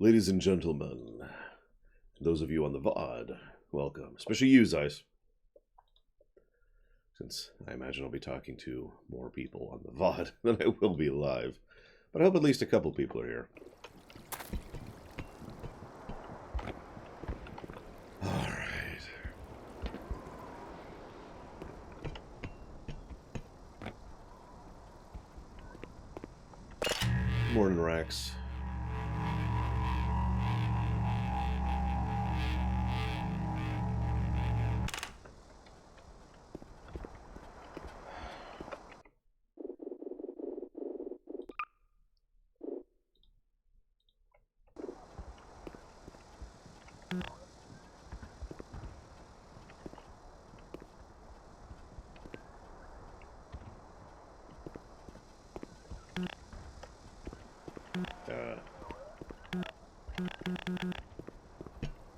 Ladies and gentlemen, those of you on the VOD, welcome. Especially you, Zeiss. Since I imagine I'll be talking to more people on the VOD than I will be live. But I hope at least a couple people are here. Alright. Morning, Rex.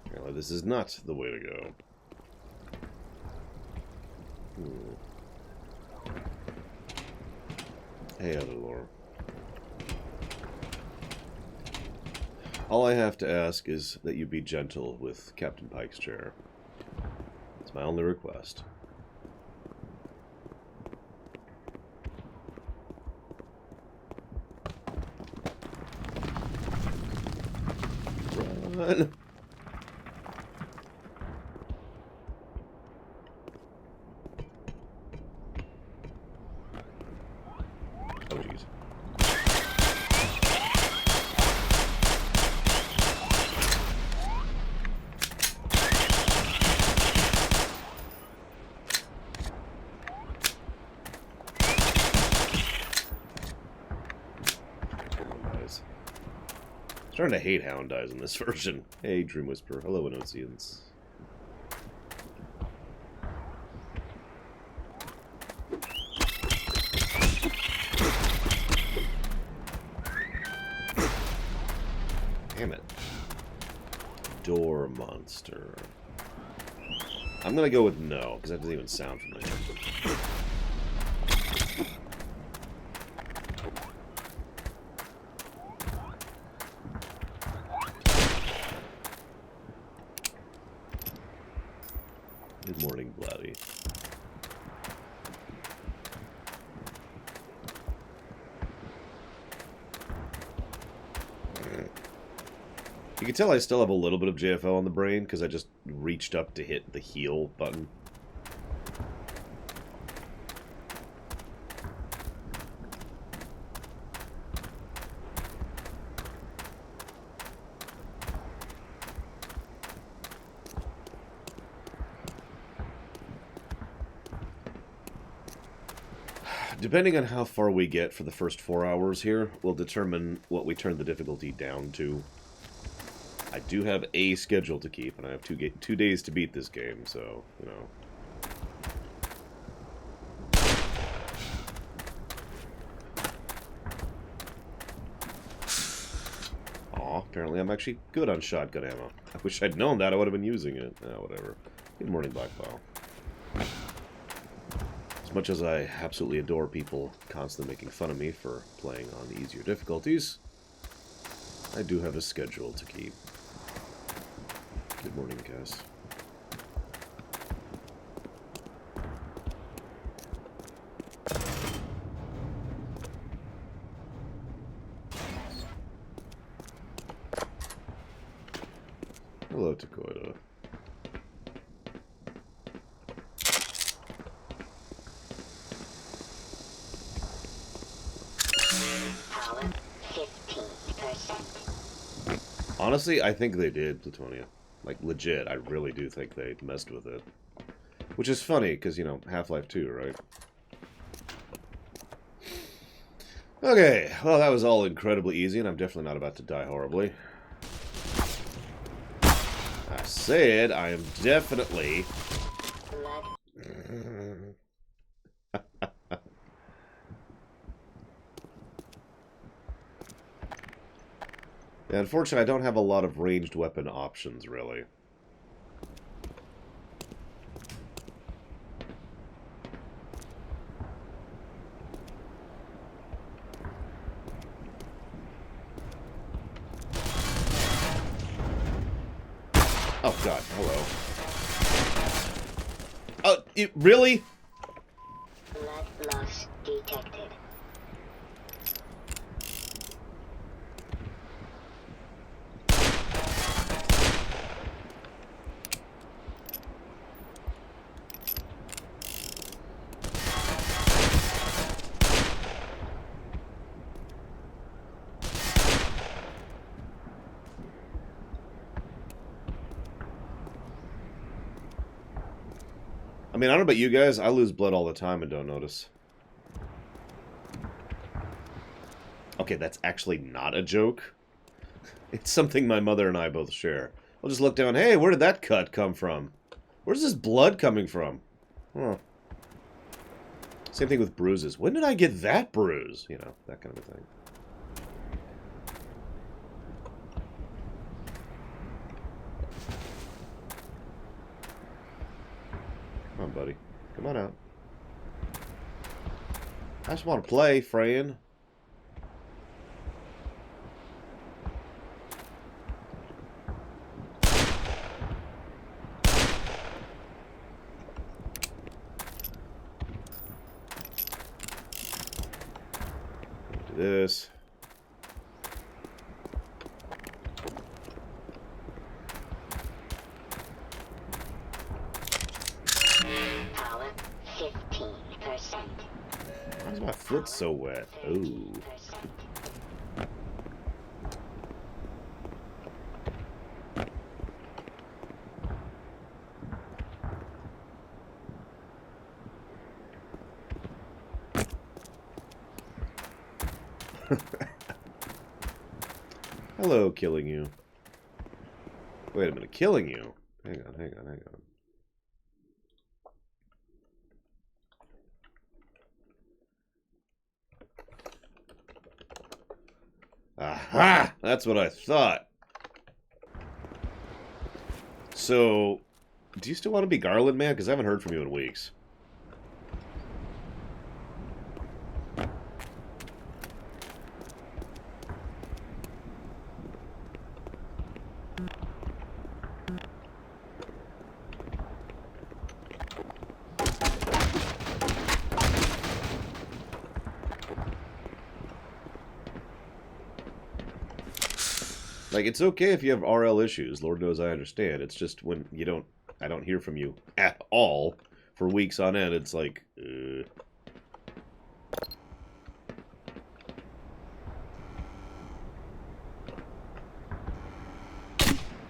Apparently this is not the way to go. Hey, other lore. All I have to ask is that you be gentle with Captain Pike's chair. It's my only request. Run! Oh, jeez. Starting to hate Hound Eyes in this version. Hey, Dream Whisperer. Hello, Anosians. Damn it. Door monster. I'm gonna go with no, because that doesn't even sound familiar. Good morning, Bloody. You can tell I still have a little bit of JFL on the brain because I just reached up to hit the heal button. Depending on how far we get for the first 4 hours here, will determine what we turn the difficulty down to. I do have a schedule to keep, and I have 2 days to beat this game, so, you know. Aw, apparently I'm actually good on shotgun ammo. I wish I'd known that, I would have been using it. Whatever. Good morning, Blackball. As much as I absolutely adore people constantly making fun of me for playing on the easier difficulties, I do have a schedule to keep. Good morning, guys. Hello, Takoida. Honestly, I think they did, Plutonia. Like, legit, I really do think they messed with it. Which is funny, because, you know, Half-Life 2, right? Okay, well, that was all incredibly easy, and I'm definitely not about to die horribly. I said I am definitely... Yeah, unfortunately, I don't have a lot of ranged weapon options, really. Oh, God. Hello. Oh, really? Blood loss detected. I mean, I don't know about you guys. I lose blood all the time and don't notice. Okay, that's actually not a joke. It's something my mother and I both share. I'll just look down. Hey, where did that cut come from? Where's this blood coming from? Huh. Same thing with bruises. When did I get that bruise? You know, that kind of a thing. Come on, buddy. Come on out. I just want to play, Fran. Do this. Power 15%. Why is my foot so wet? Ooh. Hello, killing you. Wait a minute, killing you? Hang on, hang on, hang on. Aha! That's what I thought. So, do you still want to be Garland Man? Because I haven't heard from you in weeks. Like, it's okay if you have RL issues. Lord knows I understand. It's just when I don't hear from you at all for weeks on end, it's like,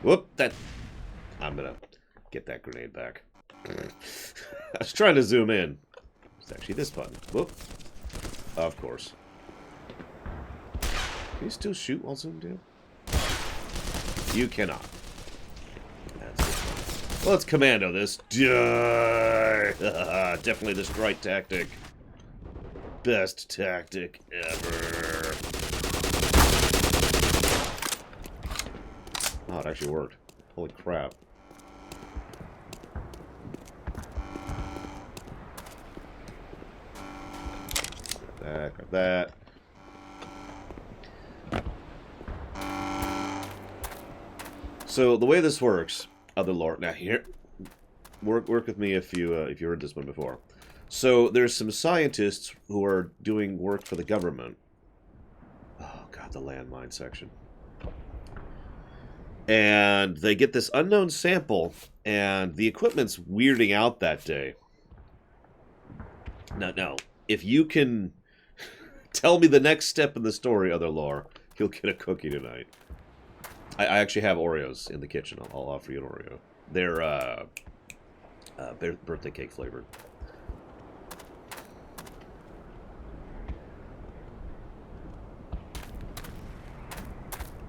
Whoop, I'm gonna get that grenade back. I was trying to zoom in. It's actually this button. Whoop. Of course. Can you still shoot while zoomed in? You cannot. That's it. Well, let's commando this. Definitely the strike tactic. Best tactic ever. Oh, it actually worked. Holy crap. Grab that. So the way this works, other lore. Now here, work with me if you heard this one before. So there's some scientists who are doing work for the government. Oh god, the landmine section. And they get this unknown sample, and the equipment's weirding out that day. Now, if you can tell me the next step in the story, other lore, you'll get a cookie tonight. I actually have Oreos in the kitchen. I'll offer you an Oreo. They're birthday cake flavored.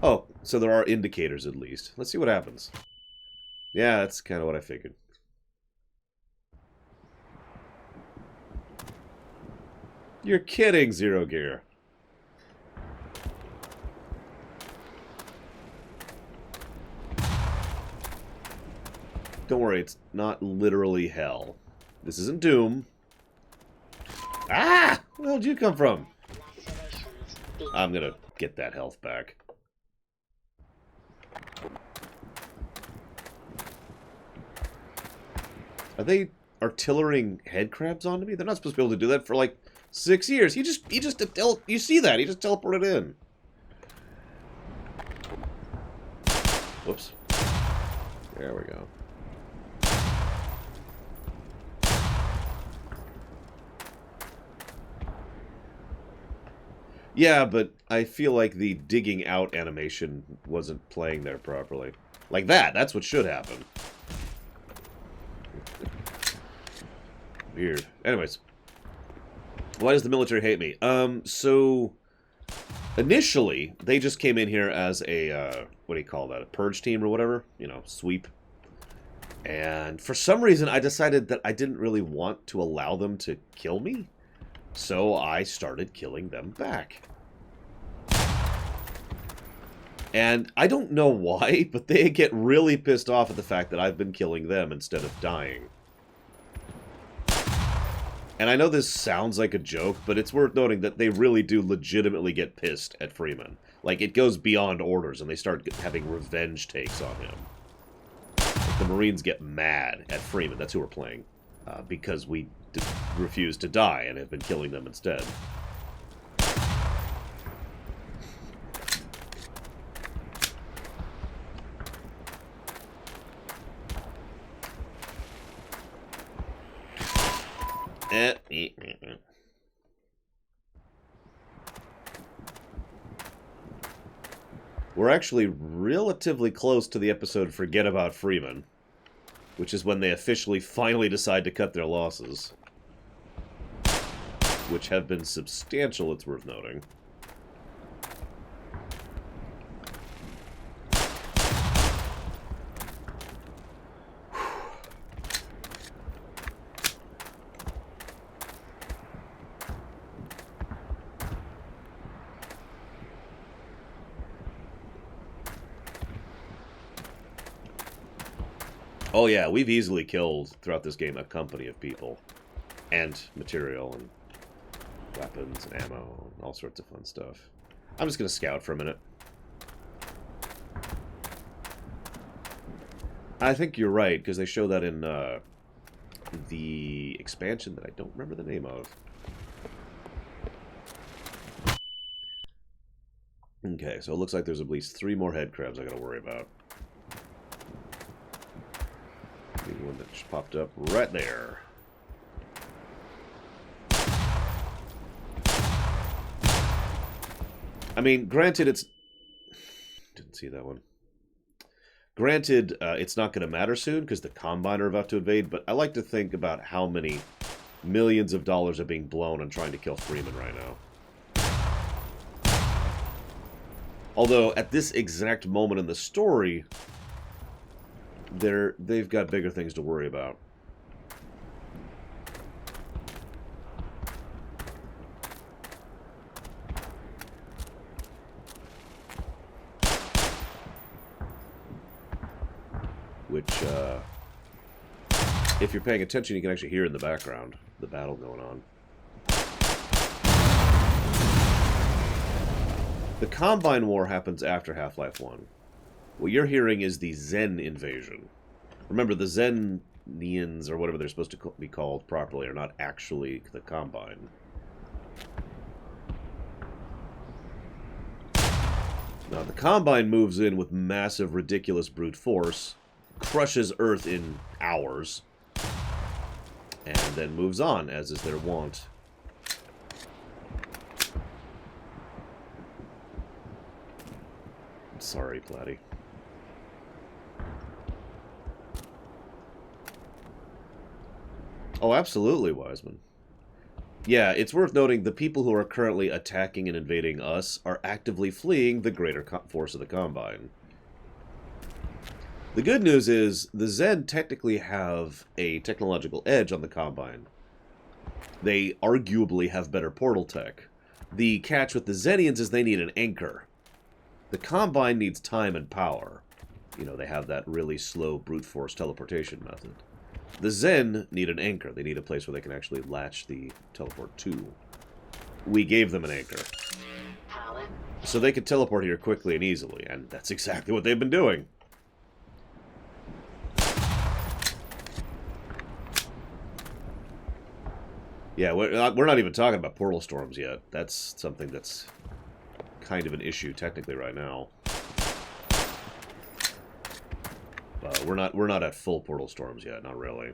Oh, so there are indicators at least. Let's see what happens. Yeah, that's kind of what I figured. You're kidding, Zero Gear. Don't worry, it's not literally hell. This isn't Doom. Ah! Where did you come from? I'm gonna get that health back. Are they artillerying head crabs onto me? They're not supposed to be able to do that for like 6 years. He just you see that? He just teleported in. Whoops. There we go. Yeah, but I feel like the digging out animation wasn't playing there properly. Like that, that's what should happen. Weird. Anyways. Why does the military hate me? So... Initially, they just came in here as a, what do you call that? A purge team or whatever? You know, sweep. And for some reason, I decided that I didn't really want to allow them to kill me. So I started killing them back. And I don't know why, but they get really pissed off at the fact that I've been killing them instead of dying. And I know this sounds like a joke, but it's worth noting that they really do legitimately get pissed at Freeman. Like, it goes beyond orders, and they start having revenge takes on him. Like, the Marines get mad at Freeman, that's who we're playing, because we refused to die and have been killing them instead. We're actually relatively close to the episode Forget About Freeman, which is when they officially finally decide to cut their losses. Which have been substantial, it's worth noting. Oh yeah, we've easily killed, throughout this game, a company of people. And material, and weapons, and ammo, and all sorts of fun stuff. I'm just gonna scout for a minute. I think you're right, because they show that in, the expansion that I don't remember the name of. Okay, so it looks like there's at least 3 more head crabs I gotta worry about. The one that just popped up right there. I mean, granted, it's... Didn't see that one. Granted, it's not going to matter soon, because the Combine are about to invade, but I like to think about how many millions of dollars are being blown on trying to kill Freeman right now. Although, at this exact moment in the story... They've got bigger things to worry about. Which, if you're paying attention, you can actually hear in the background the battle going on. The Combine War happens after Half-Life 1. What you're hearing is the Zen invasion. Remember, the Zenians, or whatever they're supposed to be called properly, are not actually the Combine. Now, the Combine moves in with massive, ridiculous brute force, crushes Earth in hours, and then moves on, as is their wont. Sorry, Platty. Oh, absolutely, Wiseman. Yeah, it's worth noting the people who are currently attacking and invading us are actively fleeing the greater force of the Combine. The good news is, the Zen technically have a technological edge on the Combine. They arguably have better portal tech. The catch with the Zenians is they need an anchor. The Combine needs time and power. You know, they have that really slow brute force teleportation method. The Zen need an anchor. They need a place where they can actually latch the teleport to. We gave them an anchor. So they could teleport here quickly and easily, and that's exactly what they've been doing. Yeah, we're not even talking about portal storms yet. That's something that's kind of an issue technically right now. But we're not at full portal storms yet, not really.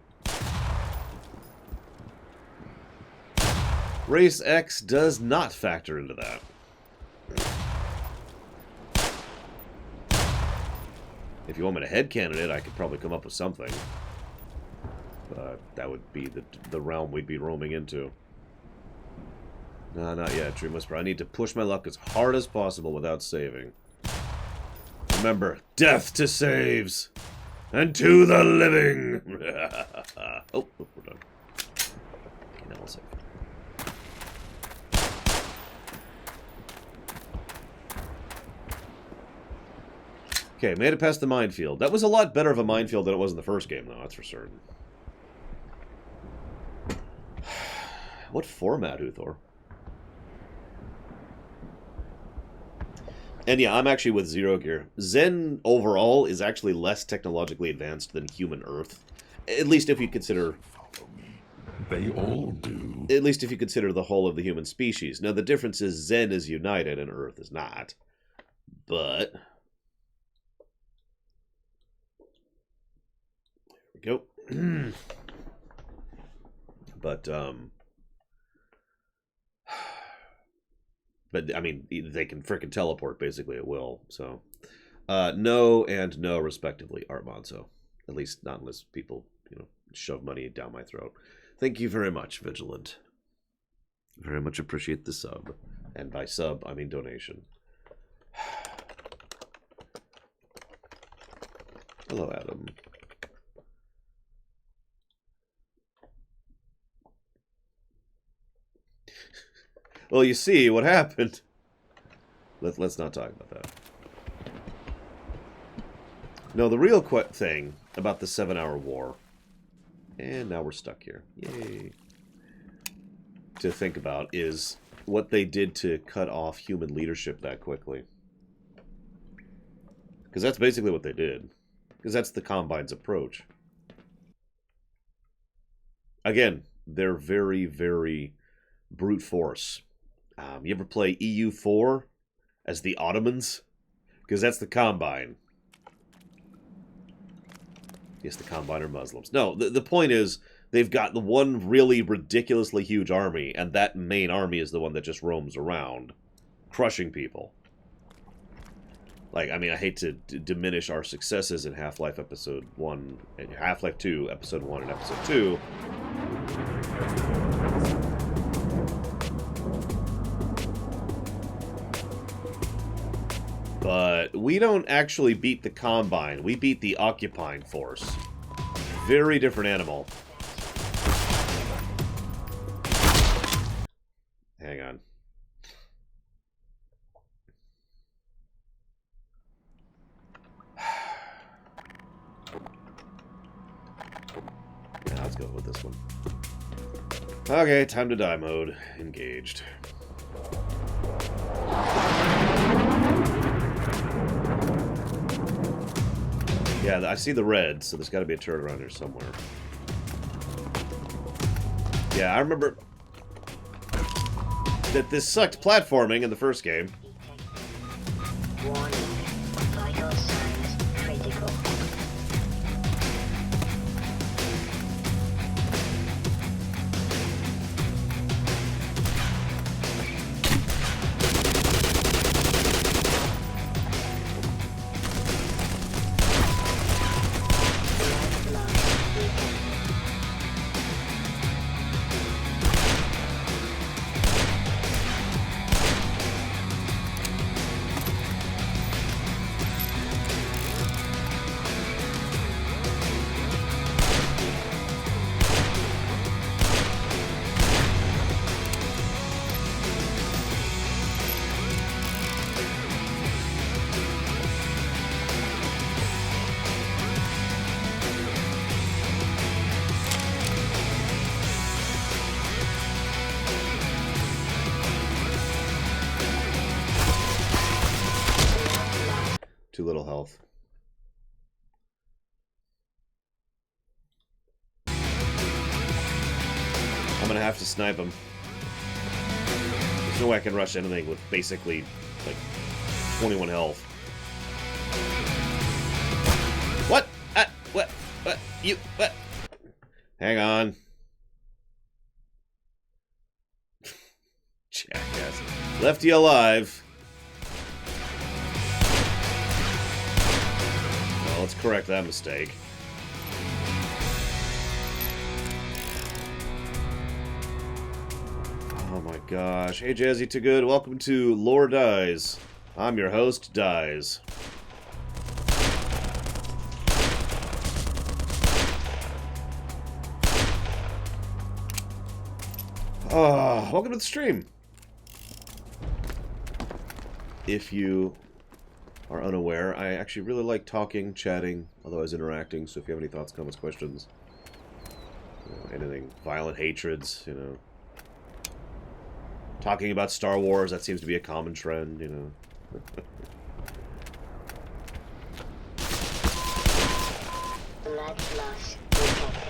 Race X does not factor into that. If you want me to headcanon it, I could probably come up with something. But that would be the realm we'd be roaming into. No, not yet, Dream Whisperer. I need to push my luck as hard as possible without saving. Remember, death to saves! And to the living! Oh, we're done. Okay, now I'll save. Okay, made it past the minefield. That was a lot better of a minefield than it was in the first game, though, that's for certain. What format, Uthor? And yeah, I'm actually with Zero Gear. Zen overall is actually less technologically advanced than human Earth. At least if you consider... They all do. At least if you consider the whole of the human species. Now, the difference is Zen is united and Earth is not. But... There we go. But, I mean, they can frickin' teleport, basically, at will, so... no and no, respectively, Art Monzo. At least not unless people, you know, shove money down my throat. Thank you very much, Vigilant. Very much appreciate the sub. And by sub, I mean donation. Hello, Adam. Well, you see what happened. Let's not talk about that. No, the real thing about the 7-hour war, and now we're stuck here. Yay. To think about is what they did to cut off human leadership that quickly. Because that's basically what they did. Because that's the Combine's approach. Again, they're very, very brute force. You ever play EU4 as the Ottomans? Because that's the Combine. Yes, the Combine are Muslims. No, the point is, they've got the one really ridiculously huge army, and that main army is the one that just roams around, crushing people. Like, I mean, I hate to diminish our successes in Half-Life Episode 1, and Half-Life 2, Episode 1 and Episode 2. But we don't actually beat the Combine. We beat the occupying force. Very different animal. Hang on. Now let's go with this one. Okay, time to die mode. Engaged. Yeah, I see the red, so there's got to be a turret around here somewhere. Yeah, I remember that this sucked platforming in the first game. Warning. Vital signs critical. Too little health. I'm gonna have to snipe him. There's no way I can rush anything with basically, like, 21 health. What? What? What? You? What? Hang on. Jackass. Left you alive. Well, let's correct that mistake. Oh my gosh. Hey Jazzy Too Good, welcome to Lore Dies. I'm your host, Dies. Welcome to the stream. If you are unaware, I actually really like talking, chatting, otherwise interacting, so if you have any thoughts, comments, questions, you know, anything, violent hatreds, you know. Talking about Star Wars, that seems to be a common trend, you know. Blood loss detected.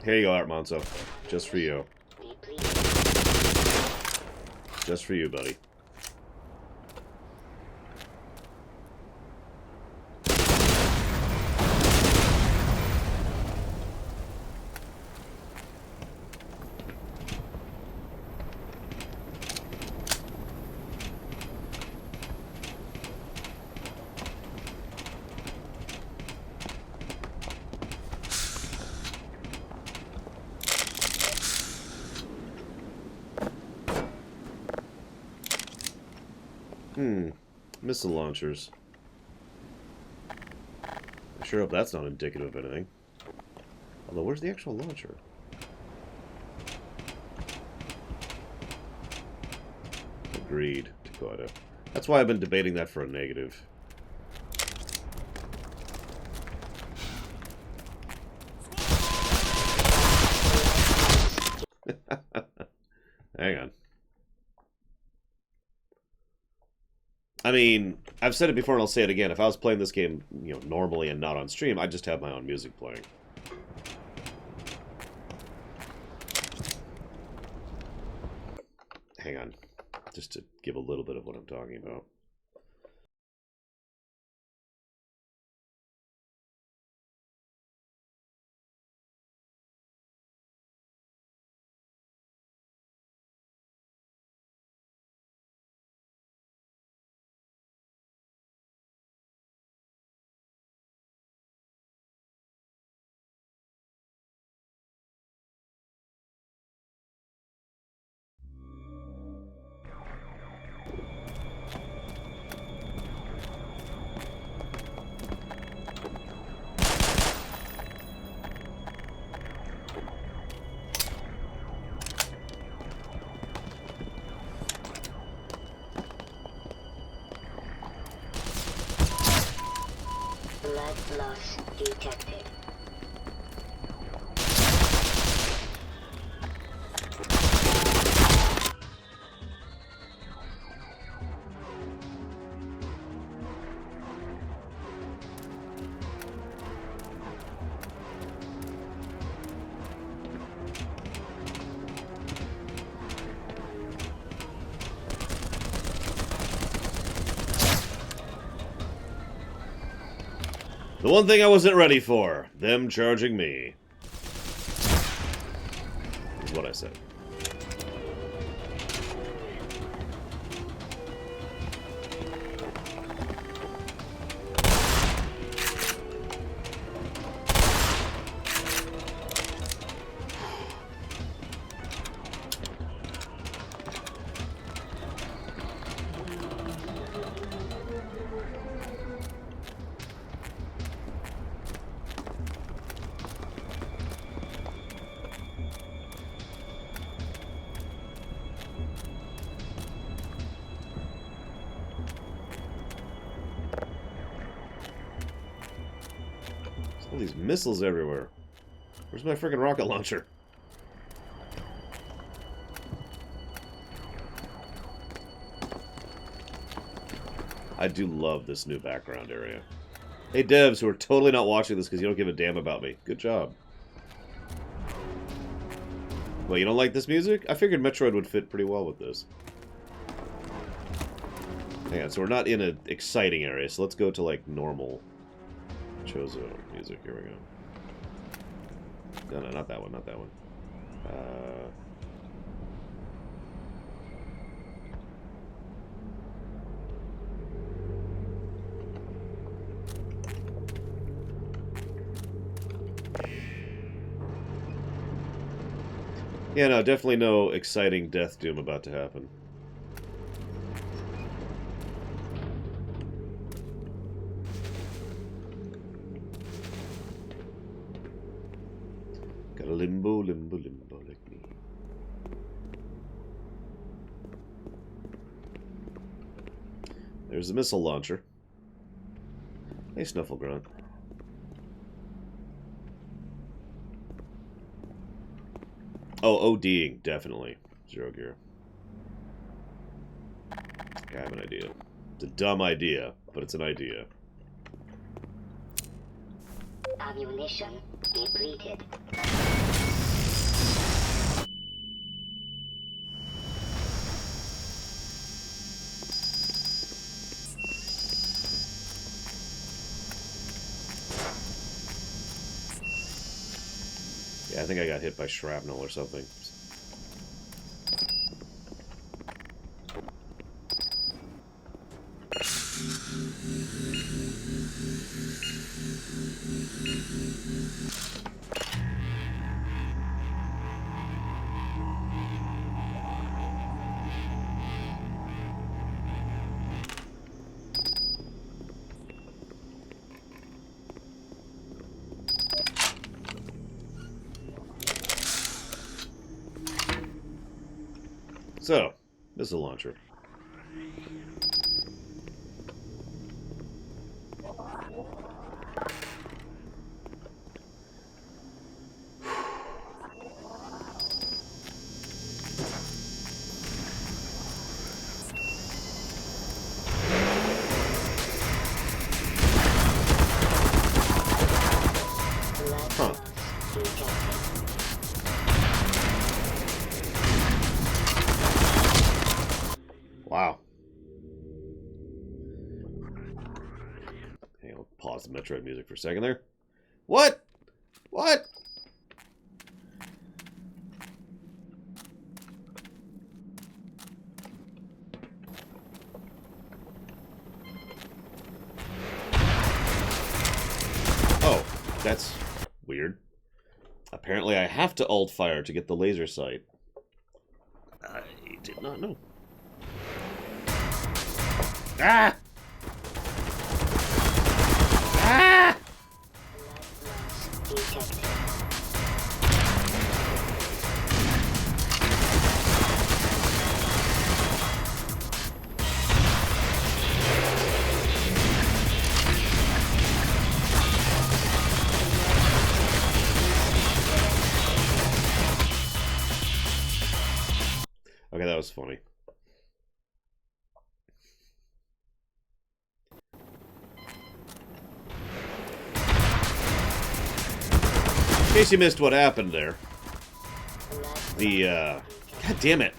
Here you go, Art Monzo. Just for you. Just for you, buddy. Missile launchers. I sure hope that's not indicative of anything. Although, where's the actual launcher? Agreed, Dakota. That's why I've been debating that for a negative. Hang on. I mean, I've said it before and I'll say it again. If I was playing this game, you know, normally and not on stream, I'd just have my own music playing. Hang on. Just to give a little bit of what I'm talking about. Blood loss detected. The one thing I wasn't ready for, them charging me. Is what I said. All these missiles everywhere. Where's my freaking rocket launcher? I do love this new background area. Hey, devs who are totally not watching this because you don't give a damn about me. Good job. Well, you don't like this music? I figured Metroid would fit pretty well with this. Hang on, so we're not in an exciting area, so let's go to, like, normal Chozo music. Here we go. No, not that one, not that one. Yeah, no, definitely no exciting death doom about to happen. Got a limbo like me. There's a missile launcher. Hey, Snuffle Grunt. Oh, ODing, definitely. Zero Gear. I have an idea. It's a dumb idea, but it's an idea. Ammunition depleted. Yeah, I think I got hit by shrapnel or something. So, missile launcher. Huh. Wow. Hey, I'll pause the Metroid music for a second there. What? What? Oh, that's weird. Apparently I have to alt fire to get the laser sight. I did not know. Ah! Ah! Okay, that was funny. In case you missed what happened there, God damn it.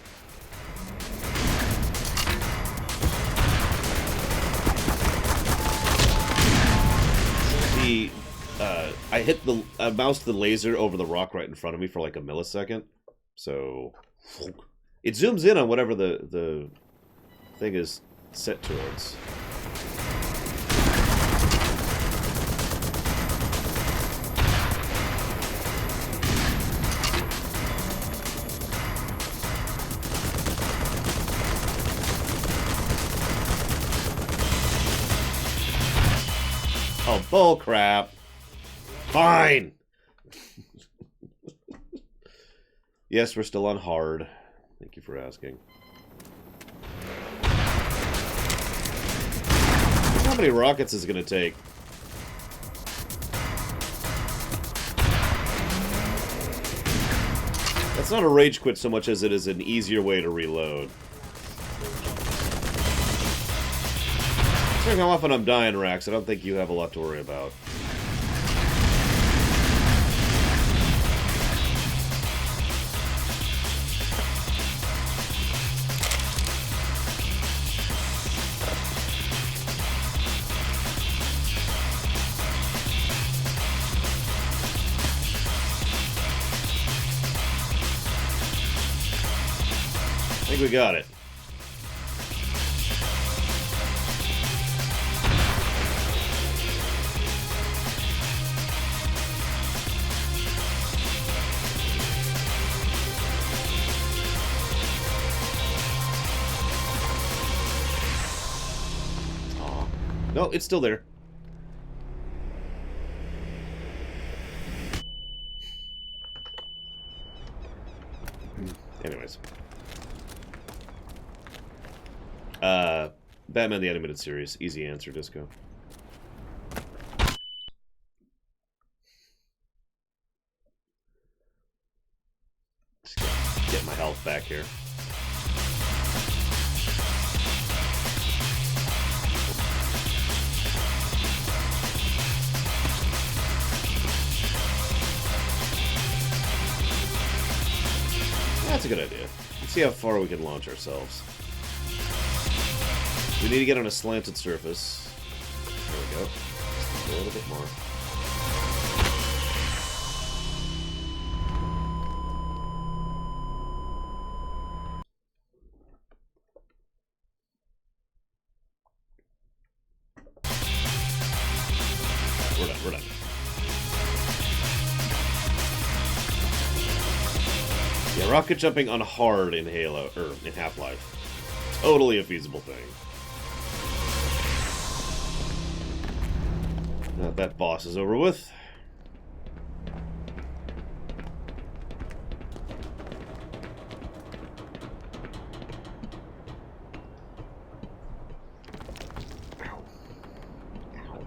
I hit the, moused the laser over the rock right in front of me for like a millisecond, so it zooms in on whatever the thing is set towards. Oh, bull crap. Fine. Yes, we're still on hard. Thank you for asking. How many rockets is it going to take? That's not a rage quit so much as it is an easier way to reload. Considering how often I'm dying, Rax, I don't think you have a lot to worry about. I think we got it. Aw. No, it's still there. Anyways. Batman the Animated Series. Easy answer, Disco. Just get my health back here. That's a good idea. Let's see how far we can launch ourselves. We need to get on a slanted surface. There we go. Just a little bit more. We're done, we're done. Yeah, rocket jumping on hard in Halo, or in Half-Life. Totally a feasible thing. Now that boss is over with. Ow. Ow.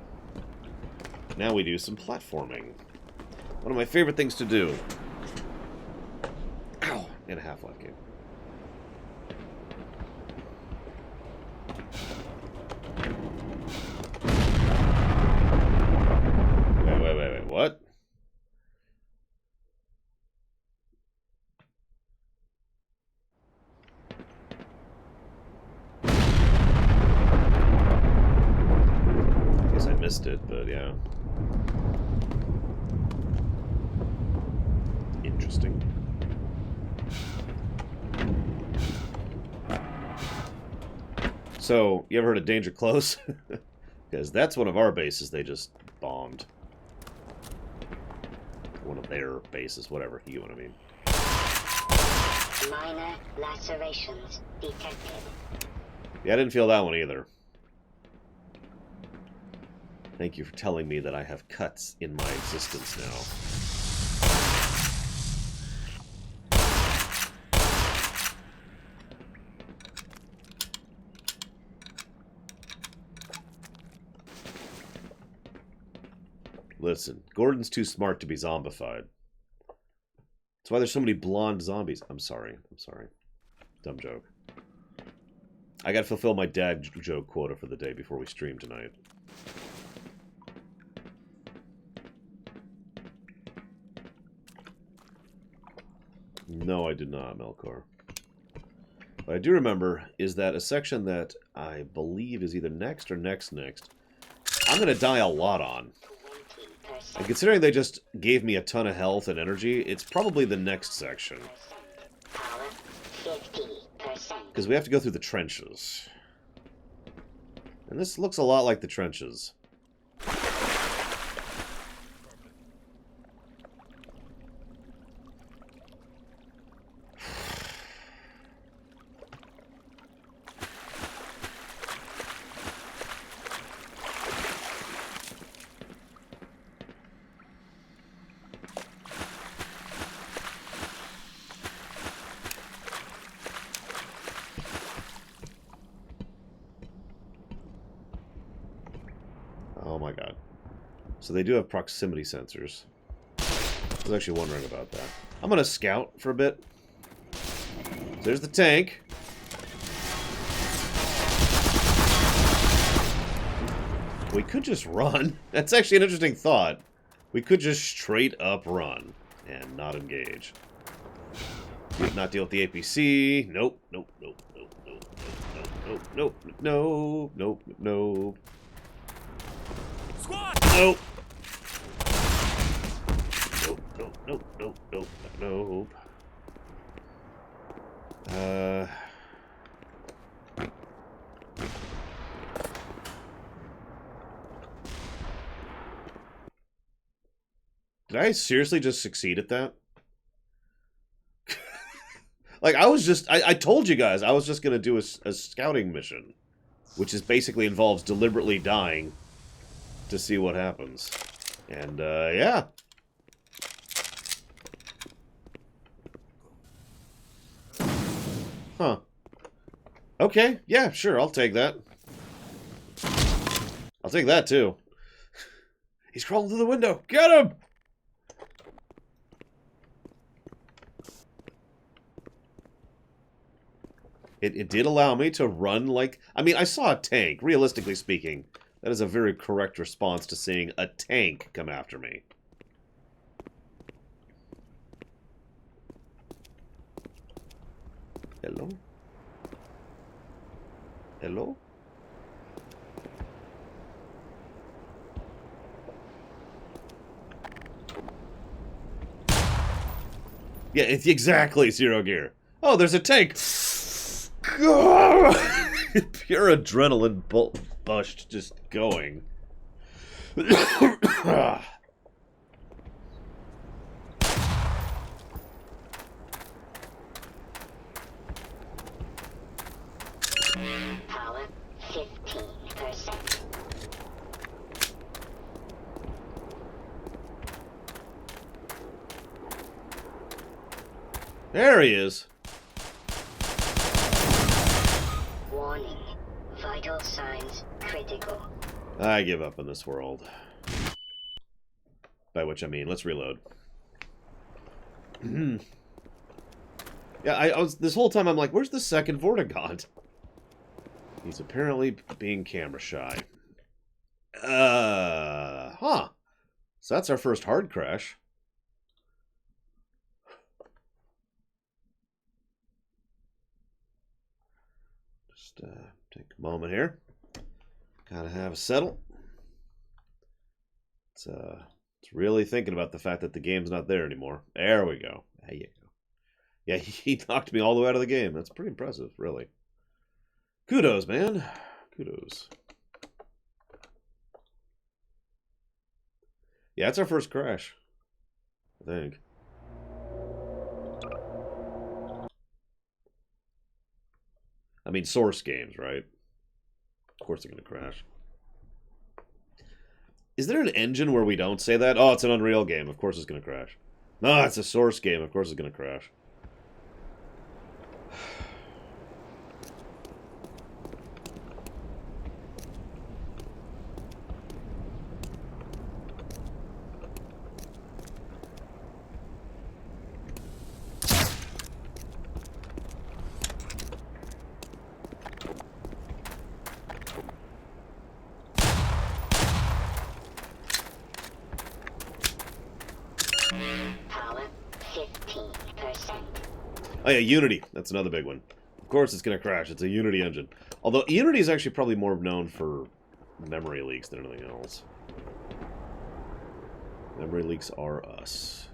Now we do some platforming. One of my favorite things to do. Ow! In a Half-Life game. Wait, what? I guess I missed it, but yeah. Interesting. So, you ever heard of Danger Close? Because that's one of our bases they just bombed. One of their bases, whatever you want to mean. Minor lacerations detected. Yeah, I didn't feel that one either. Thank you for telling me that I have cuts in my existence now. Listen, Gordon's too smart to be zombified. That's why there's so many blonde zombies. I'm sorry. Dumb joke. I gotta fulfill my dad joke quota for the day before we stream tonight. No, I did not, Melkor. What I do remember is that a section that I believe is either next or next, I'm gonna die a lot on. And considering they just gave me a ton of health and energy, it's probably the next section. Because we have to go through the trenches. And this looks a lot like the trenches. Oh my god. So they do have proximity sensors. I was actually wondering about that. I'm gonna scout for a bit. So there's the tank. We could just run. That's actually an interesting thought. We could just straight up run and not engage. Not deal with the APC. Nope, nope, nope, nope, nope, nope, nope, nope, nope, nope, nope. Squad! Nope. Nope, nope, nope, nope, nope, nope. Did I seriously just succeed at that? Like, I told you guys I was just gonna do a scouting mission, which is basically involves deliberately dying to see what happens. And, yeah. Huh. Okay, yeah, sure, I'll take that. I'll take that, too. He's crawling through the window. Get him! It did allow me to run like... I mean, I saw a tank, realistically speaking. That is a very correct response to seeing a tank come after me. Hello? Hello? Yeah, it's exactly Zero Gear. Oh, there's a tank! Pure adrenaline bush just going. Power 15%. There he is. Warning. Vital signs critical. I give up on this world. By which I mean, let's reload. Yeah, I was this whole time I'm like, where's the second Vortigaunt? He's apparently being camera shy. Huh. So that's our first hard crash. Just take a moment here. Gotta have a settle. It's really thinking about the fact that the game's not there anymore. There we go. There you go. Yeah, he knocked me all the way out of the game. That's pretty impressive, really. Kudos, man. Kudos. Yeah, it's our first crash. I think. I mean, Source games, right? Of course they're going to crash. Is there an engine where we don't say that? Oh, it's an Unreal game. Of course it's going to crash. No, it's a Source game. Of course it's going to crash. Power 15%. Oh yeah, Unity. That's another big one. Of course it's going to crash. It's a Unity engine. Although Unity is actually probably more known for memory leaks than anything else. Memory leaks are us.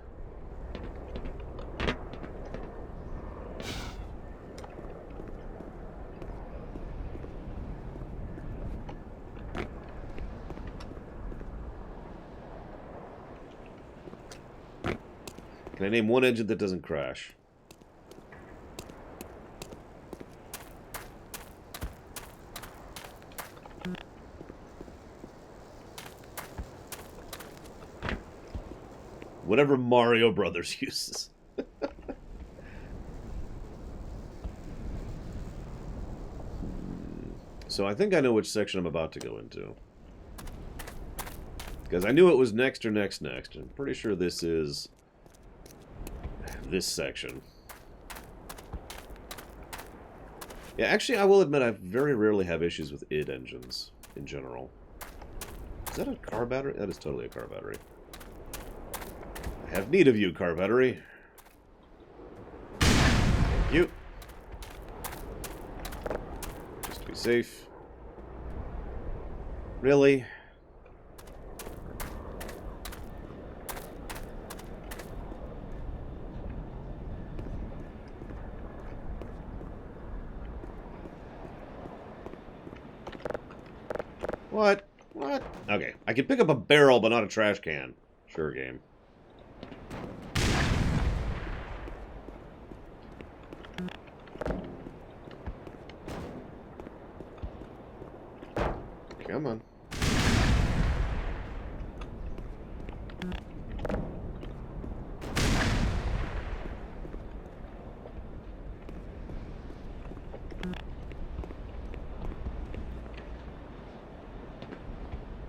Can I name one engine that doesn't crash? Whatever Mario Brothers uses. So I think I know which section I'm about to go into. Because I knew it was next or next. I'm pretty sure this is this section. Yeah, actually, I will admit I very rarely have issues with id engines in general. Is that a car battery? That is totally a car battery. I have need of you, car battery. Thank you. Just to be safe. Really? What? What? Okay, I can pick up a barrel, but not a trash can. Sure, game. Come on.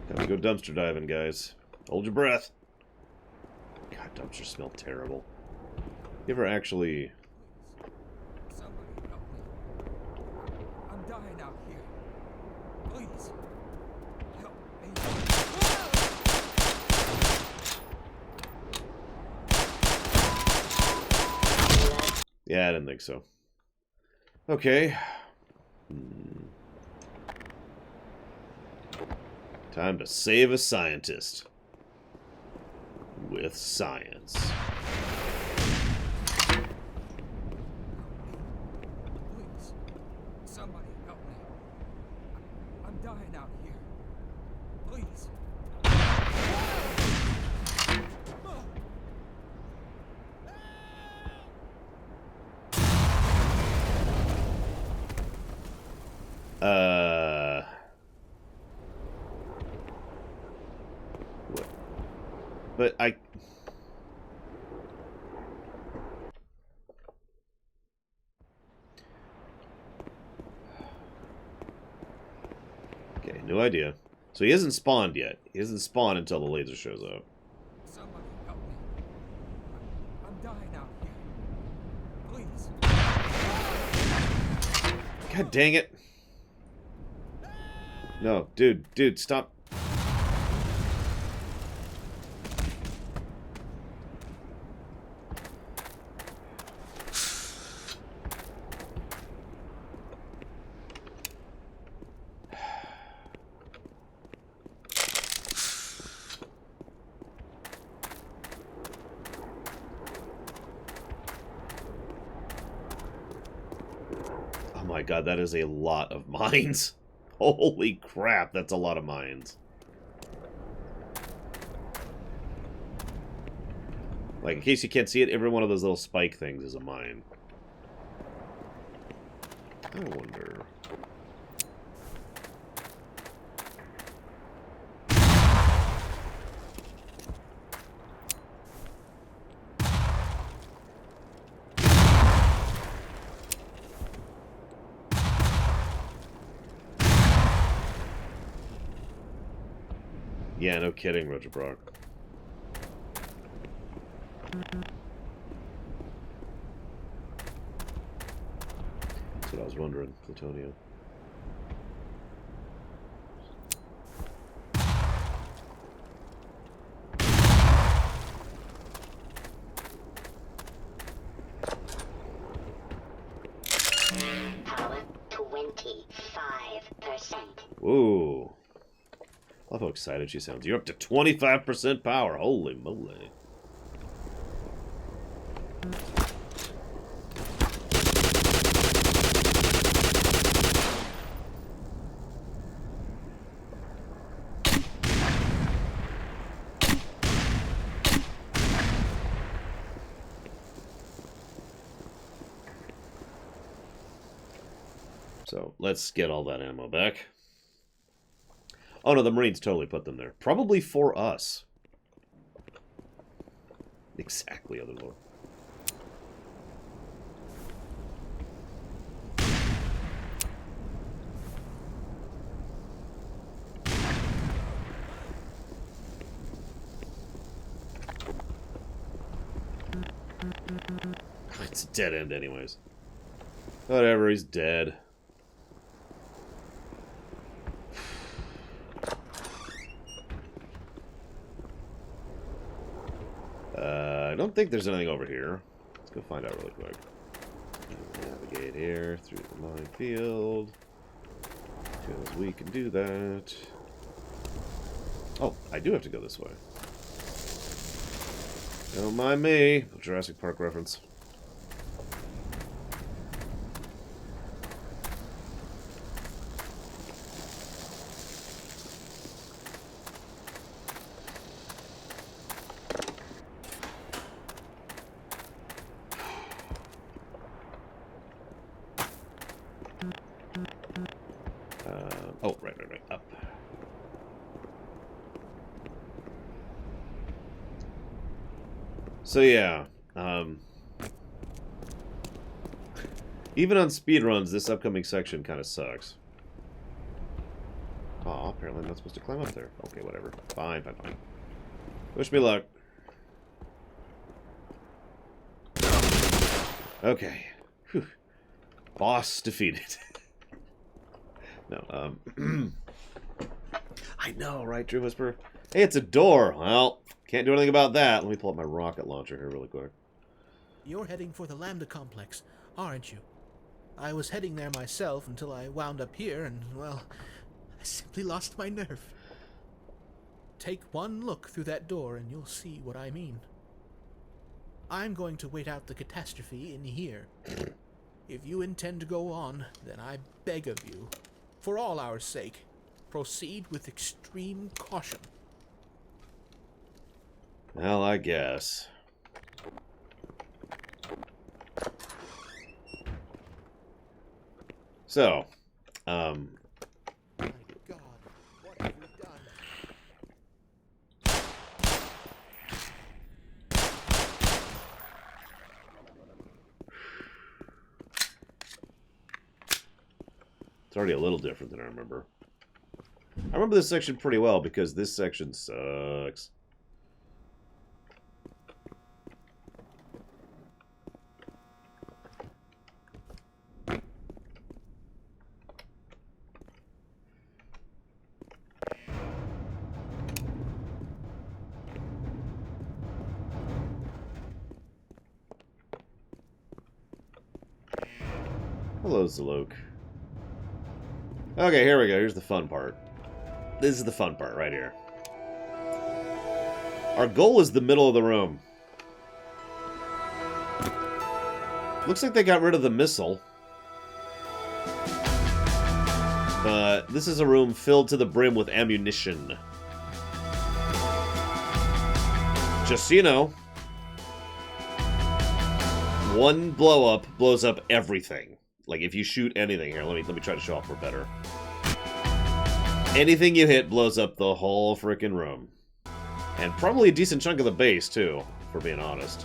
Time to go dumpster diving, guys. Hold your breath. God, dumpsters smell terrible. You ever actually... Somebody help me. I'm dying out here. Please. Help me. Yeah, I didn't think so. Okay. Time to save a scientist. With science. Please. Somebody help me. I'm dying out here. Please. What? But I... Okay, no idea. So he hasn't spawned yet. He hasn't spawned until the laser shows up. Somebody help me. I'm dying out here. Please. God dang it. No, dude, stop. Oh my god, that is a lot of mines. Holy crap, that's a lot of mines. Like, in case you can't see it, every one of those little spike things is a mine. I wonder... Yeah, no kidding, Roger Brock. That's what I was wondering, Plutonio. Power 25%. Whoa. Love how excited she sounds. You're up to 25% power. Holy moly. So, let's get all that ammo back. Oh no, the Marines totally put them there. Probably for us. Exactly, other lord. It's a dead end anyways. Whatever, he's dead. think there's anything over here. Let's go find out really quick. Navigate here through the minefield. Because we can do that. Oh, I do have to go this way. Don't mind me. Jurassic Park reference. Oh, right, up. So yeah, even on speedruns, this upcoming section kind of sucks. Aw, apparently I'm not supposed to climb up there. Okay, whatever. Fine. Wish me luck. Okay. Whew. Boss defeated. No, I know, right, Drew Whisper? Hey, it's a door. Well, can't do anything about that. Let me pull up my rocket launcher here really quick. You're heading for the Lambda complex, aren't you? I was heading there myself until I wound up here and, well, I simply lost my nerve. Take one look through that door and you'll see what I mean. I'm going to wait out the catastrophe in here. If you intend to go on, then I beg of you, for all our sake, proceed with extreme caution. Well, I guess. So, My God, what have we done? it's already a little different than I remember. I remember this section pretty well because this section sucks. Hello, Zalok. Okay, here we go. Here's the fun part. This is the fun part right here. Our goal is the middle of the room. Looks like they got rid of the missile. But this is a room filled to the brim with ammunition. Just so you know, one blow up blows up everything. Like if you shoot anything here, let me try to show off for better. Anything you hit blows up the whole frickin' room. And probably a decent chunk of the base too, for being honest.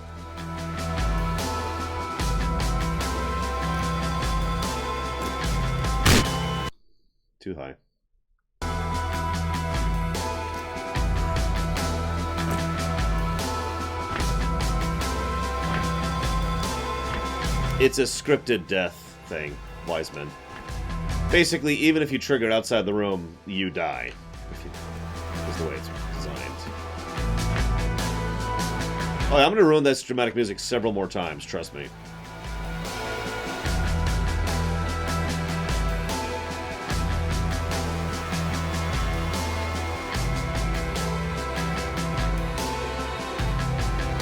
Too high. It's a scripted death thing, wise men. Basically, even if you trigger it outside the room, you die. That's the way it's designed. Oh, yeah, I'm going to ruin this dramatic music several more times, trust me.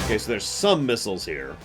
Okay, so there's some missiles here.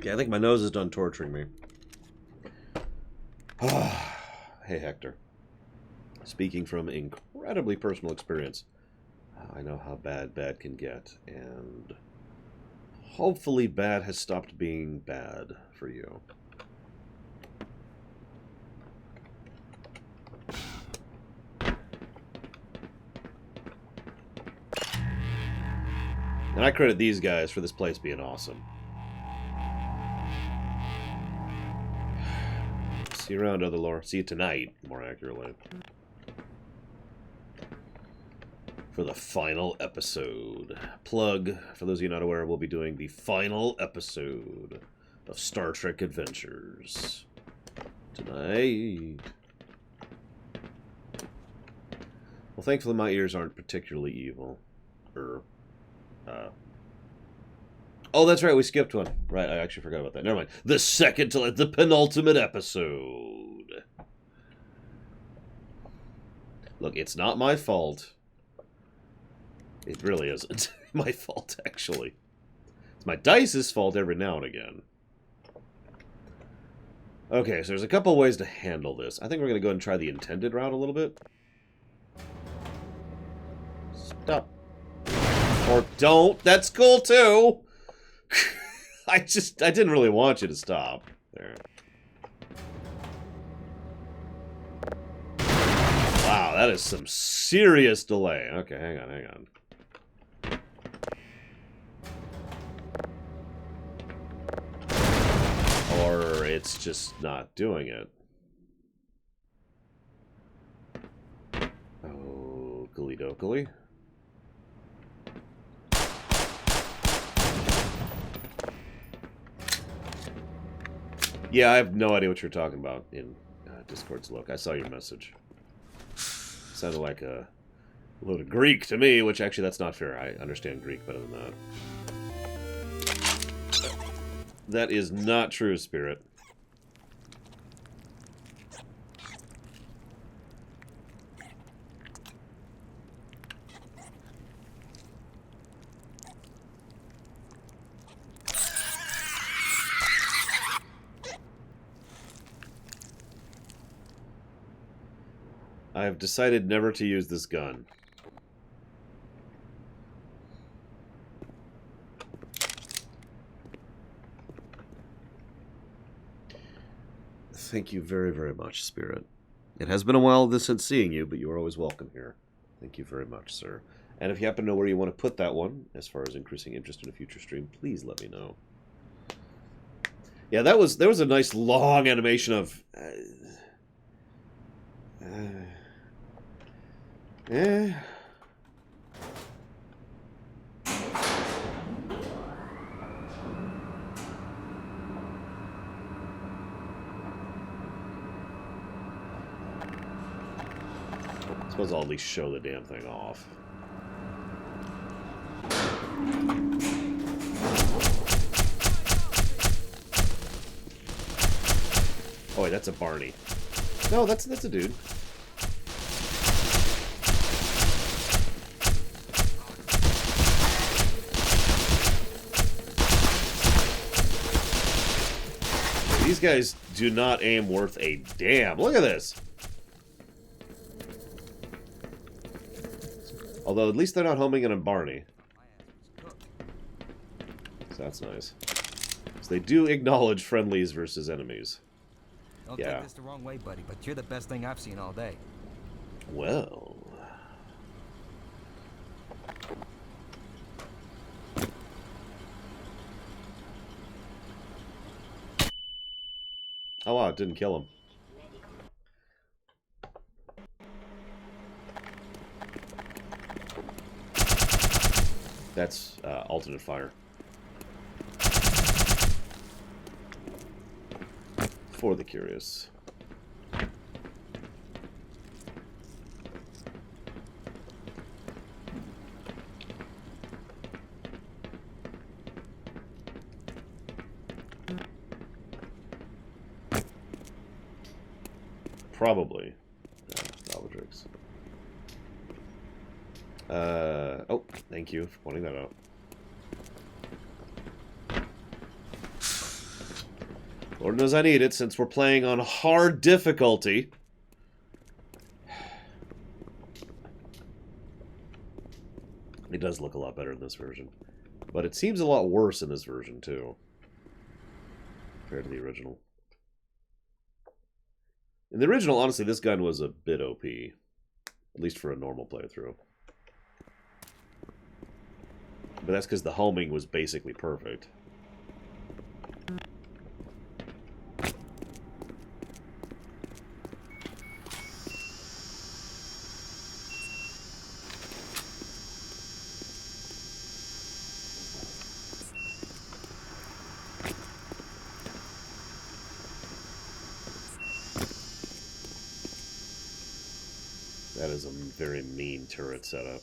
Yeah, I think my nose is done torturing me. Hey, Hector. Speaking from incredibly personal experience, I know how bad can get, and hopefully bad has stopped being bad for you. And I credit these guys for this place being awesome. See you around, other lore. See you tonight, more accurately. For the final episode. Plug, for those of you not aware, we'll be doing the final episode of Star Trek Adventures tonight. Well, thankfully my ears aren't particularly evil. Oh, that's right, we skipped one. Right, I actually forgot about that. Never mind. The penultimate episode. Look, it's not my fault. It really isn't my fault, actually. It's my dice's fault every now and again. Okay, so there's a couple ways to handle this. I think we're going to go ahead and try the intended route a little bit. Stop. Or don't. That's cool, too. I didn't really want you to stop. There. Wow, that is some serious delay. Okay, hang on. Or it's just not doing it. Oh, Gully. Yeah, I have no idea what you're talking about in Discord's look. I saw your message. Sounded like a load of Greek to me, which actually that's not fair. I understand Greek better than that. That is not true, Spirit. I have decided never to use this gun. Thank you very, very much, Spirit. It has been a while since seeing you, but you are always welcome here. Thank you very much, sir. And if you happen to know where you want to put that one, as far as increasing interest in a future stream, please let me know. Yeah, there was a nice long animation of... I suppose I'll at least show the damn thing off. Oh wait, that's a Barney. No, that's a dude. These guys do not aim worth a damn. Look at this. Although, at least they're not homing in on Barney. So that's nice. So they do acknowledge friendlies versus enemies. Don't take this the wrong way, buddy, but you're the best thing I've seen all day. Well... Oh wow, it didn't kill him. That's alternate fire. For the curious. Probably. Valvedrix. Oh, thank you for pointing that out. Lord knows I need it since we're playing on hard difficulty. It does look a lot better in this version. But it seems a lot worse in this version, too. Compared to the original. In the original, honestly, this gun was a bit OP. At least for a normal playthrough. But that's because the homing was basically perfect. That is a very mean turret setup.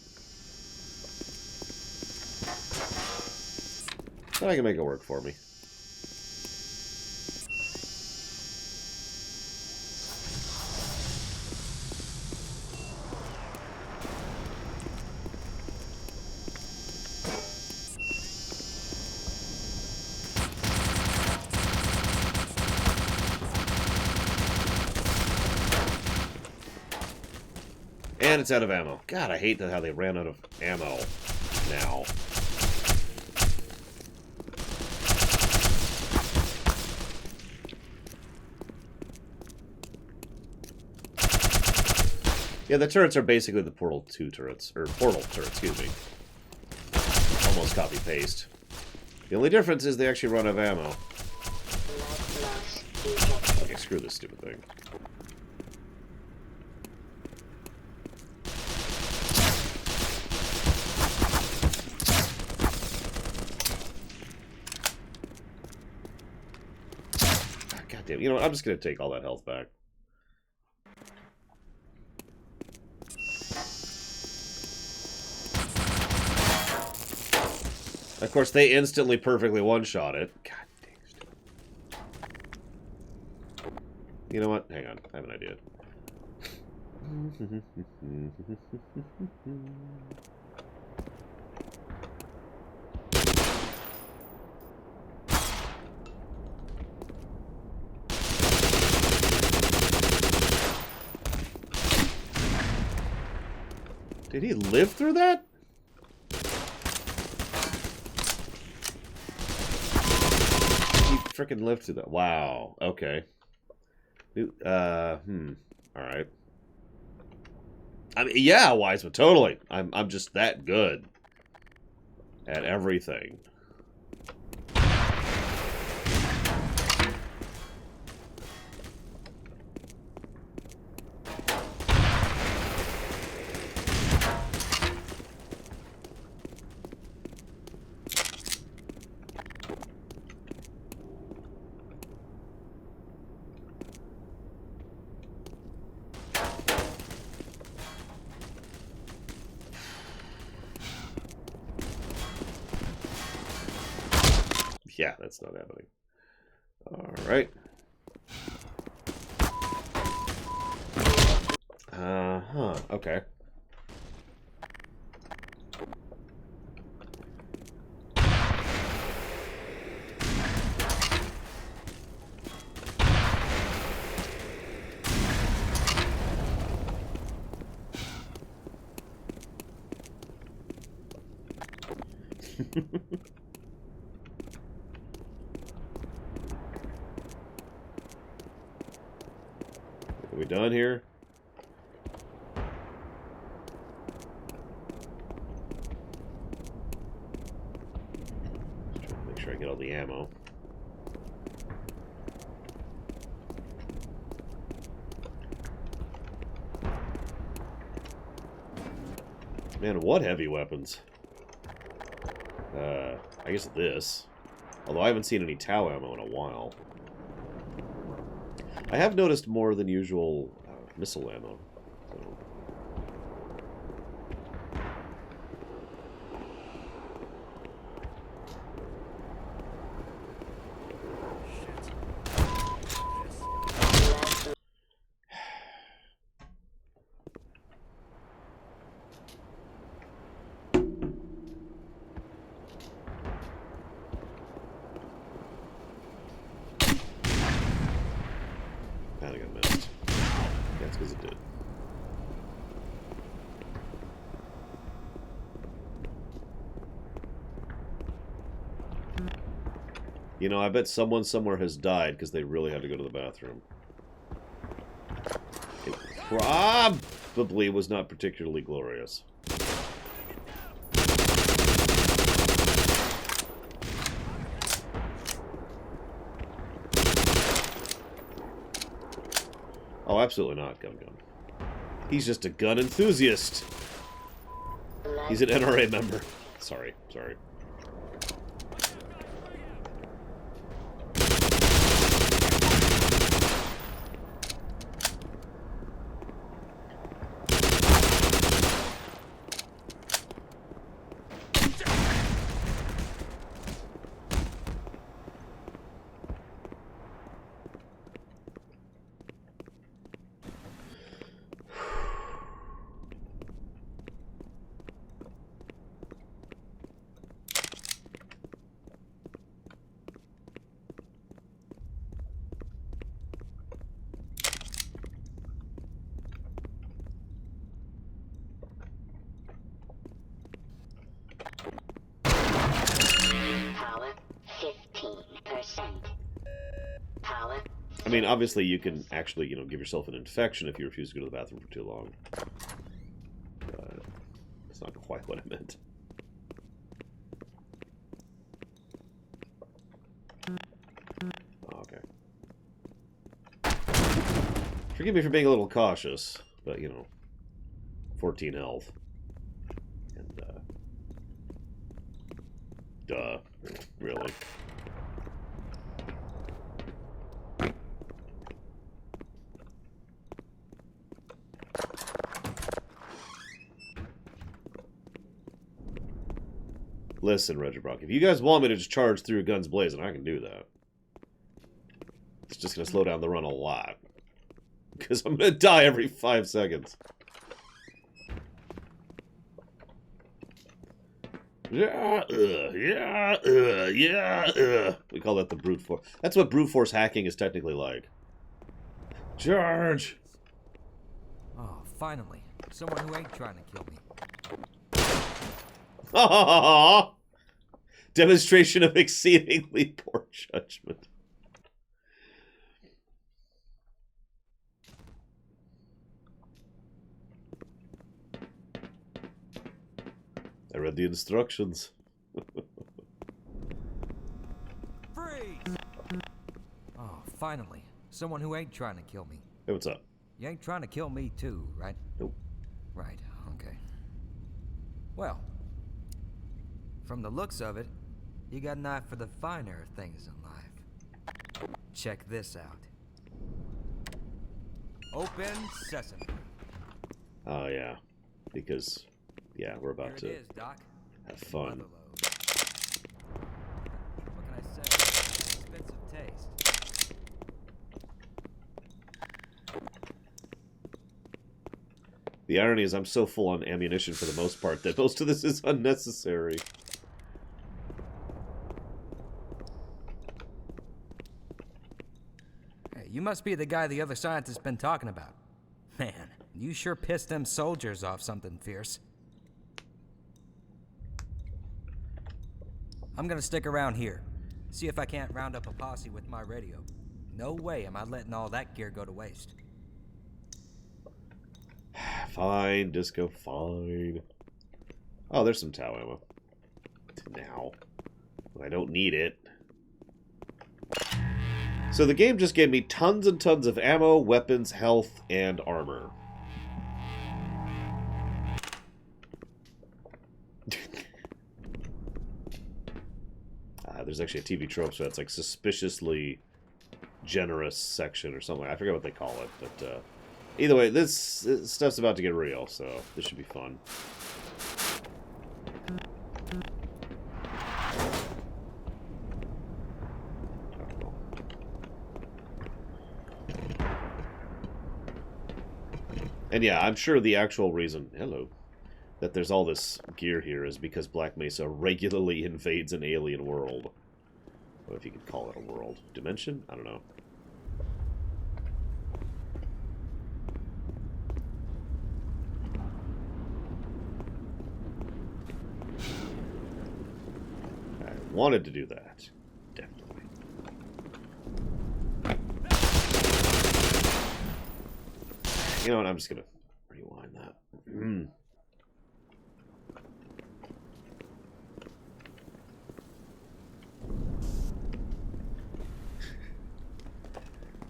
But I can make it work for me. And it's out of ammo. God, I hate how they ran out of ammo now. Yeah, the turrets are basically the Portal 2 turrets. Or Portal turrets, excuse me. Almost copy-paste. The only difference is they actually run out of ammo. Okay, screw this stupid thing. God damn, you know what? I'm just going to take all that health back. Of course, they instantly perfectly one-shot it. God dang it. You know what? Hang on. I have an idea. Did he live through that? He freaking lived through that. Wow. Okay. Alright. I mean, yeah, Wiseman, totally. I'm just that good at everything. Yeah, that's not happening. Alright. Okay. Are we done here? Just trying to make sure I get all the ammo. Man, what heavy weapons? I guess this. Although I haven't seen any Tau ammo in a while. I have noticed more than usual missile ammo. So. I got missed. That's because it did. You know, I bet someone somewhere has died because they really had to go to the bathroom. It probably was not particularly glorious. Oh, absolutely not, Gun. He's just a gun enthusiast. He's an NRA member. Sorry. Power 15%. Power. I mean, obviously you can actually, you know, give yourself an infection if you refuse to go to the bathroom for too long. But that's not quite what I meant. Oh, okay. Forgive me for being a little cautious, but, you know, 14 health. And, duh. Really. Listen, Regibrock, if you guys want me to just charge through guns blazing, I can do that. It's just going to slow down the run a lot. Because I'm going to die every 5 seconds. Yeah, yeah. We call that the brute force. That's what brute force hacking is technically like. Charge! Oh, finally. Someone who ain't trying to kill me. Demonstration of exceedingly poor judgment. I read the instructions. Freeze! Oh, finally. Someone who ain't trying to kill me. Hey, what's up? You ain't trying to kill me too, right? Nope. Right, okay. Well, from the looks of it, you got an eye for the finer things in life. Check this out. Open sesame. Oh, yeah. Because, yeah, we're about Here to it is, Doc. have fun. Motherload. What can I say? Expensive taste. The irony is I'm so full on ammunition for the most part that most of this is unnecessary. Hey, you must be the guy the other scientist's been talking about. Man, you sure pissed them soldiers off something fierce. I'm gonna stick around here. See if I can't round up a posse with my radio. No way am I letting all that gear go to waste. Fine, Disco, fine. Oh, there's some Tau ammo. Now. I don't need it. So the game just gave me tons and tons of ammo, weapons, health, and armor. There's actually a TV trope, so that's like suspiciously generous section or something. I forget what they call it, but either way, this stuff's about to get real, so this should be fun. And yeah, I'm sure the actual reason, that there's all this gear here is because Black Mesa regularly invades an alien world. Or if you could call it a world. Dimension? I don't know. I wanted to do that. Definitely. You know what? I'm just gonna rewind that.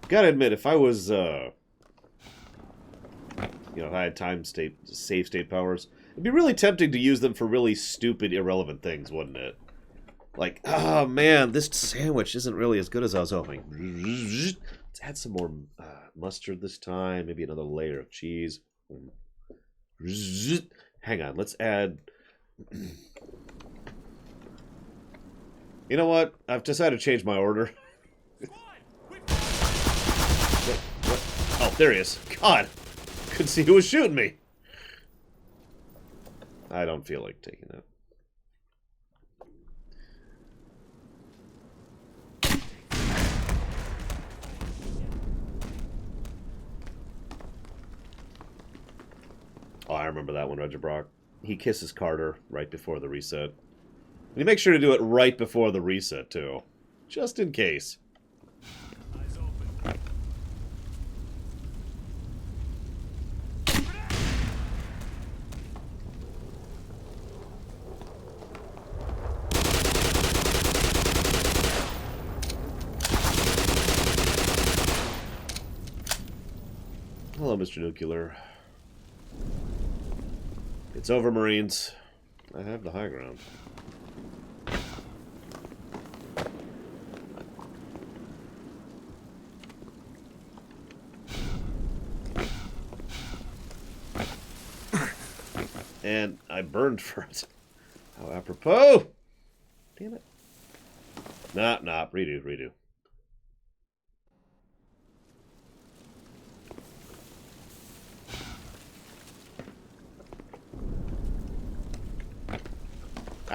Gotta admit, if I was, if I had save state powers, it'd be really tempting to use them for really stupid, irrelevant things, wouldn't it? Like, oh man, this sandwich isn't really as good as I was hoping. Let's add some more mustard this time, maybe another layer of cheese. Hang on, let's add... You know what? I've decided to change my order. What? Oh, there he is. God! Couldn't see who was shooting me. I don't feel like taking it. Oh, I remember that one, Roger Brock. He kisses Carter right before the reset. And he makes sure to do it right before the reset, too. Just in case. Eyes open. Hello, Mr. Nuclear. It's over, Marines. I have the high ground. And I burned for it. How apropos! Damn it. Nah, redo.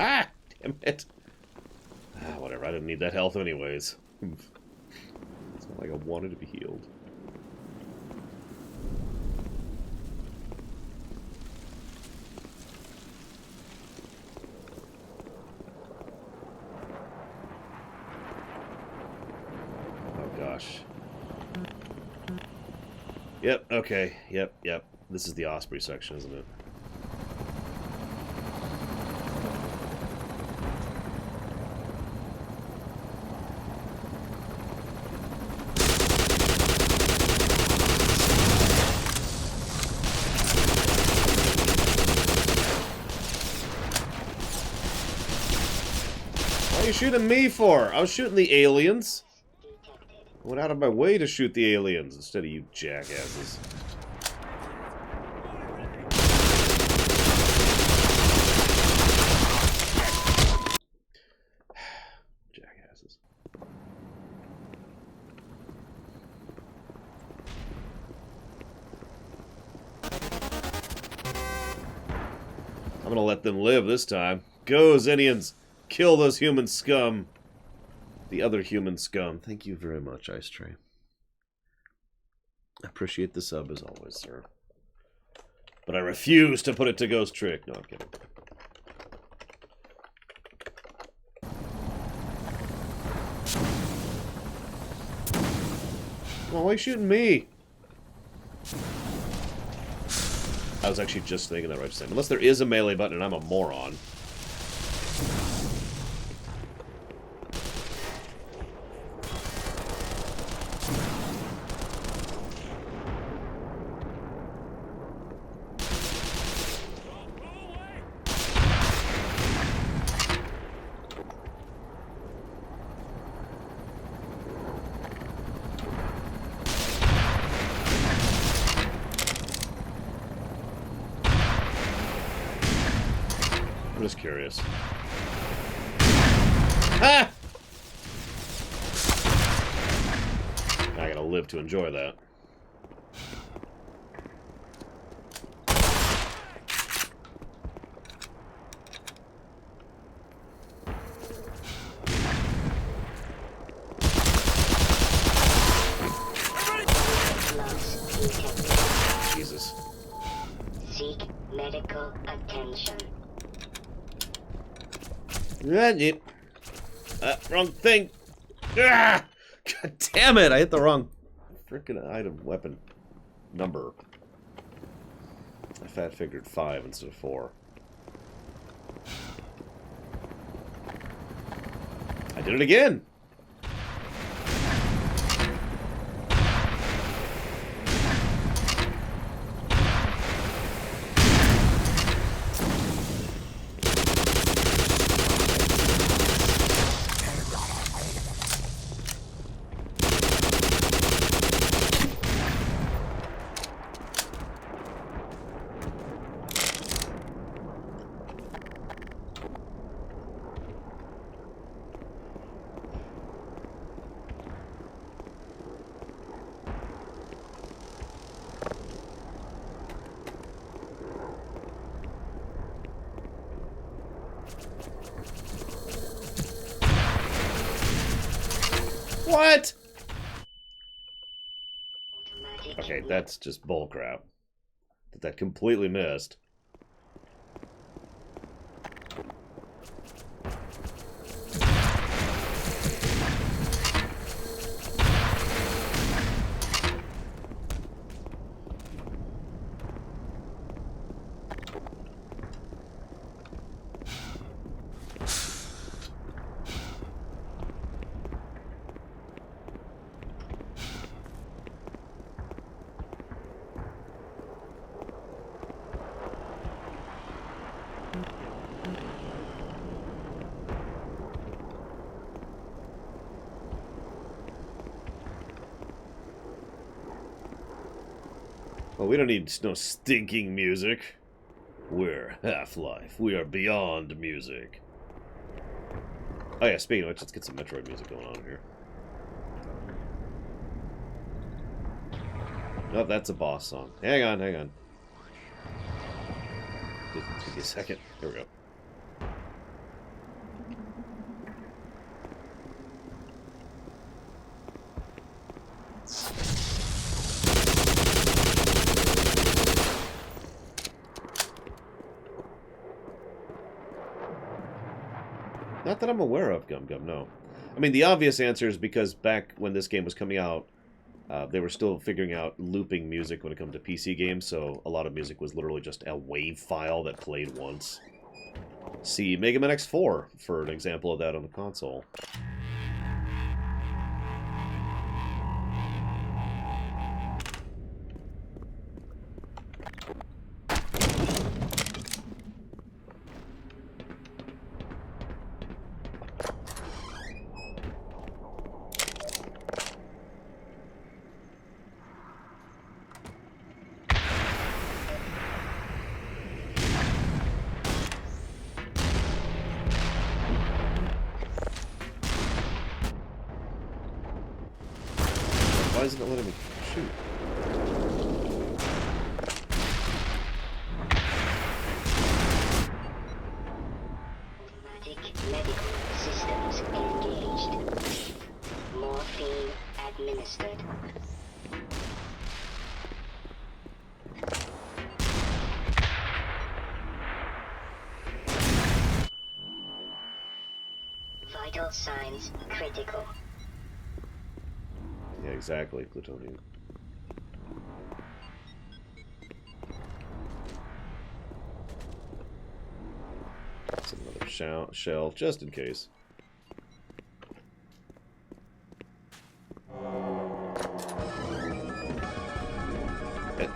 Ah! Damn it. Whatever, I didn't need that health anyways. It's not like I wanted to be healed. Oh gosh. Yep, okay. Yep. This is the Osprey section, isn't it? What are you shooting me for? I was shooting the aliens. I went out of my way to shoot the aliens instead of you jackasses. Jackasses. I'm gonna let them live this time. Go, Zenians! Kill those human scum! The other human scum. Thank you very much, Ice Tray. I appreciate the sub as always, sir. But I refuse to put it to Ghost Trick. No, I'm kidding. Oh, why are you shooting me? I was actually just thinking that right just then. Unless there is a melee button and I'm a moron. I'm just curious. Ah! I gotta live to enjoy that. Jesus. Seek medical attention. Wrong thing. God damn it! I hit the wrong freaking item weapon number. I fat figured 5 instead of 4. I did it again! What? Okay, that's just bullcrap. That completely missed. Well, we don't need no stinking music. We're Half-Life. We are beyond music. Oh yeah, speaking of which, let's get some Metroid music going on here. Oh, that's a boss song. Hang on, hang on. Just give me a second. Here we go. Not that I'm aware of, Gum Gum, no. I mean, the obvious answer is because back when this game was coming out, they were still figuring out looping music when it comes to PC games, so a lot of music was literally just a WAV file that played once. See Mega Man X4 for an example of that on the console. Why isn't it letting me shoot? Automatic medical systems engaged. Morphine administered. Vital signs critical. Yeah, exactly, plutonium. That's another shell, just in case. Eh.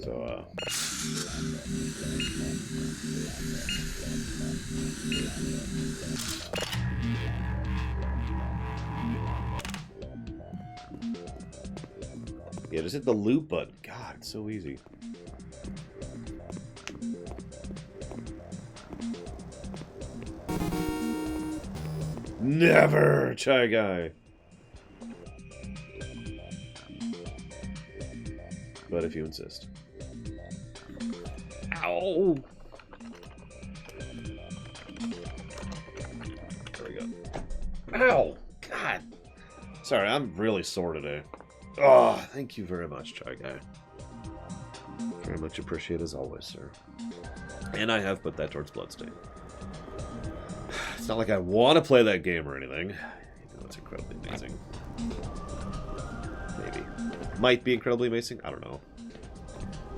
So, yeah, just hit the loop button. God, it's so easy. Never, Chai Guy. But if you insist. Ow! There we go. Ow! God! Sorry, I'm really sore today. Oh, thank you very much, Chai Guy. Very much appreciated as always, sir. And I have put that towards Bloodstain. It's not like I want to play that game or anything. That's incredibly amazing. Maybe. Might be incredibly amazing. I don't know.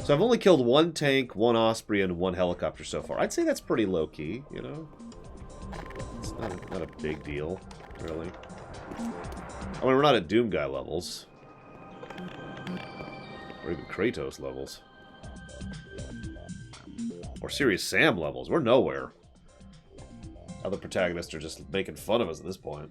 So I've only killed 1 tank, 1 Osprey, and 1 helicopter so far. I'd say that's pretty low-key, you know? It's not a big deal, really. I mean, we're not at Doom Guy levels. Or even Kratos levels. Or Serious Sam levels. We're nowhere. Other protagonists are just making fun of us at this point.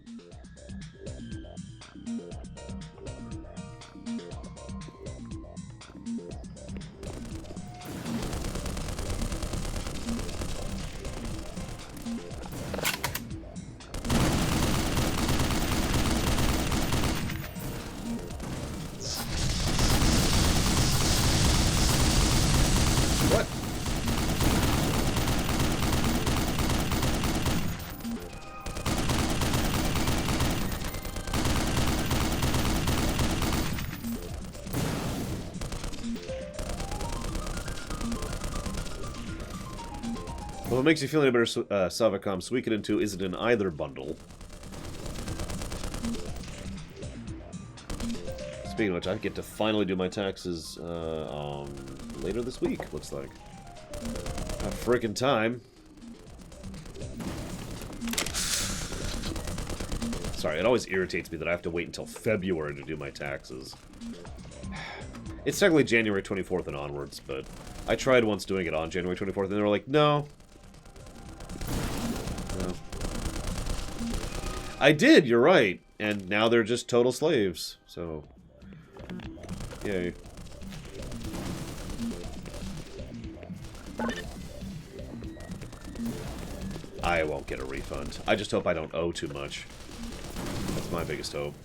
What? Well, what makes you feel any better, Savacom, Suikoden 2 isn't in either bundle. Speaking of which, I get to finally do my taxes later this week, looks like. Got frickin' time. Sorry, it always irritates me that I have to wait until February to do my taxes. It's technically January 24th and onwards, but I tried once doing it on January 24th, and they were like, no. No. I did, you're right. And now they're just total slaves, so... Yay. I won't get a refund. I just hope I don't owe too much. That's my biggest hope.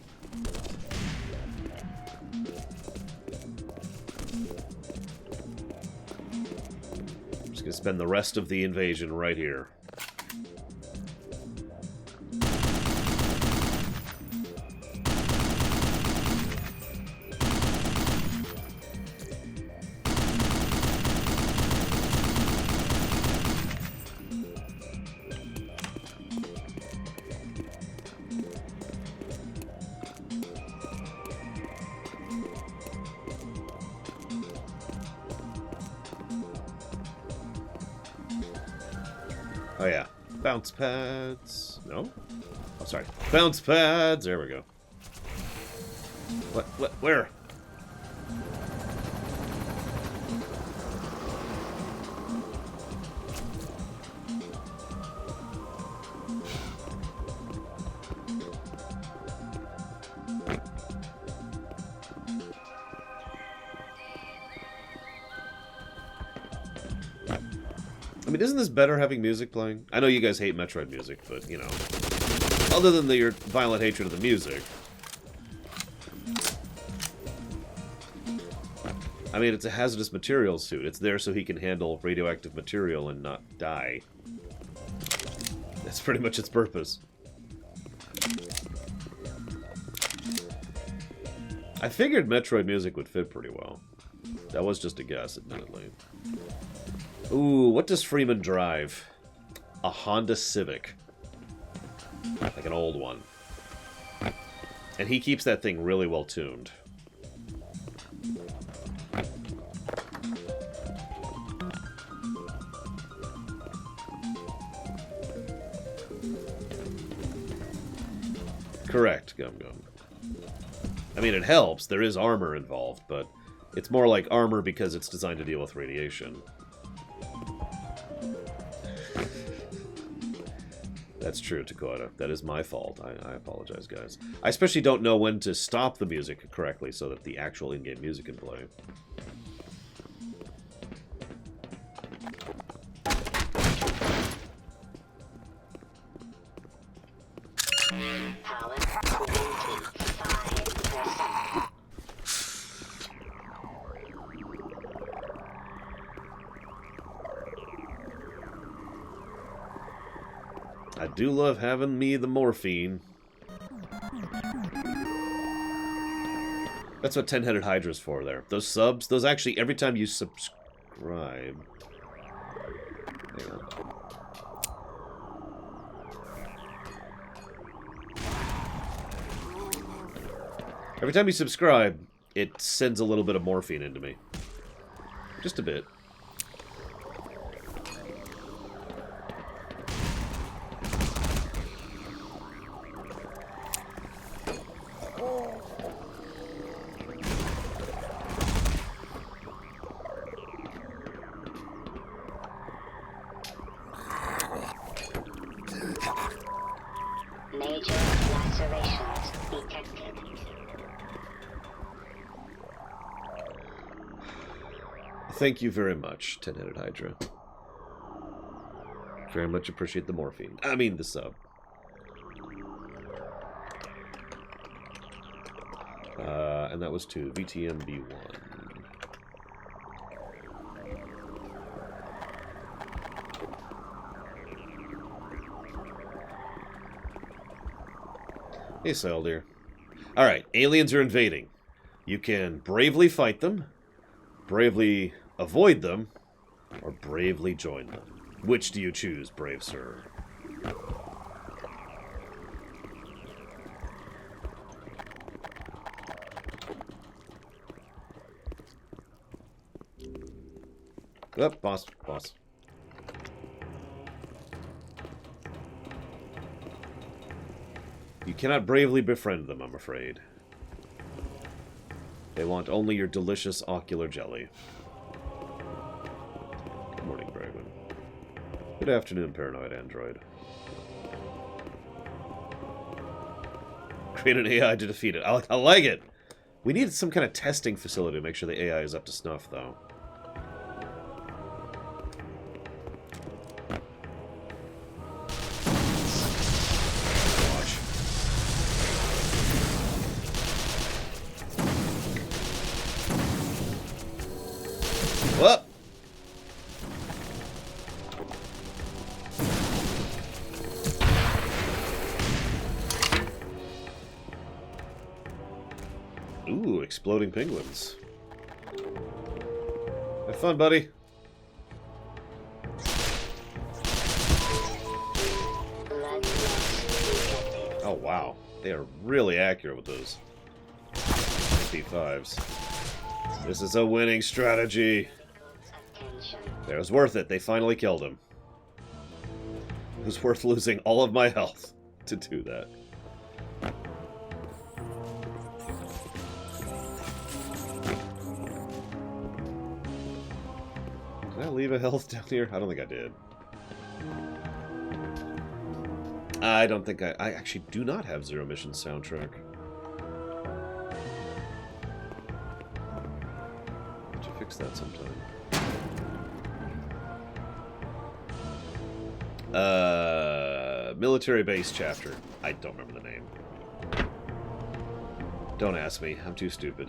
I'm just gonna spend the rest of the invasion right here. Oh yeah, bounce pads. No? Oh, sorry. Bounce pads. There we go. What? Where? I mean, isn't this better having music playing? I know you guys hate Metroid music, but, you know, other than your violent hatred of the music. I mean, it's a hazardous materials suit. It's there so he can handle radioactive material and not die. That's pretty much its purpose. I figured Metroid music would fit pretty well. That was just a guess, admittedly. Ooh, what does Freeman drive? A Honda Civic. Like an old one. And he keeps that thing really well tuned. Correct, Gum Gum. I mean, it helps. There is armor involved, but it's more like armor because it's designed to deal with radiation. That's true, Dakota. That is my fault. I apologize, guys. I especially don't know when to stop the music correctly so that the actual in-game music can play. Power 25%. I do love having me the morphine. That's what 10-headed Hydra's for there. Those subs, those actually, every time you subscribe... Hang on. Every time you subscribe, it sends a little bit of morphine into me. Just a bit. Major lacerations detected. Thank you very much, 10-headed Hydra. Very much appreciate the morphine. I mean, the sub. And that was to VTMB1. Hey, Saldir. Alright, aliens are invading. You can bravely fight them, bravely avoid them, or bravely join them. Which do you choose, brave sir? Oh, boss. You cannot bravely befriend them, I'm afraid. They want only your delicious ocular jelly. Good morning, Bregman. Good afternoon, paranoid android. Create an AI to defeat it. I like it! We need some kind of testing facility to make sure the AI is up to snuff, though. What? Ooh, exploding penguins. Have fun, buddy. Oh, wow. They are really accurate with those MP5s. This is a winning strategy. It was worth it. They finally killed him. It was worth losing all of my health to do that. Did I leave a health down here? I don't think I did. I don't think I actually do not have Zero Mission soundtrack. Did you fix that sometime? Military base chapter. I don't remember the name. Don't ask me. I'm too stupid.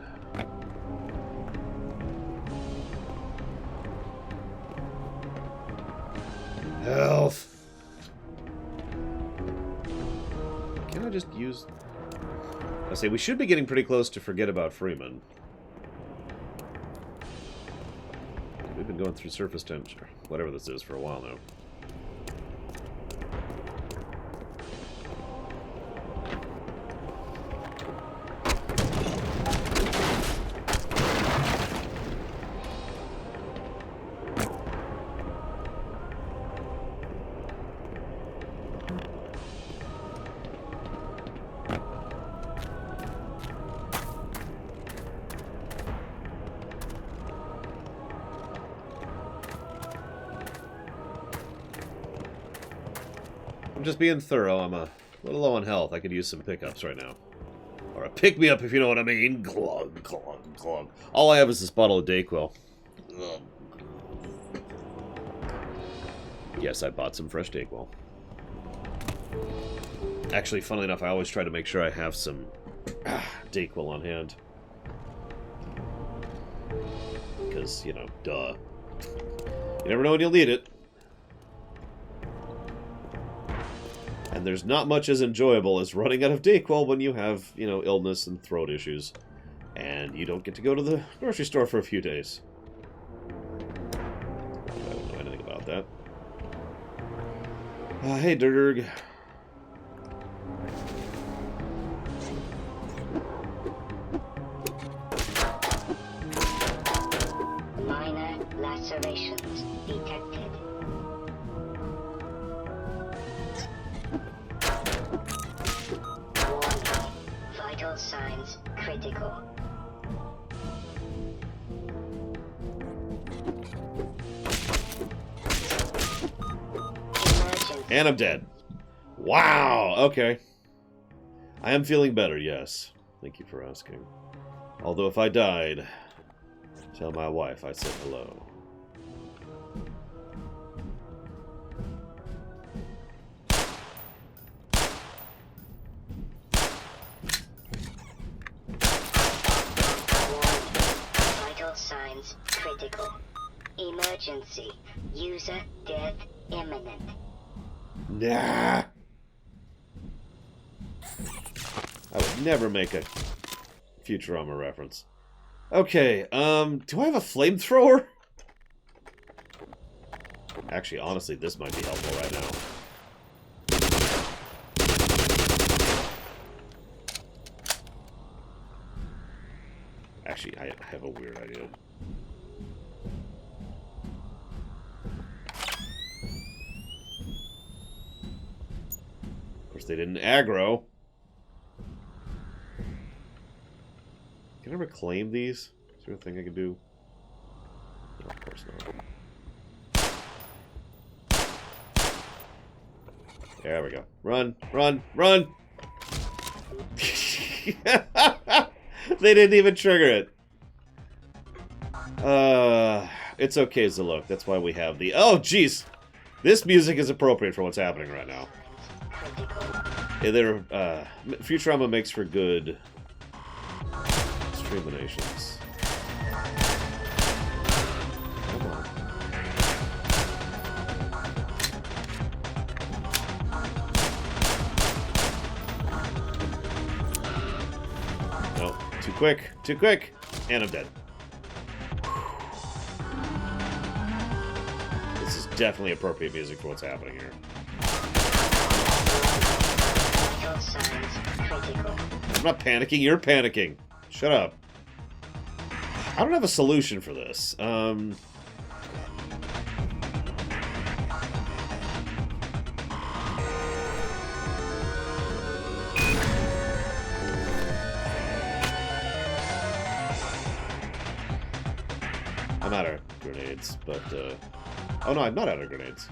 Health. Can I just use... I say we should be getting pretty close to forget about Freeman. We've been going through surface temperature, whatever this is, for a while now. I'm just being thorough. I'm a little low on health. I could use some pickups right now. Or a pick-me-up, if you know what I mean. Glug, glug, glug. All I have is this bottle of Dayquil. Ugh. Yes, I bought some fresh Dayquil. Actually, funnily enough, I always try to make sure I have some Dayquil on hand. Because, you know, duh. You never know when you'll need it. And there's not much as enjoyable as running out of Dayquil when you have, you know, illness and throat issues. And you don't get to go to the grocery store for a few days. I don't know anything about that. Hey, Durg. critical. Emergency. And I'm dead. Wow, okay. I am feeling better, yes. Thank you for asking. Although if I died, tell my wife I said hello. Vital signs critical. Emergency. User death imminent. Nah. I would never make a Futurama reference. Okay, do I have a flamethrower? Actually, honestly, this might be helpful right now. Actually, I have a weird idea. Of course, they didn't aggro. Can I reclaim these? Is there a thing I can do? No, of course not. There we go. Run, run, run! They didn't even trigger it. It's okay, Zalok. That's why we have the... Oh, jeez! This music is appropriate for what's happening right now. Yeah, Futurama makes for good streaminations. Come on. No, too quick, too quick! And I'm dead. This is definitely appropriate music for what's happening here. Vital signs critical. I'm not panicking, you're panicking. Shut up. I don't have a solution for this. I'm out of grenades, but, oh no, I'm not out of grenades.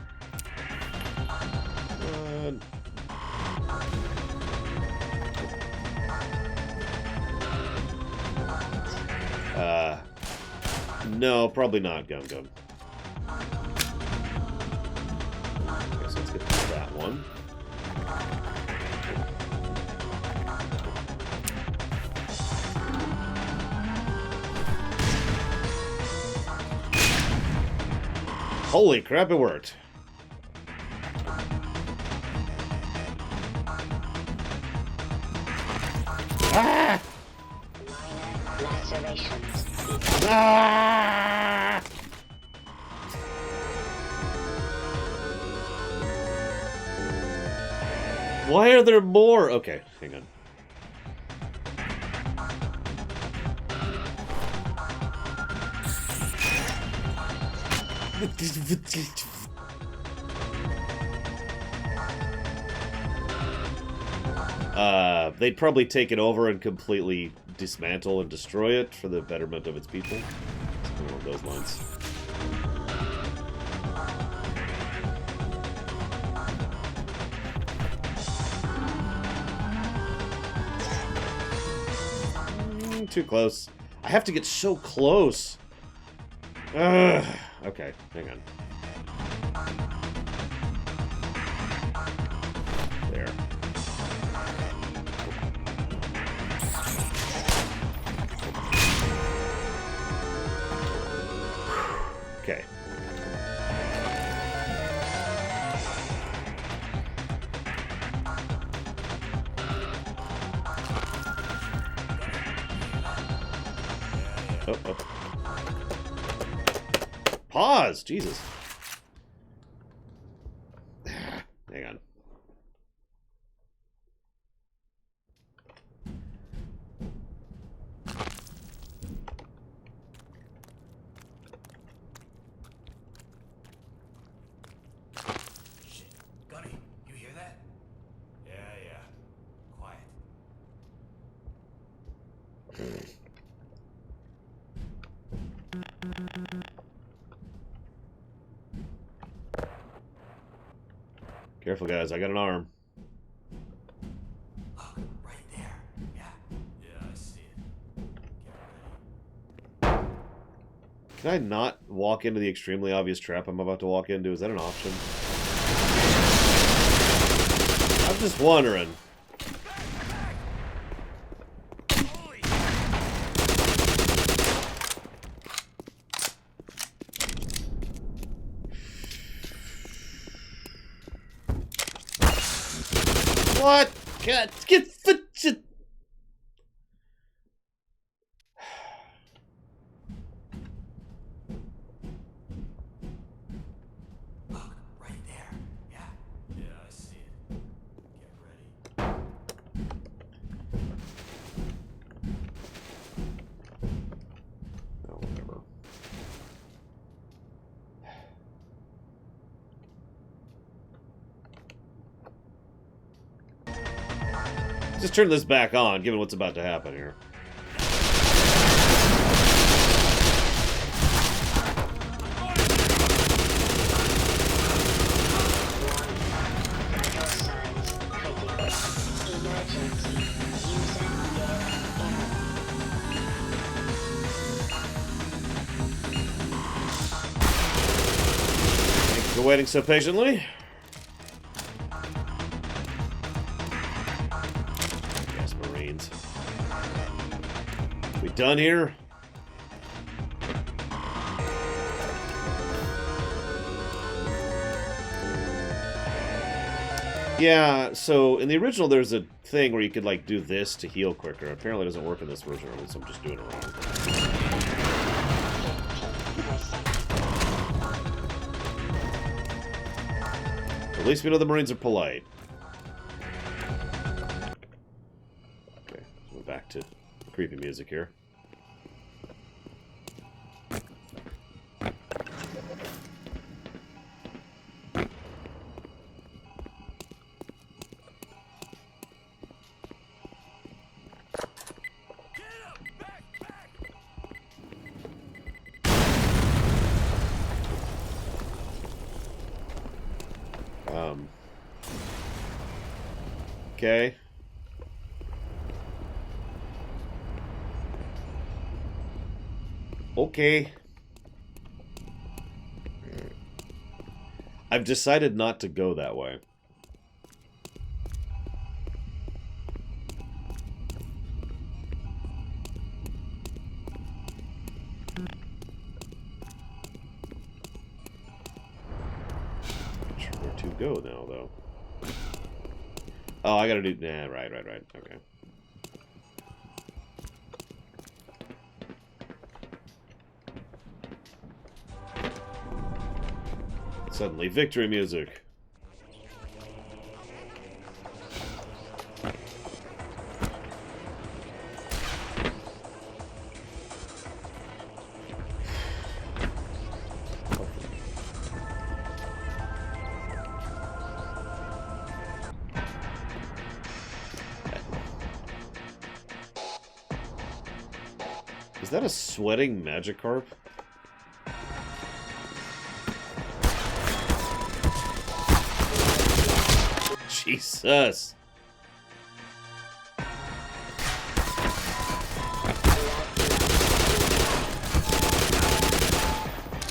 No, probably not Gum Gum. Okay, so let's get through that one. Holy crap, it worked. Ah! Minor lacerations. Ah! Why are there more? Okay, hang on. They'd probably take it over and completely dismantle and destroy it for the betterment of its people. Something along those lines. Too close. I have to get so close. Ugh. Okay, hang on. There. Okay. Oh, oh. Pause! Jesus. Hang on. Shit. Gunny, you hear that? Yeah, yeah. Quiet. Careful, guys. I got an arm. Look, right there. Yeah. Yeah, I see it. Can I not walk into the extremely obvious trap I'm about to walk into? Is that an option? I'm just wondering. What? Get fit. Look, right there. Yeah. Yeah, I see it. Get ready. Oh, whatever. Just turn this back on, given what's about to happen here. Vital signs critical. Emergency. User dead end. Thank you for waiting so patiently. Yes, Marines. We done here? Yeah, so in the original there's a thing where you could like do this to heal quicker. Apparently it doesn't work in this version, or at least I'm just doing it wrong. At least we know the Marines are polite. Okay, so we're back to creepy music here. Okay. Okay. I've decided not to go that way. Not sure where to go now, though. Oh, I gotta do... Nah, right. Okay. Suddenly, victory music. Is that a sweating Magikarp? Jesus.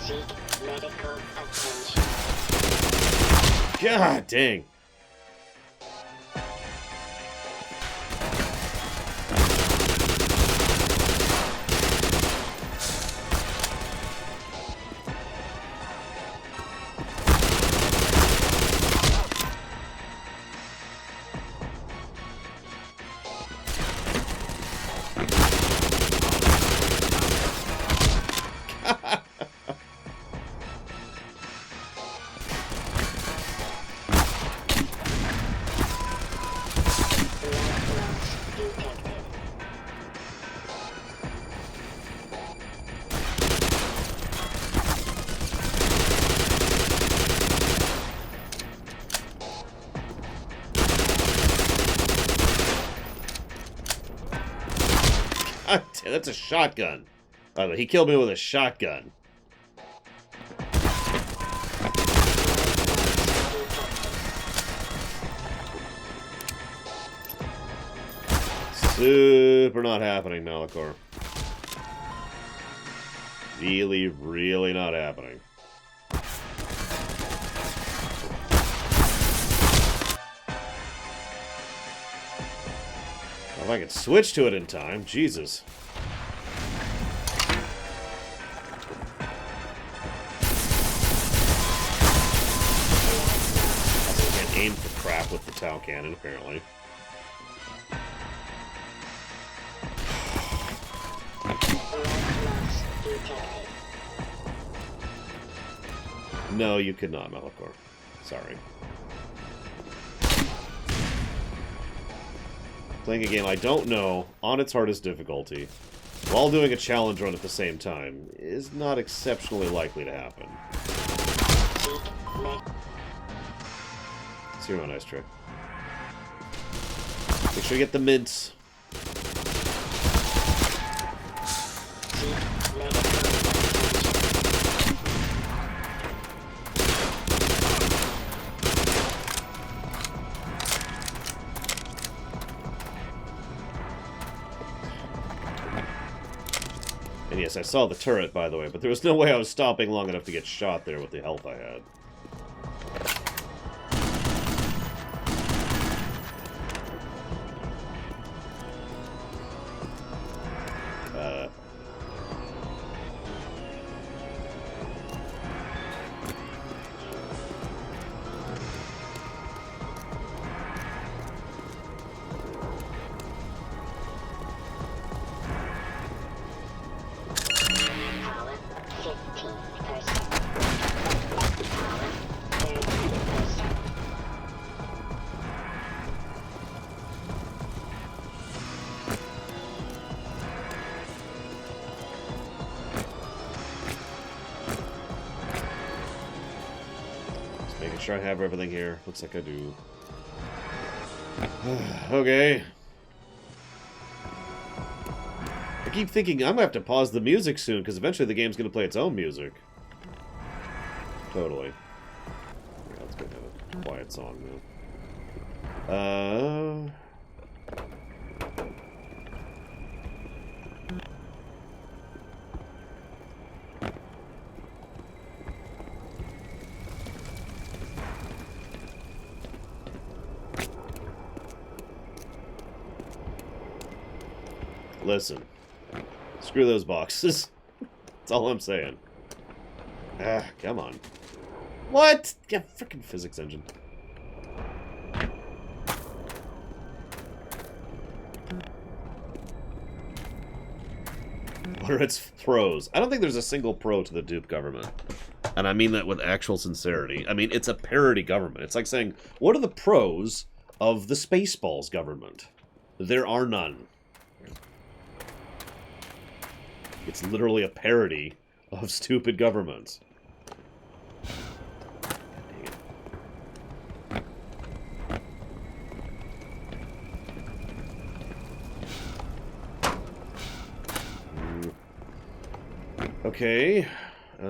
Seek medical attention. God dang. God damn, that's a shotgun. He killed me with a shotgun. Super not happening, Malachor. Really, really not happening. If I could switch to it in time, Jesus. Also can't aim for crap with the Tau cannon, apparently. No, you could not, Malachor. Sorry. Playing a game I don't know, on its hardest difficulty, while doing a challenge run at the same time, is not exceptionally likely to happen. Zero, nice trick. Make sure you get the mints. And yes, I saw the turret, by the way, but there was no way I was stopping long enough to get shot there with the health I had. Making sure I have everything here. Looks like I do. Okay. I keep thinking I'm gonna have to pause the music soon, because eventually the game's gonna play its own music. Totally. Yeah, let's go have a quiet song now. Listen. Screw those boxes. That's all I'm saying. Ah, come on. What? Yeah, freaking physics engine. What are its pros? I don't think there's a single pro to the dupe government. And I mean that with actual sincerity. I mean, it's a parody government. It's like saying, what are the pros of the Spaceballs government? There are none. It's literally a parody of stupid governments. Okay. I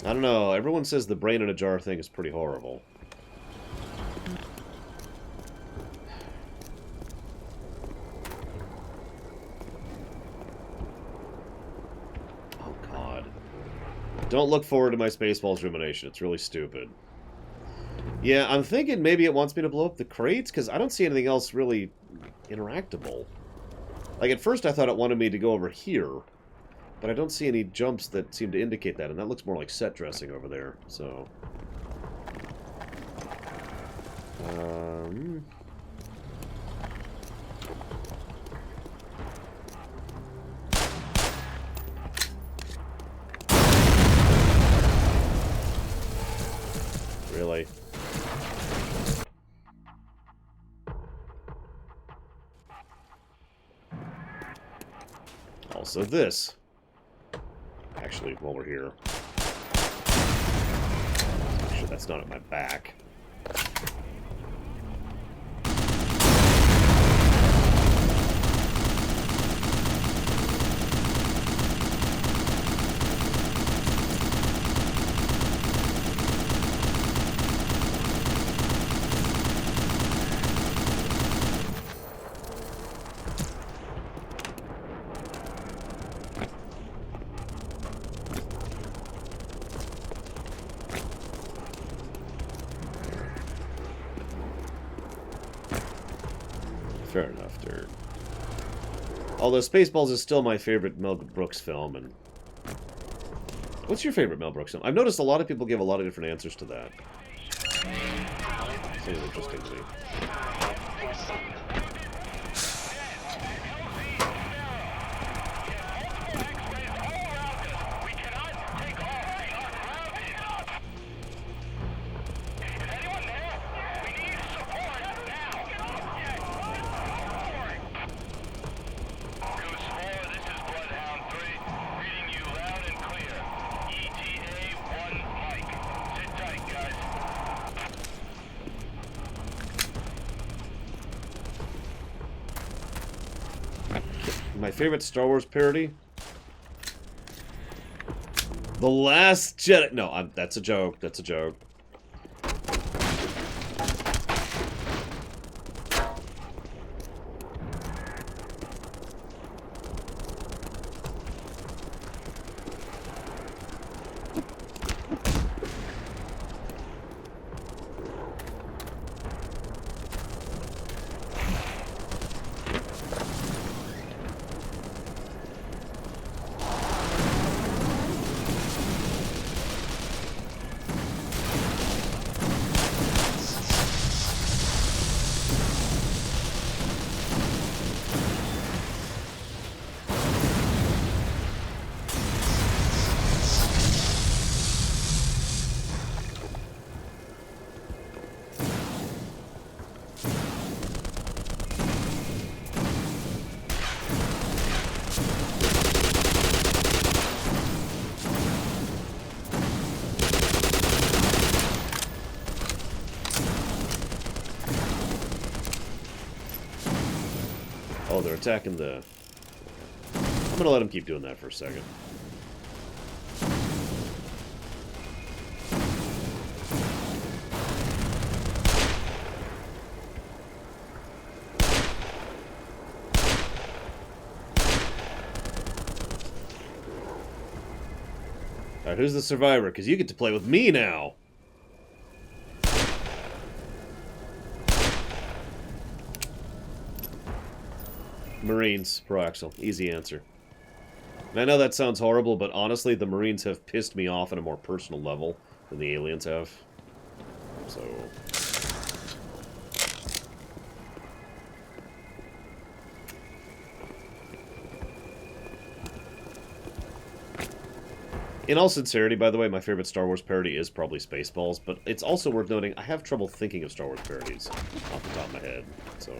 don't know. Everyone says the brain in a jar thing is pretty horrible. Don't look forward to my Spaceballs rumination. It's really stupid. Yeah, I'm thinking maybe it wants me to blow up the crates, because I don't see anything else really interactable. Like, at first I thought it wanted me to go over here, but I don't see any jumps that seem to indicate that, and that looks more like set dressing over there, so... Really? Also this. Actually, while we're here. Make sure that's not at my back. Fair enough, Dirt. Although Spaceballs is still my favorite Mel Brooks film, and... What's your favorite Mel Brooks film? I've noticed a lot of people give a lot of different answers to that. Seems interesting to me. 5%. My favorite Star Wars parody? The Last Jedi. No, that's a joke. That's a joke. Oh, they're attacking the... I'm gonna let them keep doing that for a second. Alright, who's the survivor? Because you get to play with me now! Marines, Proaxle. Easy answer. And I know that sounds horrible, but honestly, the Marines have pissed me off on a more personal level than the aliens have. So... In all sincerity, by the way, my favorite Star Wars parody is probably Spaceballs, but it's also worth noting I have trouble thinking of Star Wars parodies off the top of my head, so...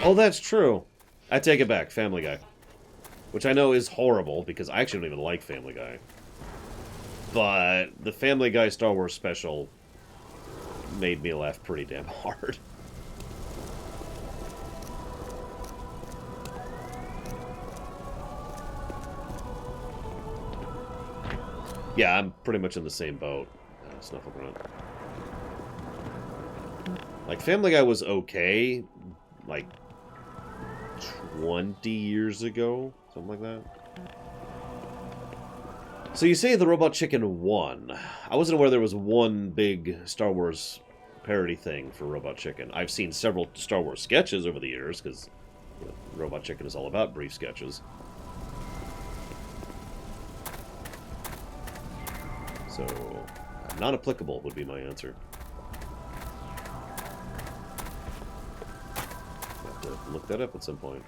Oh, that's true. I take it back. Family Guy. Which I know is horrible, because I actually don't even like Family Guy. But the Family Guy Star Wars special made me laugh pretty damn hard. Yeah, I'm pretty much in the same boat. Snufflegrunt. Like, Family Guy was okay, like, 20 years ago? Something like that. So you say the Robot Chicken won. I wasn't aware there was one big Star Wars parody thing for Robot Chicken. I've seen several Star Wars sketches over the years, because Robot Chicken is all about brief sketches. So, not applicable would be my answer. Have to look that up at some point.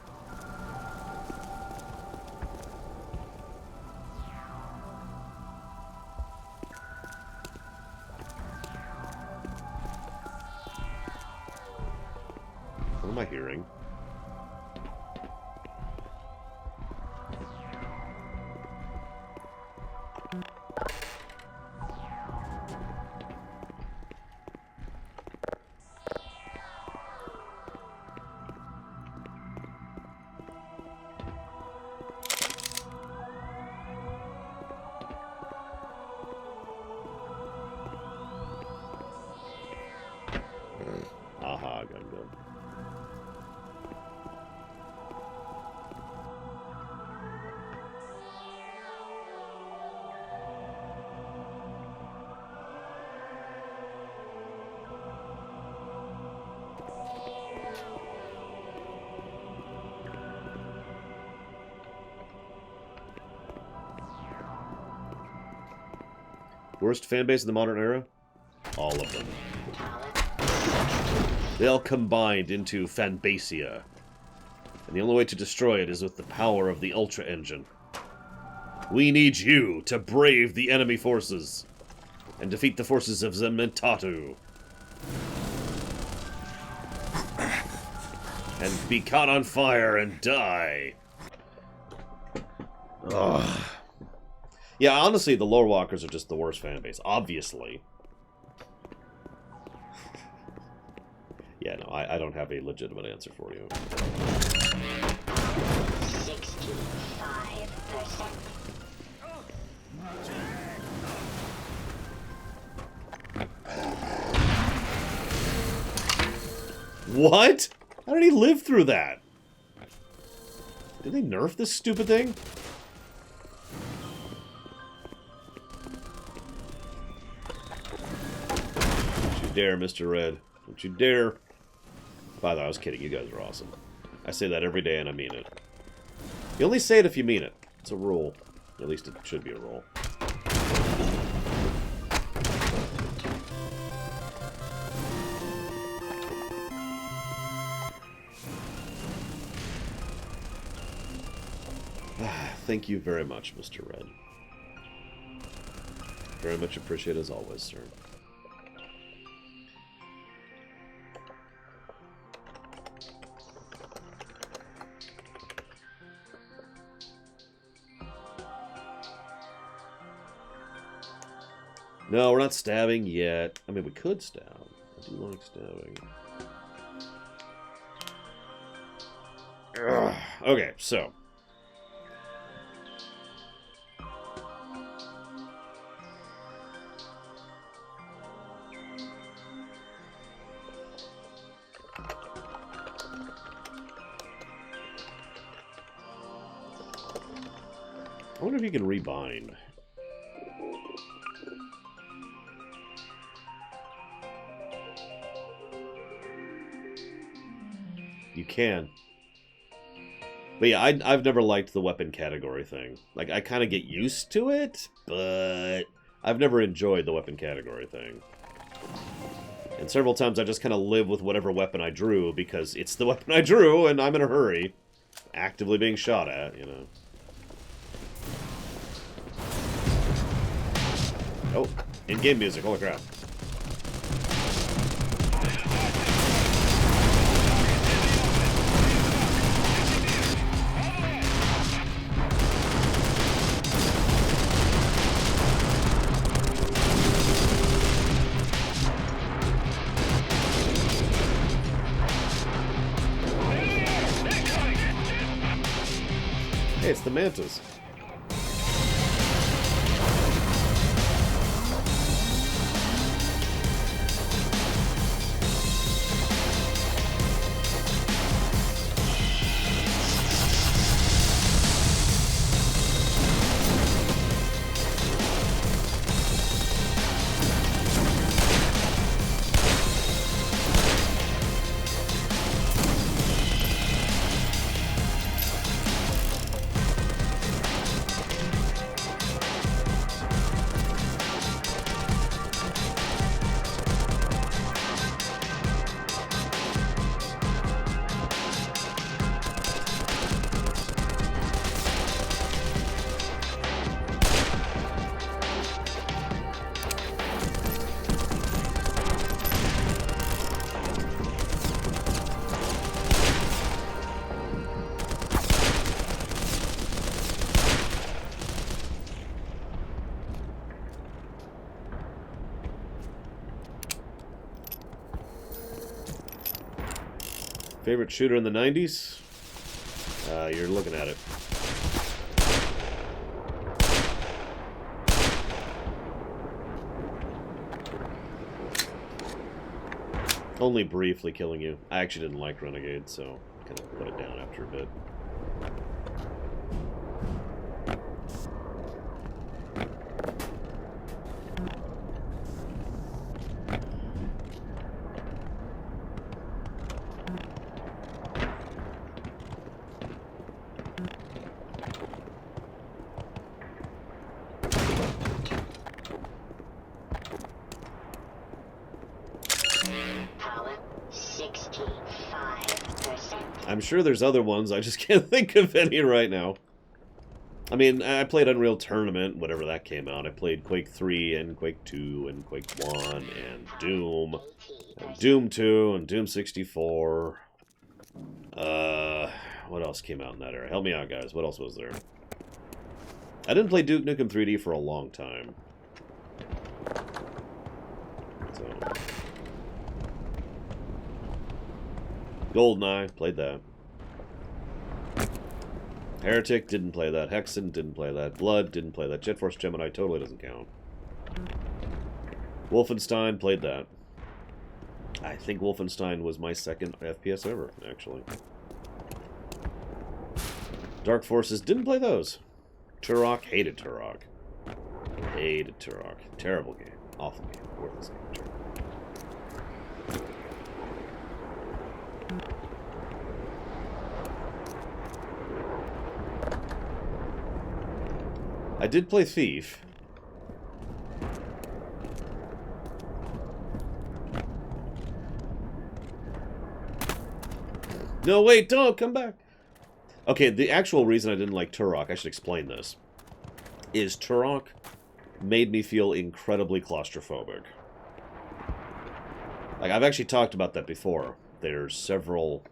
What am I hearing? handgun. Worst fan base of the modern era? All of them. They all combined into Fanbasia. And the only way to destroy it is with the power of the Ultra Engine. We need you to brave the enemy forces and defeat the forces of Zementatu. And be caught on fire and die. Ugh. Yeah, honestly, the Lore Walkers are just the worst fan base. Obviously. Yeah, no, I don't have a legitimate answer for you. 65%. What? How did he live through that? Did they nerf this stupid thing? Don't you dare, Mr. Red. Don't you dare. By the way, I was kidding. You guys are awesome. I say that every day and I mean it. You only say it if you mean it. It's a rule. At least it should be a rule. Thank you very much, Mr. Red. Very much appreciated as always, sir. No, we're not stabbing yet. I mean, we could stab. I do like stabbing. Ugh. Okay, so. I wonder if you can rebind. You can. But yeah, I've never liked the weapon category thing. Like, I kind of get used to it, but I've never enjoyed the weapon category thing. And several times I just kind of live with whatever weapon I drew because it's the weapon I drew and I'm in a hurry. Actively being shot at, you know. Oh, in-game music, holy crap. Hey, it's the Mantis. Favorite shooter in the 90s? You're looking at it. Only briefly killing you. I actually didn't like Renegade, so kind of put it down after a bit. Power 65%. I'm sure there's other ones, I just can't think of any right now. I mean, I played Unreal Tournament, whatever that came out. I played Quake 3 and Quake 2 and Quake 1 and Doom. And Doom 2 and Doom 64. What else came out in that era? Help me out, guys. What else was there? I didn't play Duke Nukem 3D for a long time. So... GoldenEye, played that. Heretic, didn't play that. Hexen, didn't play that. Blood, didn't play that. Jet Force Gemini, totally doesn't count. Wolfenstein, played that. I think Wolfenstein was my second FPS ever, actually. Dark Forces, didn't play those. Turok, hated Turok. Hated Turok. Terrible game. Awful game. Worthless game. I did play Thief. No, wait, don't come back. Okay, the actual reason I didn't like Turok, I should explain this, is Turok made me feel incredibly claustrophobic. Like, I've actually talked about that before. There's several...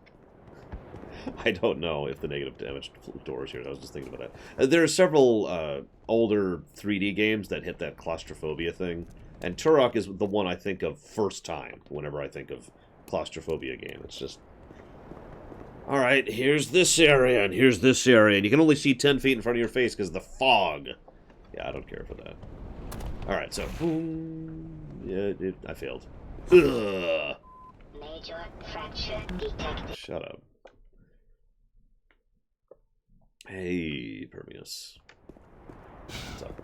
I don't know if the negative damage doors here. I was just thinking about that. There are several older 3D games that hit that claustrophobia thing. And Turok is the one I think of first time whenever I think of claustrophobia game. It's just... Alright, here's this area, and here's this area. And you can only see 10 feet in front of your face because of the fog. Yeah, I don't care for that. Alright, so... Yeah, I failed. Ugh. Major fracture detected. Shut up. Hey, Permius. What's up?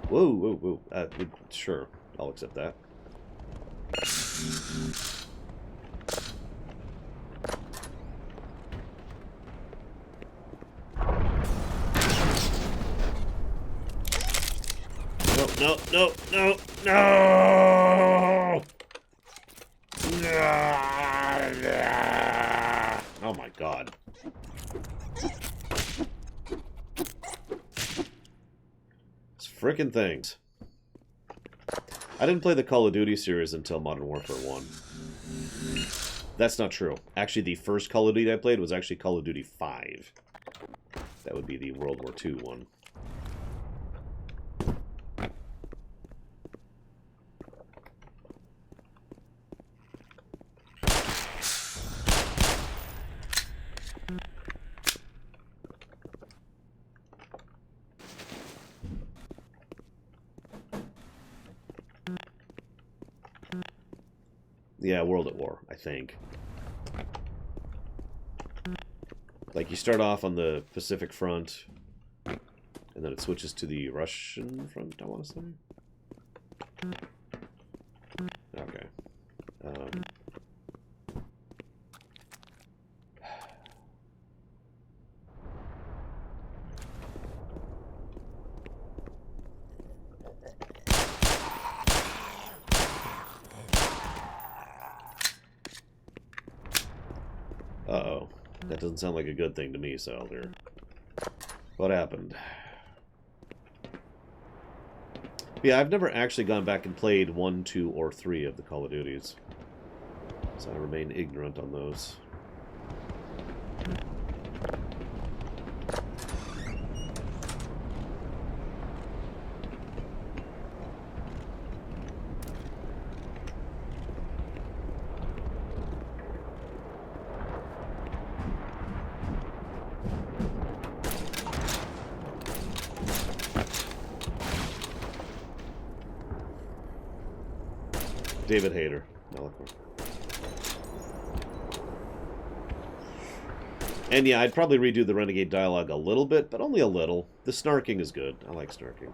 Whoa, whoa, whoa. Sure, I'll accept that. No, no, no, no, no! Oh my god. It's frickin' things. I didn't play the Call of Duty series until Modern Warfare 1. That's not true. Actually, the first Call of Duty I played was actually Call of Duty 5. That would be the World War II one. Yeah, World at War, I think. Like, you start off on the Pacific Front, and then it switches to the Russian front, I want to say. Okay. Uh-oh. That doesn't sound like a good thing to me, Salder. What happened? Yeah, I've never actually gone back and played 1, 2, or 3 of the Call of Duties. So I remain ignorant on those. David Hayter. Malachor. And yeah, I'd probably redo the Renegade dialogue a little bit, but only a little. The snarking is good. I like snarking.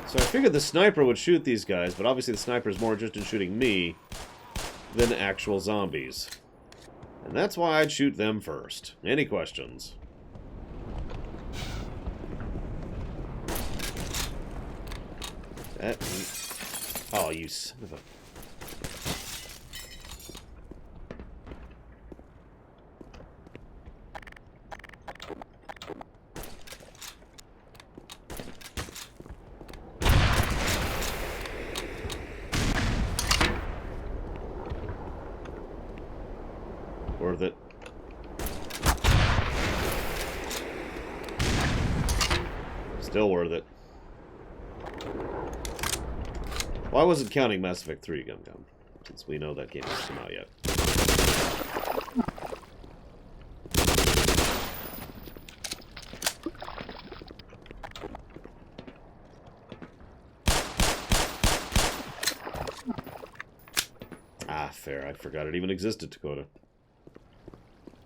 So I figured the sniper would shoot these guys, but obviously the sniper's more interested in shooting me than actual zombies. And that's why I'd shoot them first. Any questions? Oh, you son of a... Worth it. Still worth it. Well, I wasn't counting Mass Effect 3 Gum Gum, since we know that game hasn't come out yet. Ah, fair. I forgot it even existed, Dakota.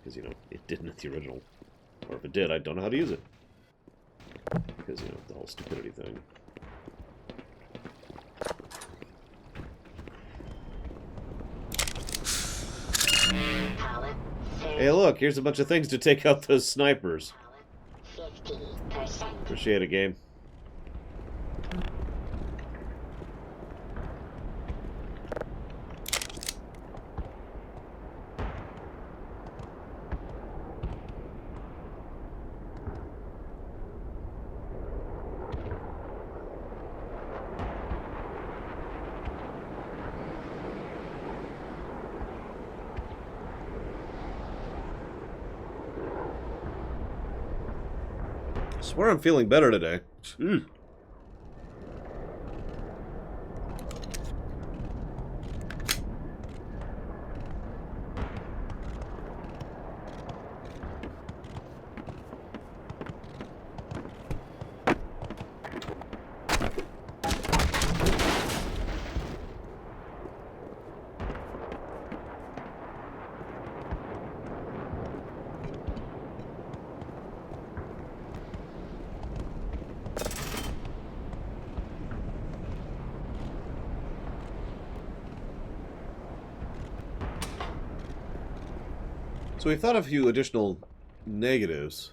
Because, you know, it didn't at the original. Or if it did, I don't know how to use it. Because, you know, the whole stupidity thing. Hey, look, here's a bunch of things to take out those snipers. 50%. Appreciate it, game. I swear I'm feeling better today. So we thought of a few additional negatives.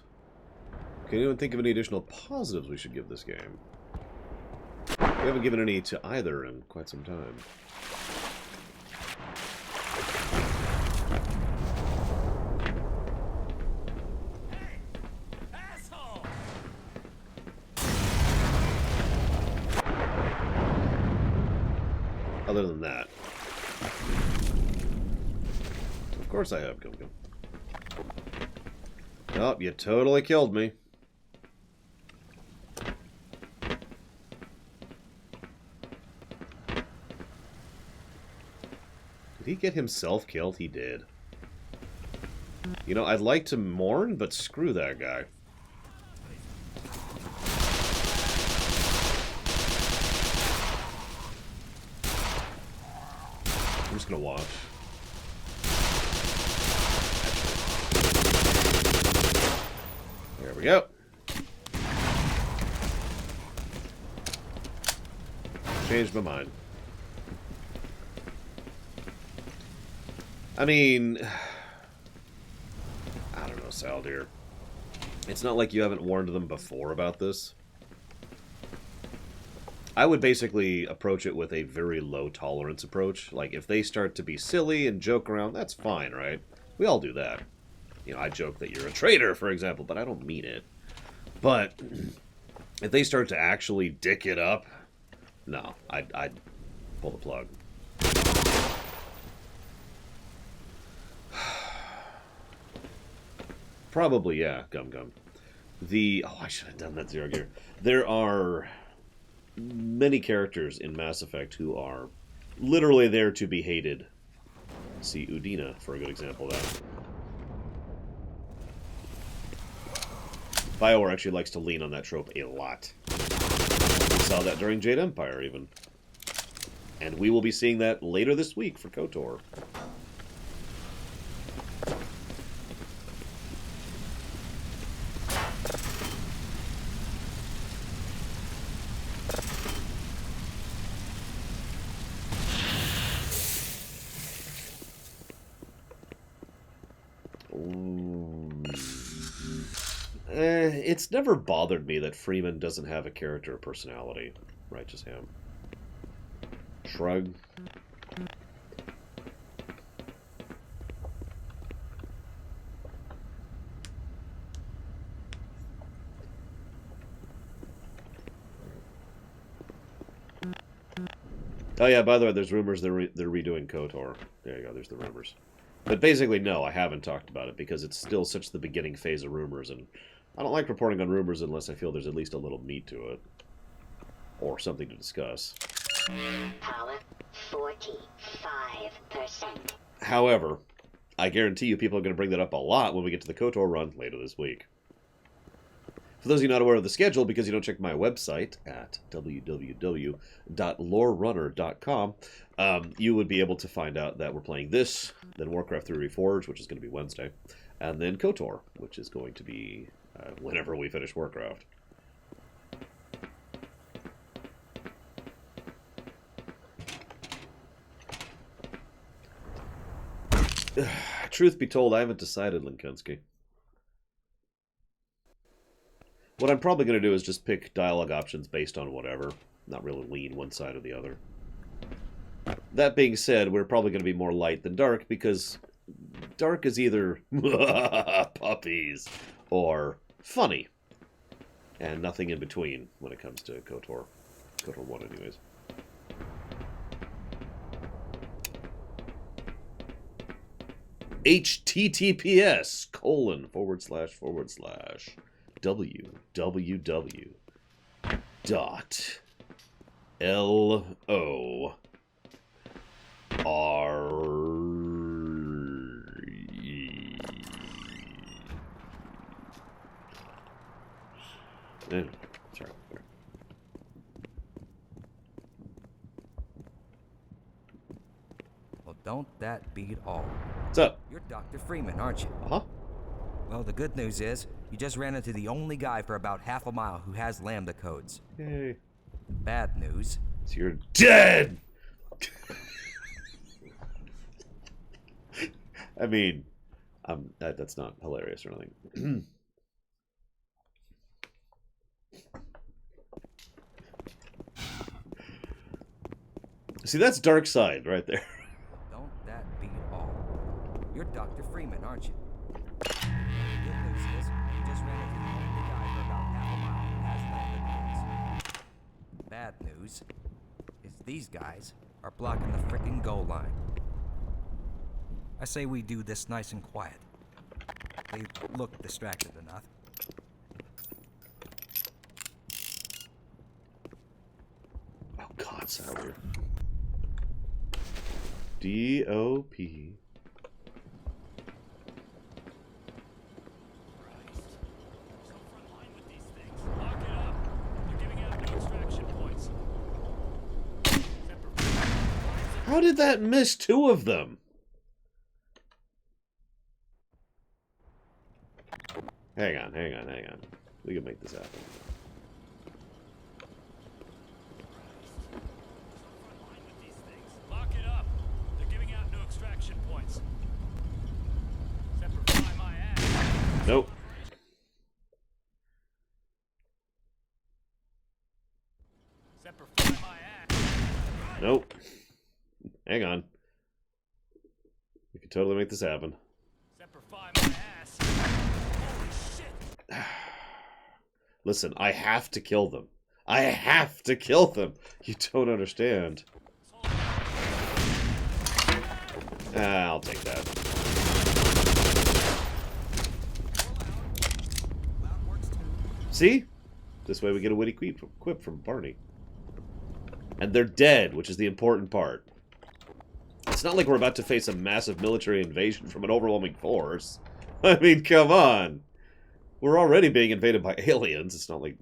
Can anyone think of any additional positives we should give this game? We haven't given any to either in quite some time. Asshole! Other than that. Of course I have, Gum Gum. Oh, you totally killed me. Did he get himself killed? He did. You know, I'd like to mourn, but screw that guy. I'm just gonna watch. There we go. Changed my mind. I mean, I don't know, Saldir. It's not like you haven't warned them before about this. I would basically approach it with a very low tolerance approach. Like, if they start to be silly and joke around, that's fine, right? We all do that. You know, I joke that you're a traitor, for example, but I don't mean it. But if they start to actually dick it up, no, I'd pull the plug. Probably, yeah, Gum Gum. Oh, I should have done that Zero Gear. There are many characters in Mass Effect who are literally there to be hated. See Udina for a good example of that. BioWare actually likes to lean on that trope a lot. We saw that during Jade Empire, even. And we will be seeing that later this week for KOTOR. It's never bothered me that Freeman doesn't have a character or personality. Righteous Ham. Shrug. Oh yeah, by the way, there's rumors they're redoing KOTOR. There you go, there's the rumors. But basically, no, I haven't talked about it because it's still such the beginning phase of rumors, and I don't like reporting on rumors unless I feel there's at least a little meat to it. Or something to discuss. Power 45%. However, I guarantee you people are going to bring that up a lot when we get to the KOTOR run later this week. For those of you not aware of the schedule, because you don't check my website at www.lorerunner.com, you would be able to find out that we're playing this, then Warcraft 3 Reforged, which is going to be Wednesday, and then KOTOR, which is going to be whenever we finish Warcraft. Truth be told, I haven't decided, Linkensky. What I'm probably going to do is just pick dialogue options based on whatever. Not really lean one side or the other. That being said, we're probably going to be more light than dark, because dark is either puppies or funny. And nothing in between when it comes to KOTOR. KOTOR 1 anyways. www.lore. Sorry. Well, don't that beat all? What's up? You're Dr. Freeman, aren't you? Uh-huh. Well, the good news is, you just ran into the only guy for about half a mile who has Lambda codes. Yay. Bad news. So you're dead! I mean, that's not hilarious or anything. See, that's dark side right there. Don't that beat all? You're Dr. Freeman, aren't you? The good news is, you just ran into the only guy for about half a mile who has Lambda codes. Bad news is these guys are blocking the frickin' goal line. I say we do this nice and quiet. They look distracted enough. Oh God, Sour. D-O-P. How did that miss two of them? Hang on. We can make this happen. Lock it up. They're giving out new extraction points. Semper Fi my ass. Nope. Semper Fi my ass. Nope. Hang on. We can totally make this happen. Semper Fi my ass. Holy shit. Listen, I have to kill them. I have to kill them. You don't understand. I'll take that. See? This way we get a witty quip from Barney. And they're dead, which is the important part. It's not like we're about to face a massive military invasion from an overwhelming force. I mean, come on. We're already being invaded by aliens. It's not like...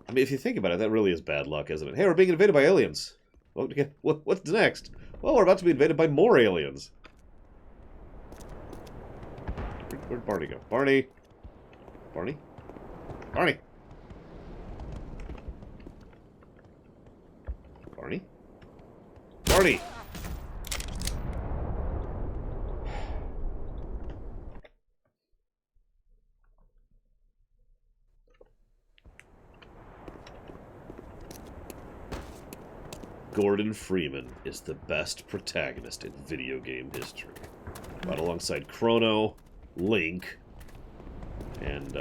I mean, if you think about it, that really is bad luck, isn't it? Hey, we're being invaded by aliens. What's next? Well, we're about to be invaded by more aliens. Where'd Barney go? Barney? Barney? Barney! Barney? Barney! Gordon Freeman is the best protagonist in video game history. Right alongside Chrono, Link, and,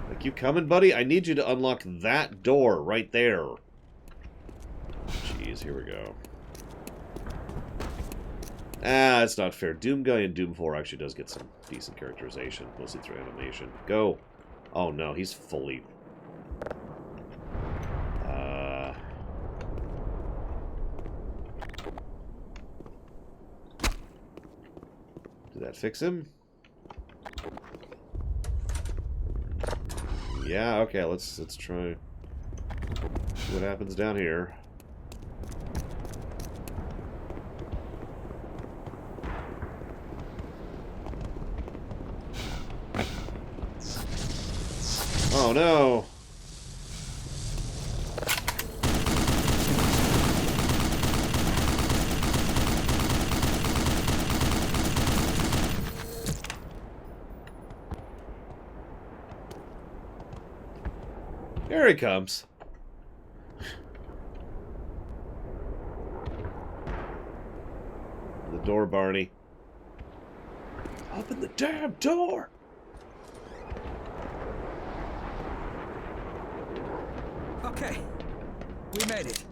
like, you coming, buddy? I need you to unlock that door right there. Jeez, here we go. Ah, it's not fair. Doom Guy in Doom 4 actually does get some decent characterization, mostly through animation. Go. Oh, no, he's fully... Did that fix him? Yeah, okay, let's try see what happens down here. Oh no! Here he comes. The door, Barney. Open the damn door! Okay, we made it.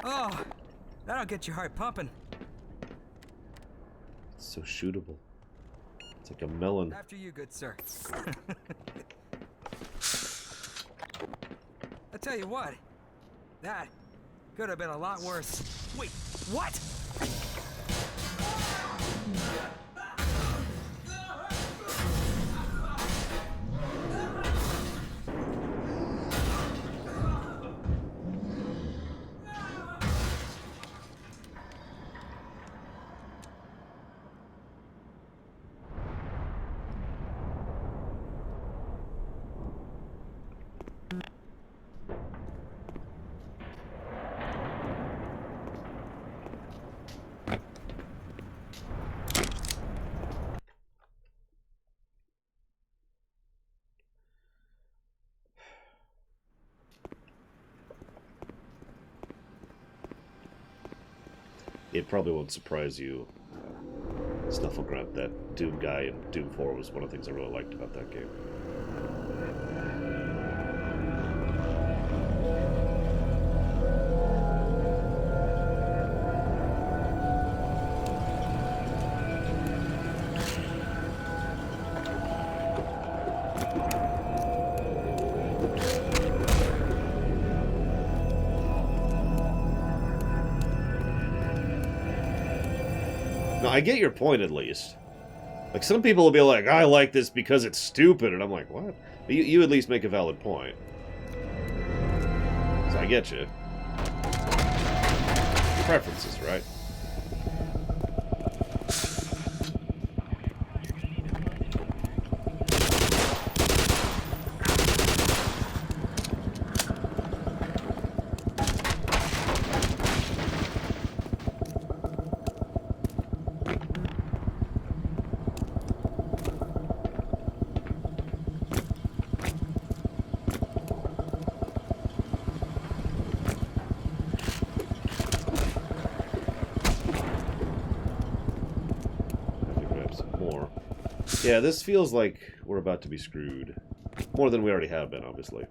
Oh, that'll get your heart pumping. It's so shootable. It's like a melon. After you, good sir. I tell you what, that could have been a lot worse. Wait, what? It probably won't surprise you, Snufflegrunt, that Doom Guy in Doom 4 was one of the things I really liked about that game. No, I get your point, at least. Like, some people will be like, I like this because it's stupid, and I'm like, what? But you at least make a valid point. So I get you. Preferences, right? Yeah, this feels like we're about to be screwed. More than we already have been, obviously.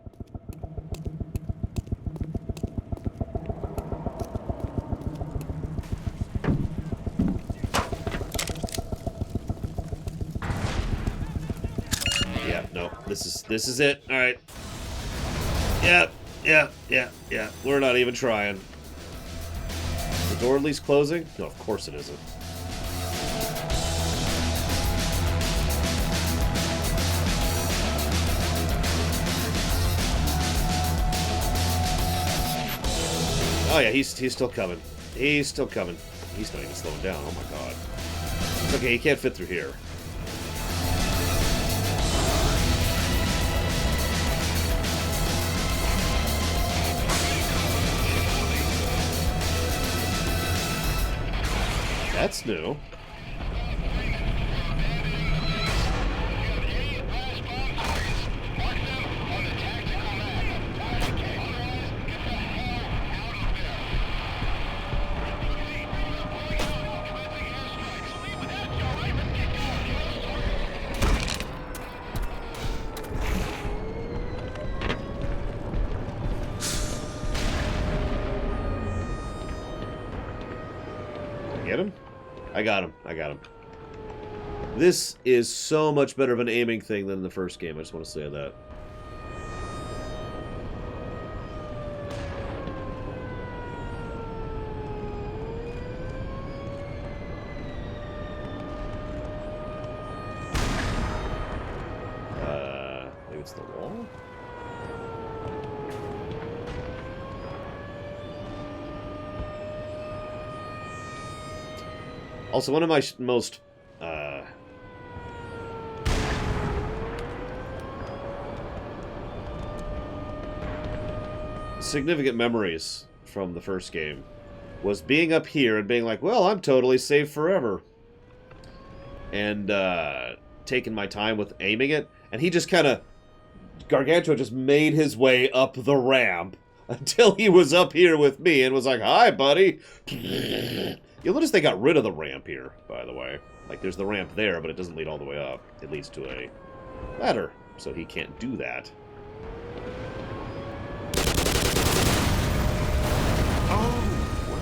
no. This is it. All right. Yeah. We're not even trying. The door at least closing? No, of course it isn't. Oh yeah, he's still coming. He's still coming. He's not even slowing down. Oh my god. It's okay, he can't fit through here. That's new. Get him? I got him. This is so much better of an aiming thing than the first game. I just want to say that. Maybe it's the wall? Also, one of my most significant memories from the first game was being up here and being like, well, I'm totally safe forever. And taking my time with aiming it. And he just kind of... Gargantua just made his way up the ramp until he was up here with me and was like, hi, buddy. You'll notice they got rid of the ramp here, by the way. Like, there's the ramp there, but it doesn't lead all the way up. It leads to a ladder, so he can't do that. Oh, well,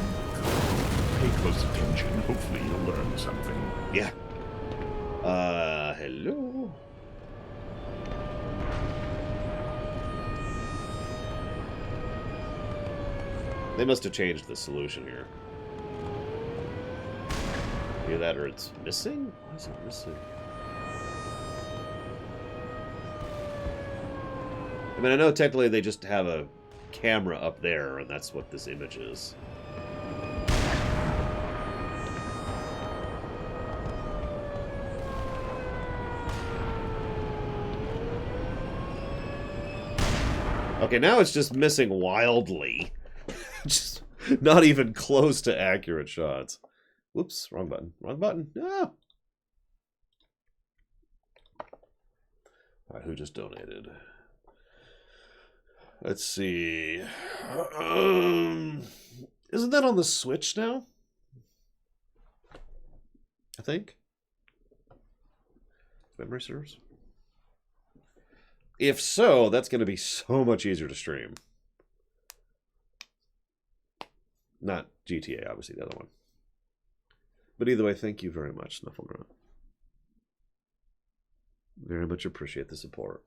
pay close attention. Hopefully you'll learn something. Yeah. Hello? They must have changed the solution here. Either that or it's missing? Why is it missing? I mean, I know technically they just have a camera up there, and that's what this image is. Okay, now it's just missing wildly. Just not even close to accurate shots. Whoops, wrong button. Wrong button. No. Alright, who just donated? Let's see. Isn't that on the Switch now? I think. Memory serves. If so, that's going to be so much easier to stream. Not GTA, obviously, the other one. But either way, thank you very much, Snufflegrunt. Very much appreciate the support.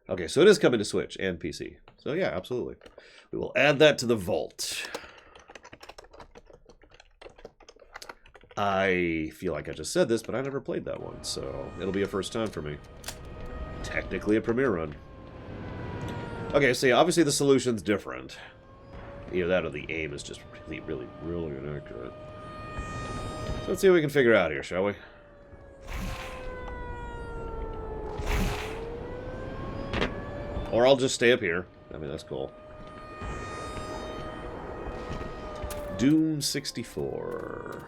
Okay, so it is coming to Switch and PC. So yeah, absolutely. We will add that to the vault. I feel like I just said this, but I never played that one, so it'll be a first time for me. Technically a premiere run. Okay, so yeah, obviously the solution's different. Either that or the aim is just really inaccurate. So let's see what we can figure out here, shall we? Or I'll just stay up here. I mean, that's cool. Doom 64.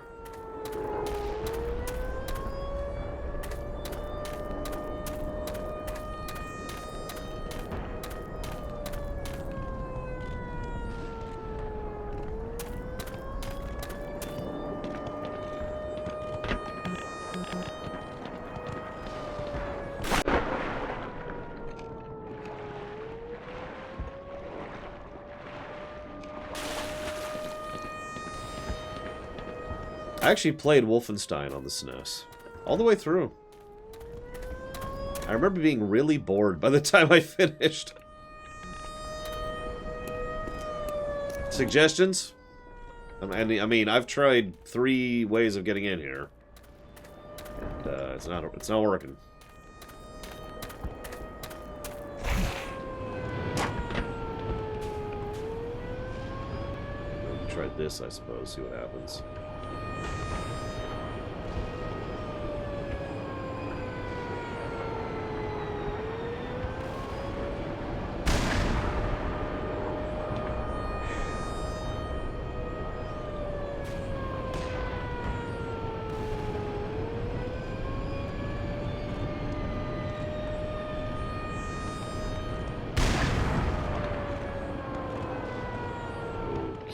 I actually played Wolfenstein on the SNES. All the way through. I remember being really bored by the time I finished. Suggestions? I mean, I've tried 3 ways of getting in here, and it's not working. Try this, I suppose. See what happens.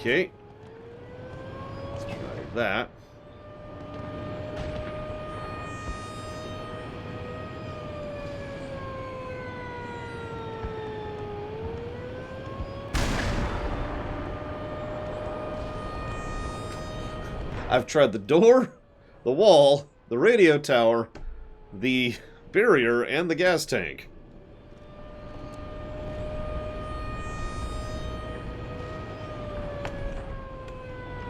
Okay. Let's try that. I've tried the door, the wall, the radio tower, the barrier, and the gas tank.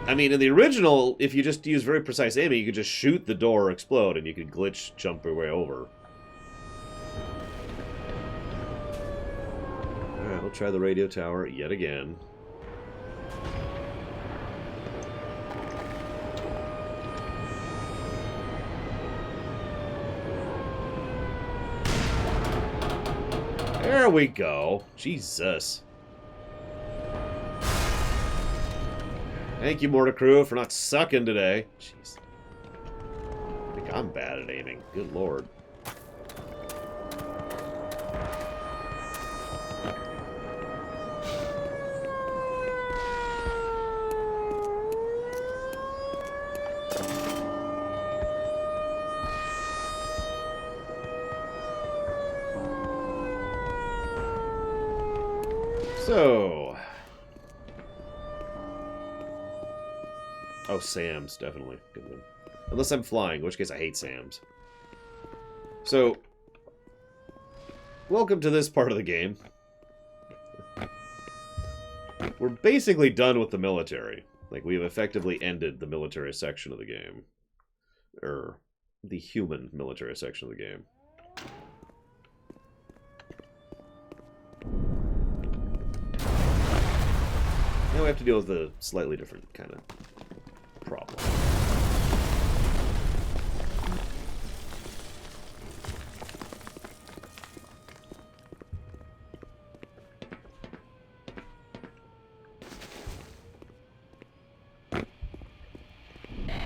I mean, in the original, if you just use very precise aiming, you could just shoot the door or explode, and you could glitch jump your way over. Alright, we'll try the radio tower yet again. There we go. Jesus. Thank you, Mortar Crew, for not sucking today. Jeez. I think I'm bad at aiming. Good lord. So... Oh, Sam's, definitely. Good one. Unless I'm flying, in which case I hate Sam's. So, welcome to this part of the game. We're basically done with the military. Like, we have effectively ended the military section of the game. Or, the human military section of the game. Now we have to deal with a slightly different kind of problem.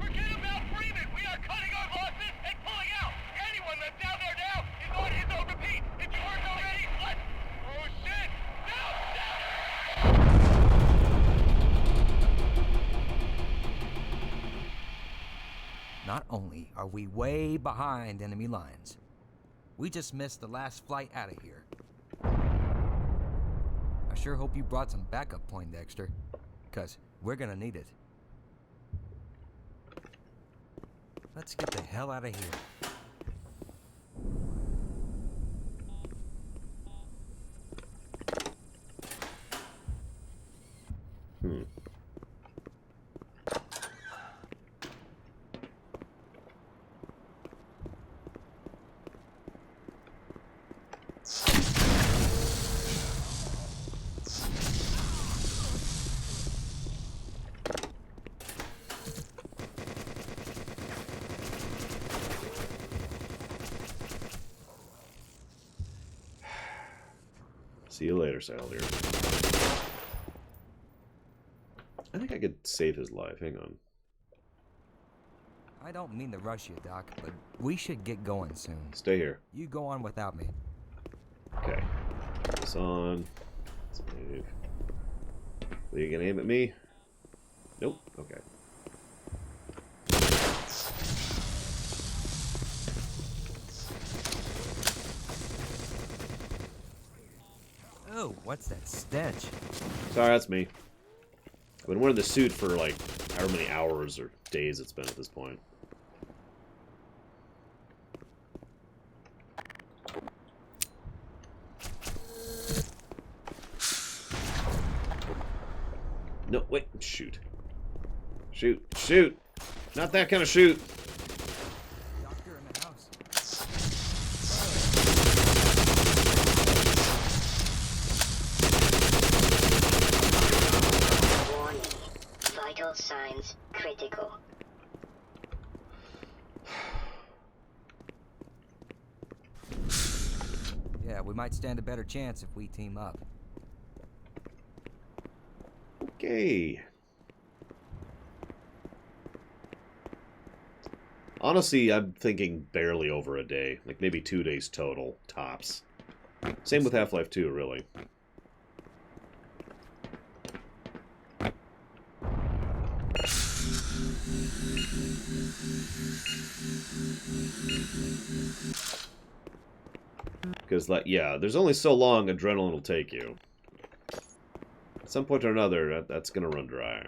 Forget about Freeman! We are cutting our losses and pulling out! Anyone that's down there now is on his own repeat! If you aren't already, let's... Oh shit! Not only are we way behind enemy lines, we just missed the last flight out of here. I sure hope you brought some backup, Poindexter, because we're gonna need it. Let's get the hell out of here. See you later, Saladier. I think I could save his life. Hang on. I don't mean to rush you, Doc, but we should get going soon. Stay here. You go on without me. Okay. Put this on. Let's move. Are you gonna aim at me? Nope. Okay. Oh, what's that stench? Sorry, that's me. I've been wearing the suit for like however many hours or days it's been at this point. Shoot. Shoot. Not that kind of shoot. Doctor in the house. Warning. Vital signs critical. Yeah, we might stand a better chance if we team up. Okay. Honestly, I'm thinking barely over a day. Like maybe 2 days total, tops. Same with Half-Life 2, really. Because, like, yeah, there's only so long adrenaline will take you. At some point or another, that's going to run dry.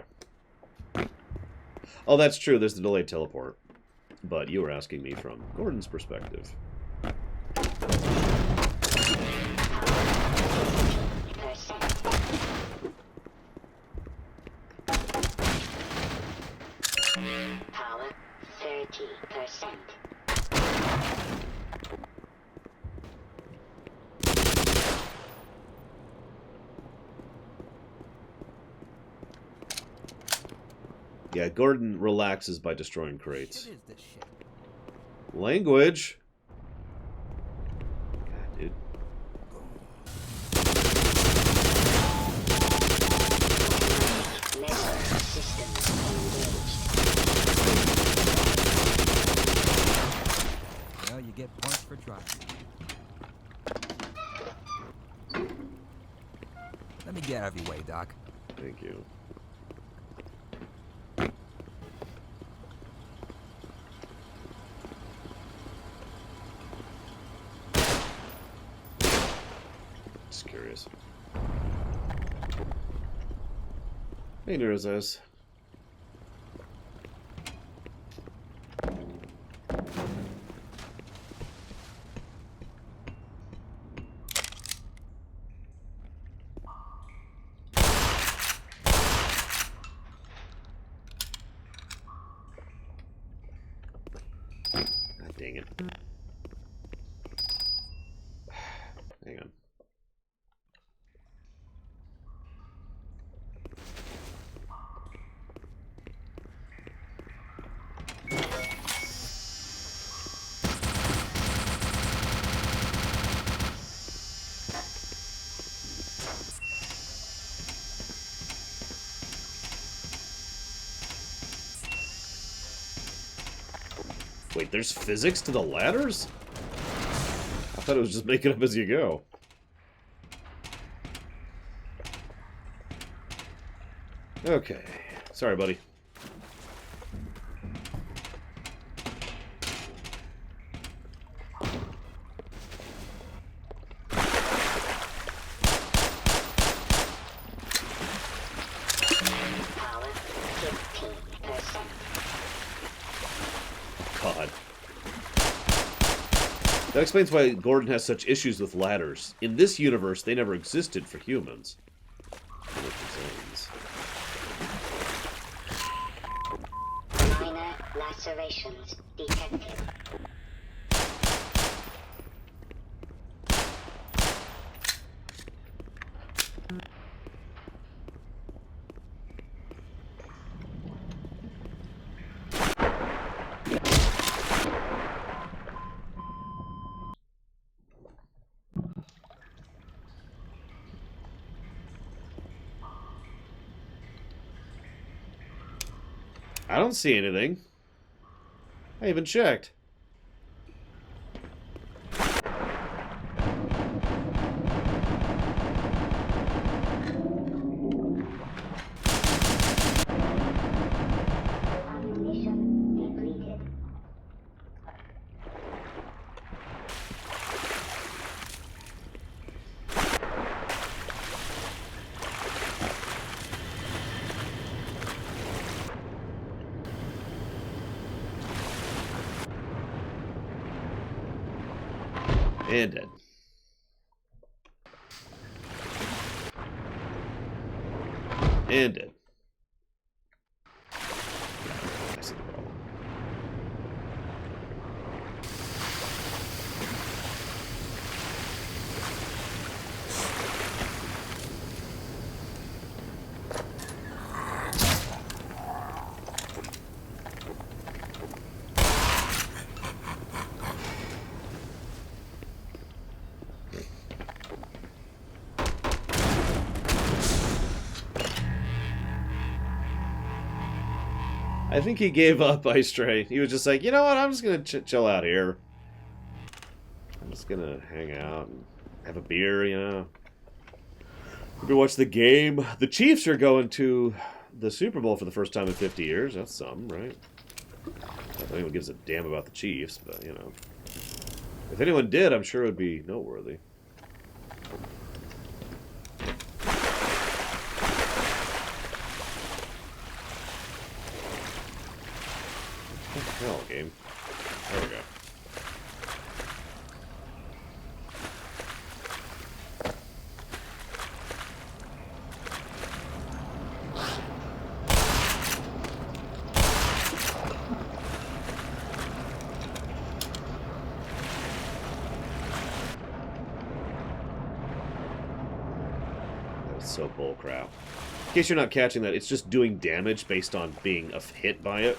Oh, that's true. There's the delayed teleport. But you were asking me from Gordon's perspective. Power 30%. Yeah, Gordon relaxes by destroying crates. Shit is this shit? Language? God, dude. Mesa systems engaged. Well, you get points for trying. Let me get out of your way, Doc. Thank you. Just curious. Hey, Neurozos. God dang it. Hang on. Wait, there's physics to the ladders? I thought it was just make it up as you go. Okay. Sorry, buddy. Power 15%. God. That explains why Gordon has such issues with ladders. In this universe, they never existed for humans. Minor lacerations detected. I don't see anything. I even checked. Mission depleted. And dead. And dead. I think he gave up, Ice Tray. He was just like, you know what, I'm just gonna chill out here. I'm just gonna hang out and have a beer, you know. Maybe watch the game. The Chiefs are going to the Super Bowl for the first time in 50 years. That's something, right? Not that anyone gives a damn about the Chiefs, but, you know. If anyone did, I'm sure it would be noteworthy. What the hell, game? There we go. So bullcrap. In case you're not catching that, it's just doing damage based on being hit by it.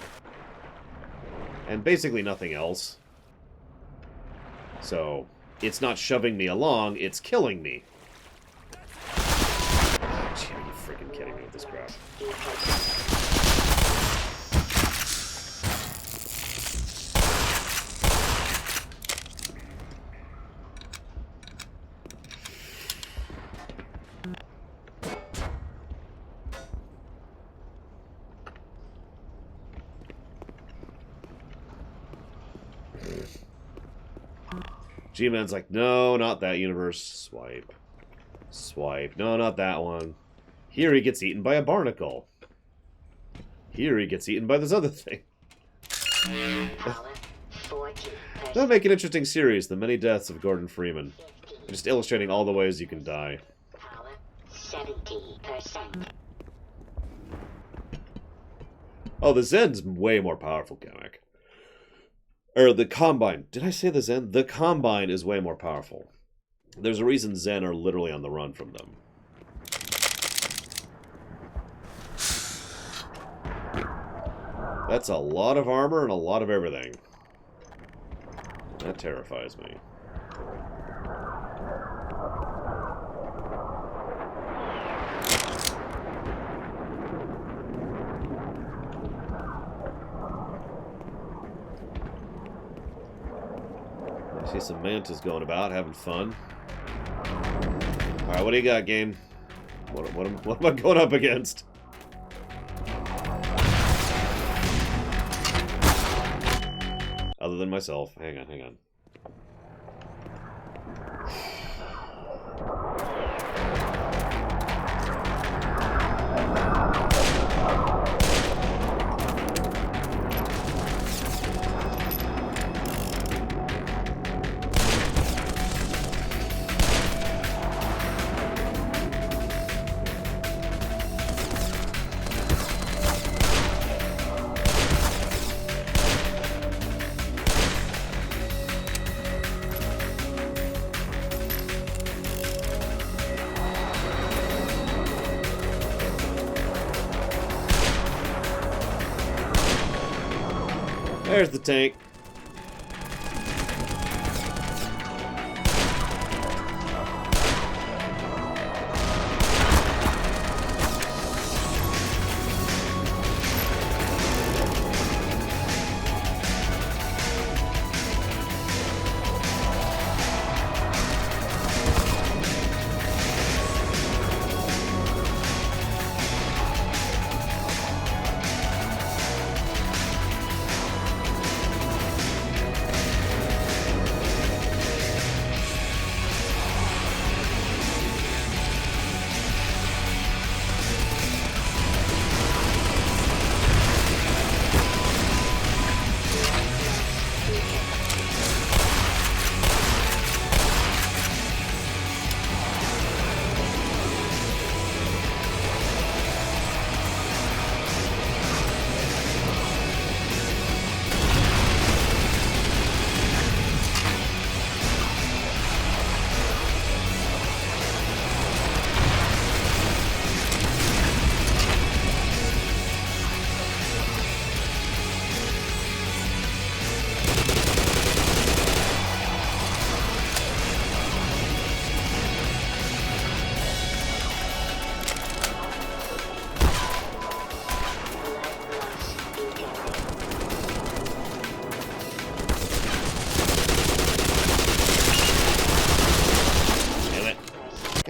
And basically nothing else. So, it's not shoving me along, it's killing me. Gee, are you freaking kidding me with this crap? G-Man's like, no, not that universe. Swipe. Swipe. No, not that one. Here he gets eaten by a barnacle. Here he gets eaten by this other thing. Power 40%. That'll make an interesting series, The Many Deaths of Gordon Freeman. Just illustrating all the ways you can die. Power 70%. Oh, the Zen's way more powerful gimmick. Or the Combine. Did I say the Zen? The Combine is way more powerful. There's a reason Zen are literally on the run from them. That's a lot of armor and a lot of everything. That terrifies me. I see some mantas going about, having fun. Alright, what do you got, game? What am I going up against? Other than myself. Hang on, hang on. There's the tank.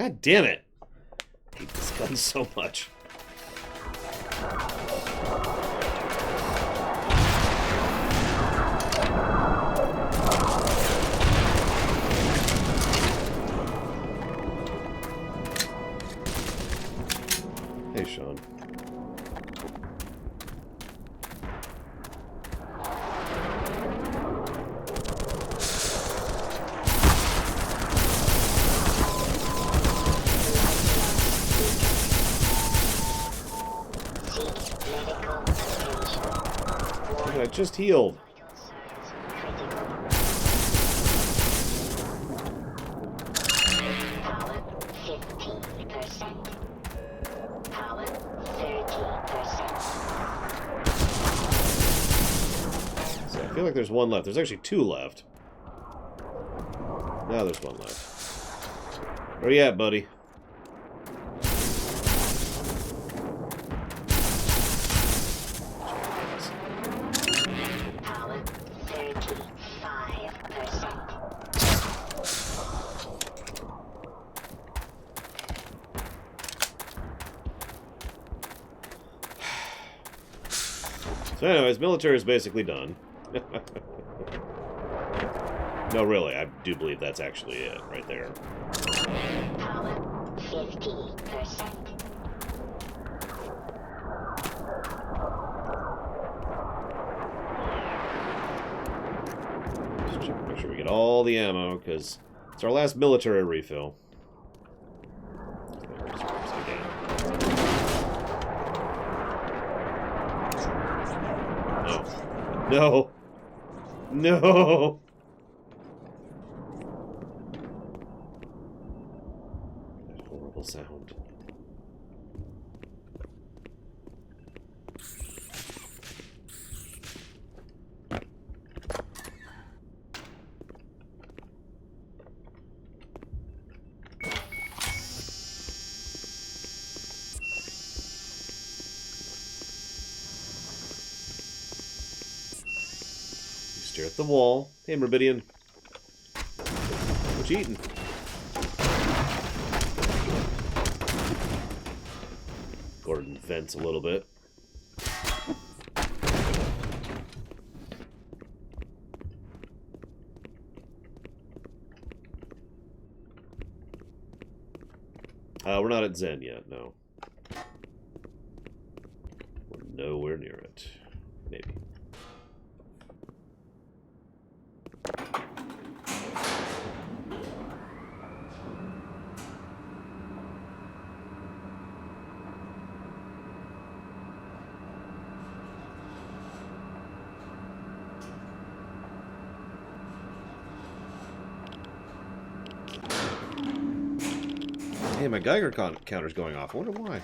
God damn it! I hate this gun so much. Hey, Sean. Look, I just healed. Power 15%. Power 30%. So I feel like there's one left. There's actually two left. Now there's one left. Where you at, buddy? Power 35%. So anyways, military is basically done. No, really, I do believe that's actually it, right there. Power 50%. Just check, make sure we get all the ammo, because it's our last military refill. No. No. No. That horrible sound. Stare at the wall. Hey, Meridian. What you eating? Gordon vents a little bit. We're not at Zen yet, no. We're nowhere near it. Maybe. Hey, my Geiger counter's going off. I wonder why.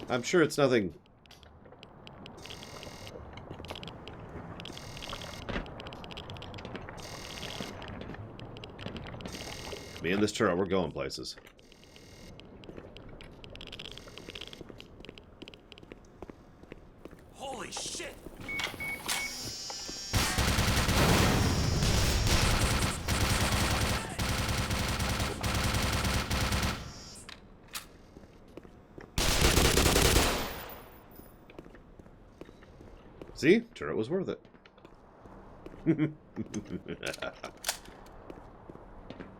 I'm sure it's nothing. Me and this turret, we're going places. Holy shit! See? Turret was worth it.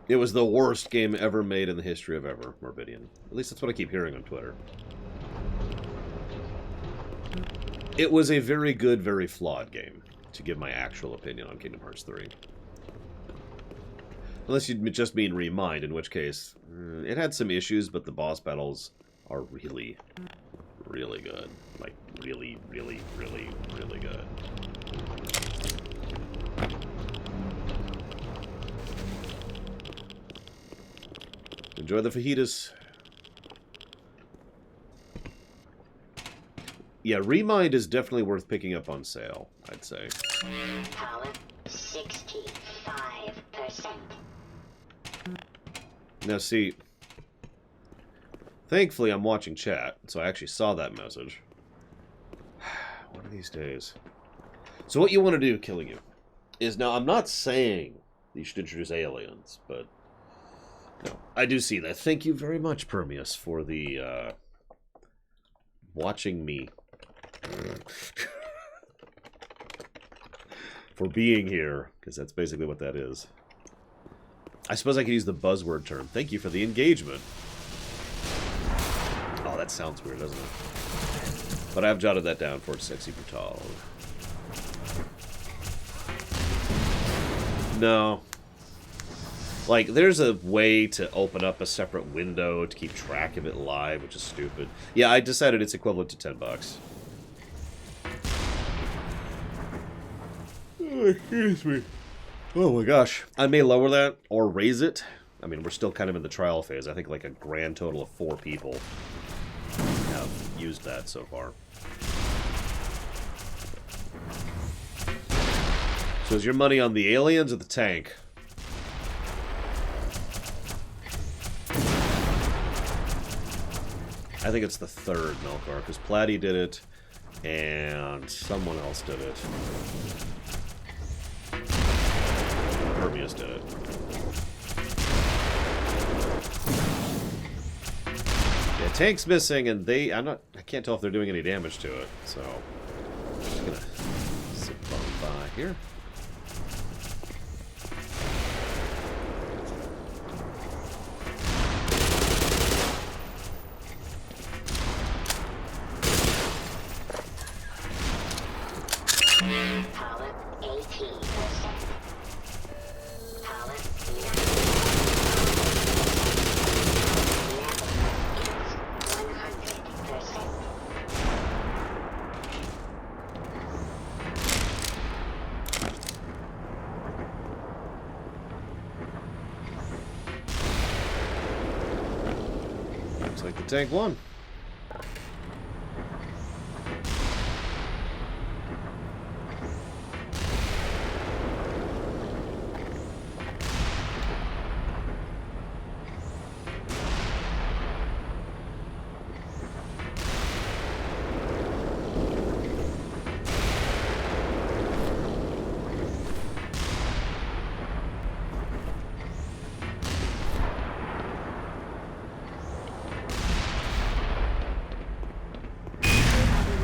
It was the worst game ever made in the history of ever, Morbidian. At least that's what I keep hearing on Twitter. It was a very good, very flawed game, to give my actual opinion on Kingdom Hearts 3. Unless you just mean Remind, in which case, it had some issues, but the boss battles are really, really good. Like, really, really, really, really good. Enjoy the fajitas. Yeah, Remind is definitely worth picking up on sale, I'd say. Power 65%. Now, see, thankfully I'm watching chat, so I actually saw that message. One of these days. So what you want to do, Killing You, is now, I'm not saying you should introduce aliens, but No, I do see that. Thank you very much, Permeus, for the watching me. For being here, because that's basically what that is. I suppose I could use the buzzword term. Thank you for the engagement. Oh, that sounds weird, doesn't it? But I've jotted that down for Sexy Brutal. No. Like, there's a way to open up a separate window to keep track of it live, which is stupid. Yeah, I decided it's equivalent to $10. Oh, excuse me. Oh my gosh. I may lower that or raise it. I mean, we're still kind of in the trial phase. I think like a grand total of 4 people have used that so far. So is your money on the aliens or the tank? I think it's the third, Melkar, because Platy did it, and someone else did it. Permeus did it. Yeah, tank's missing, and I can't tell if they're doing any damage to it, so I'm just gonna zip on by here. Power 18%. Power 90%. Level is 100%. Looks like the tank won.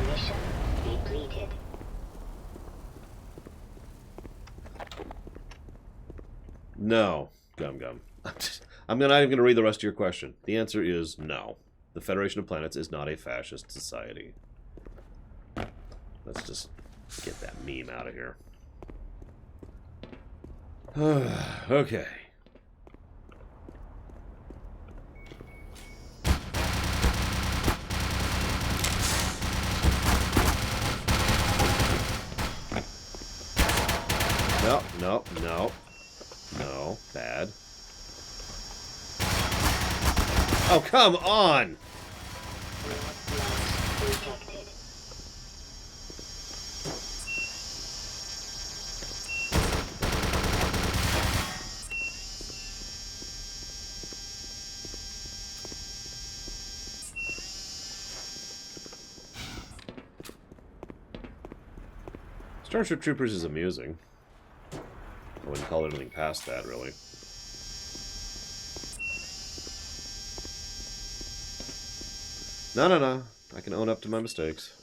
Mission depleted. No, Gum Gum. I'm not even going to read the rest of your question. The answer is no. The Federation of Planets is not a fascist society. Let's just get that meme out of here. Okay. No, no, no. No, bad. Oh, come on! Detected. Starship Troopers is amusing. I wouldn't call it anything past that, really. No, no, no. I can own up to my mistakes.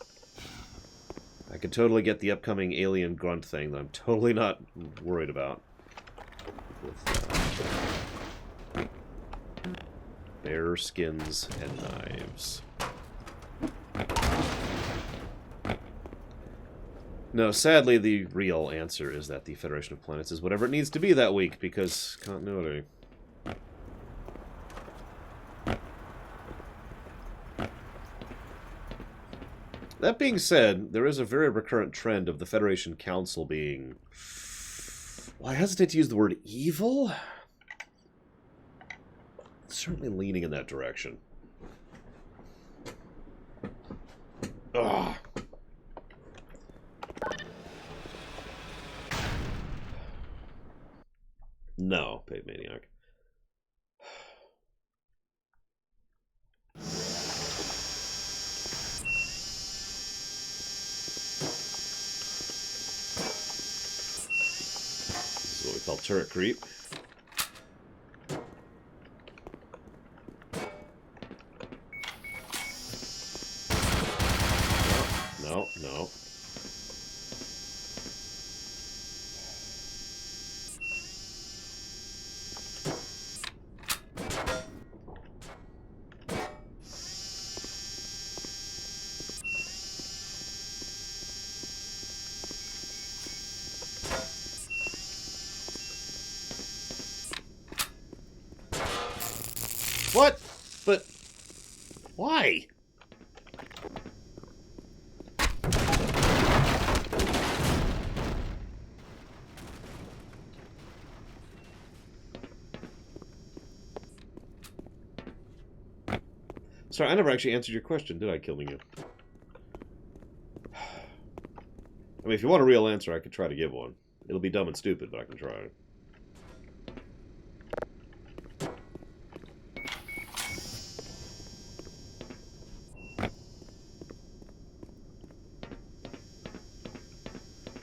I can totally get the upcoming alien grunt thing that I'm totally not worried about. With, bear skins and knives. No, sadly, the real answer is that the Federation of Planets is whatever it needs to be that week, because continuity. That being said, there is a very recurrent trend of the Federation Council being... Well, I hesitate to use the word evil. It's certainly leaning in that direction. Ugh. No, Pave Maniac. This is what we call turret creep. What? But... why? Sorry, I never actually answered your question, did I, killing you? I mean, if you want a real answer, I could try to give one. It'll be dumb and stupid, but I can try.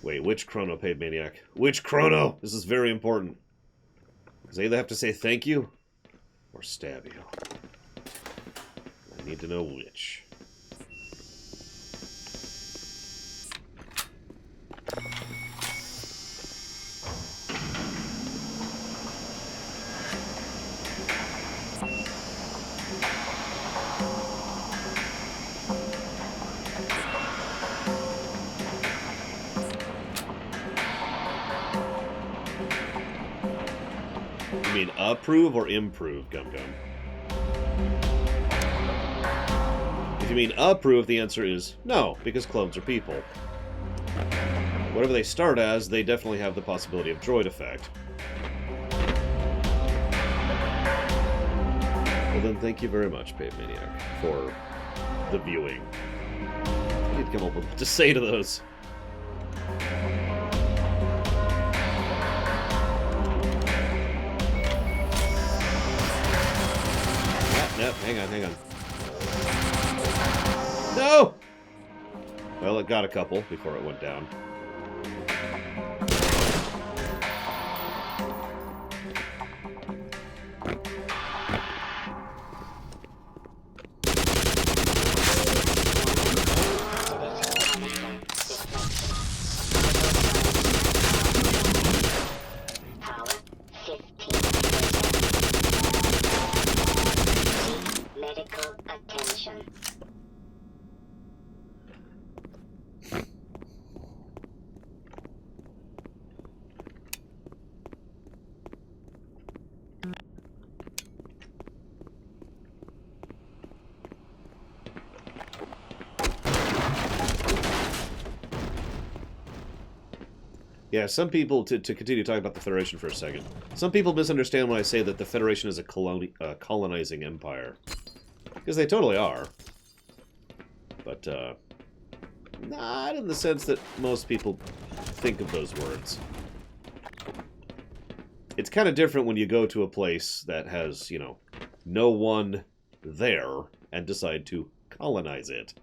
Wait, which Chrono paid Maniac? Which Chrono? This is very important. Because I either have to say thank you, or stab you. I need to know which. You mean approve or improve, Gum Gum? If you mean approve, the answer is no, because clones are people. Whatever they start as, they definitely have the possibility of droid effect. Well then, thank you very much, Pave Maniac, for the viewing. I need to come up with what to say to those. Yep, hang on. No! Well, it got a couple before it went down. Power 15%. Medical attention. Yeah, some people, to continue talking about the Federation for a second, some people misunderstand when I say that the Federation is a colonizing empire. Because they totally are. But, not in the sense that most people think of those words. It's kind of different when you go to a place that has, you know, no one there and decide to colonize it.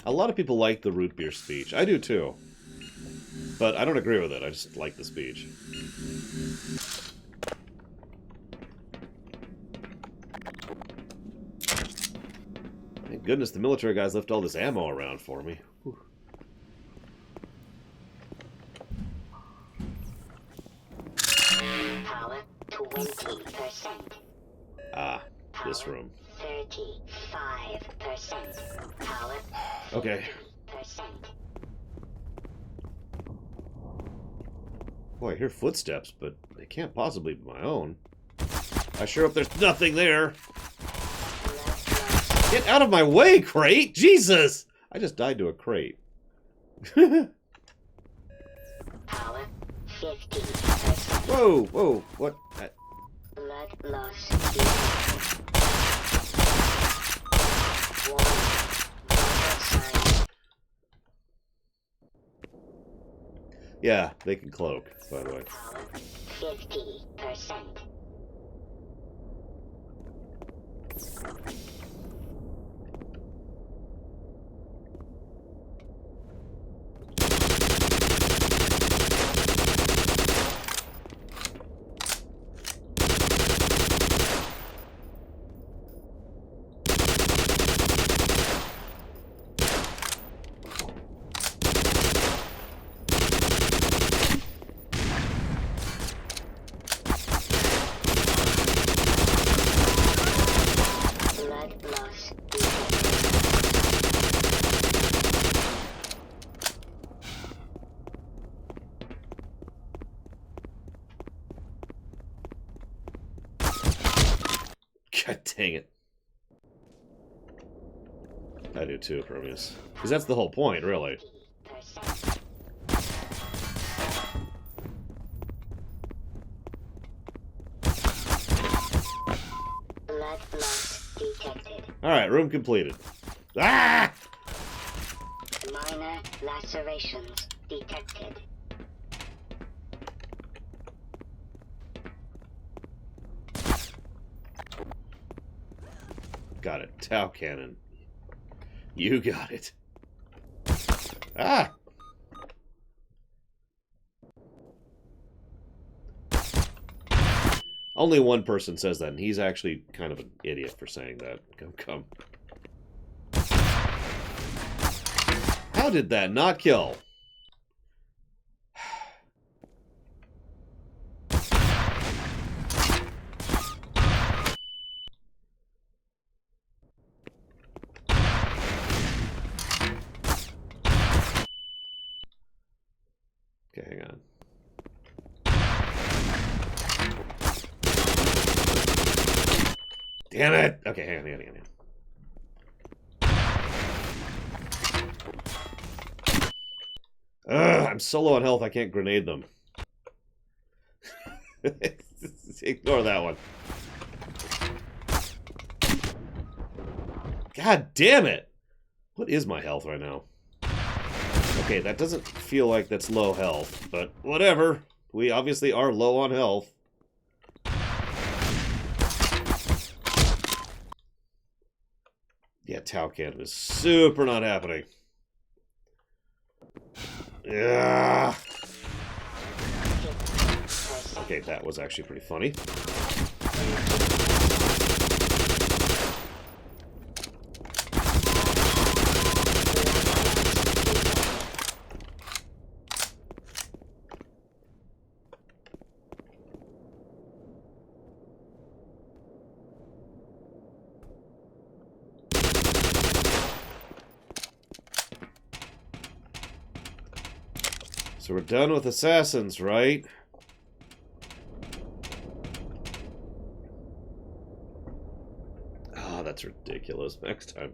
A lot of people like the root beer speech. I do too. But I don't agree with it. I just like the speech. Thank goodness the military guys left all this ammo around for me. Whew. Power 20%. Ah, this room. 35%. Power Okay. 50%. Boy, I hear footsteps, but they can't possibly be my own. I sure hope there's nothing there. Get out of my way, crate! Jesus! I just died to a crate. Power 50%. Whoa, whoa, what? Blood loss. Yeah, they can cloak, by the way. Power 50%. Dang it. I do too, Prometheus. Because that's the whole point, really. 50%. Blood loss detected. Alright, room completed. Ah! Minor lacerations detected. Got it. Tau cannon. You got it. Ah! Only one person says that, and he's actually kind of an idiot for saying that. Come. How did that not kill? Okay, hang on. Damn it! Okay, hang on. Ugh, I'm so low on health, I can't grenade them. Ignore that one. God damn it! What is my health right now? Okay, that doesn't feel like that's low health, but whatever. We obviously are low on health. Yeah, Tau Cannon is super not happening. Yeah. Okay, that was actually pretty funny. So we're done with assassins, right? Ah, that's ridiculous. Next time.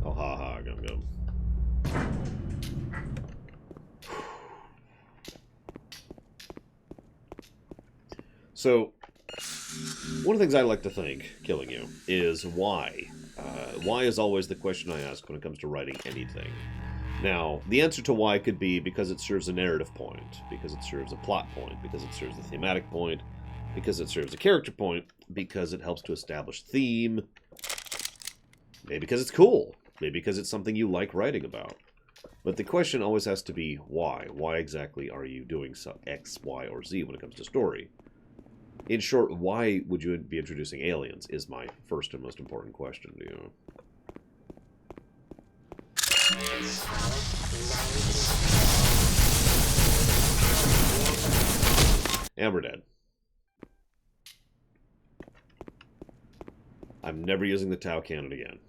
Oh, ha, gum. So, one of the things I like to think, killing you, is why. Why is always the question I ask when it comes to writing anything. Now, the answer to why could be because it serves a narrative point, because it serves a plot point, because it serves a thematic point, because it serves a character point, because it helps to establish theme, maybe because it's cool, maybe because it's something you like writing about. But the question always has to be why. Why exactly are you doing X, Y, or Z when it comes to story? In short, why would you be introducing aliens is my first and most important question to you. And we're dead. I'm never using the Tau cannon again.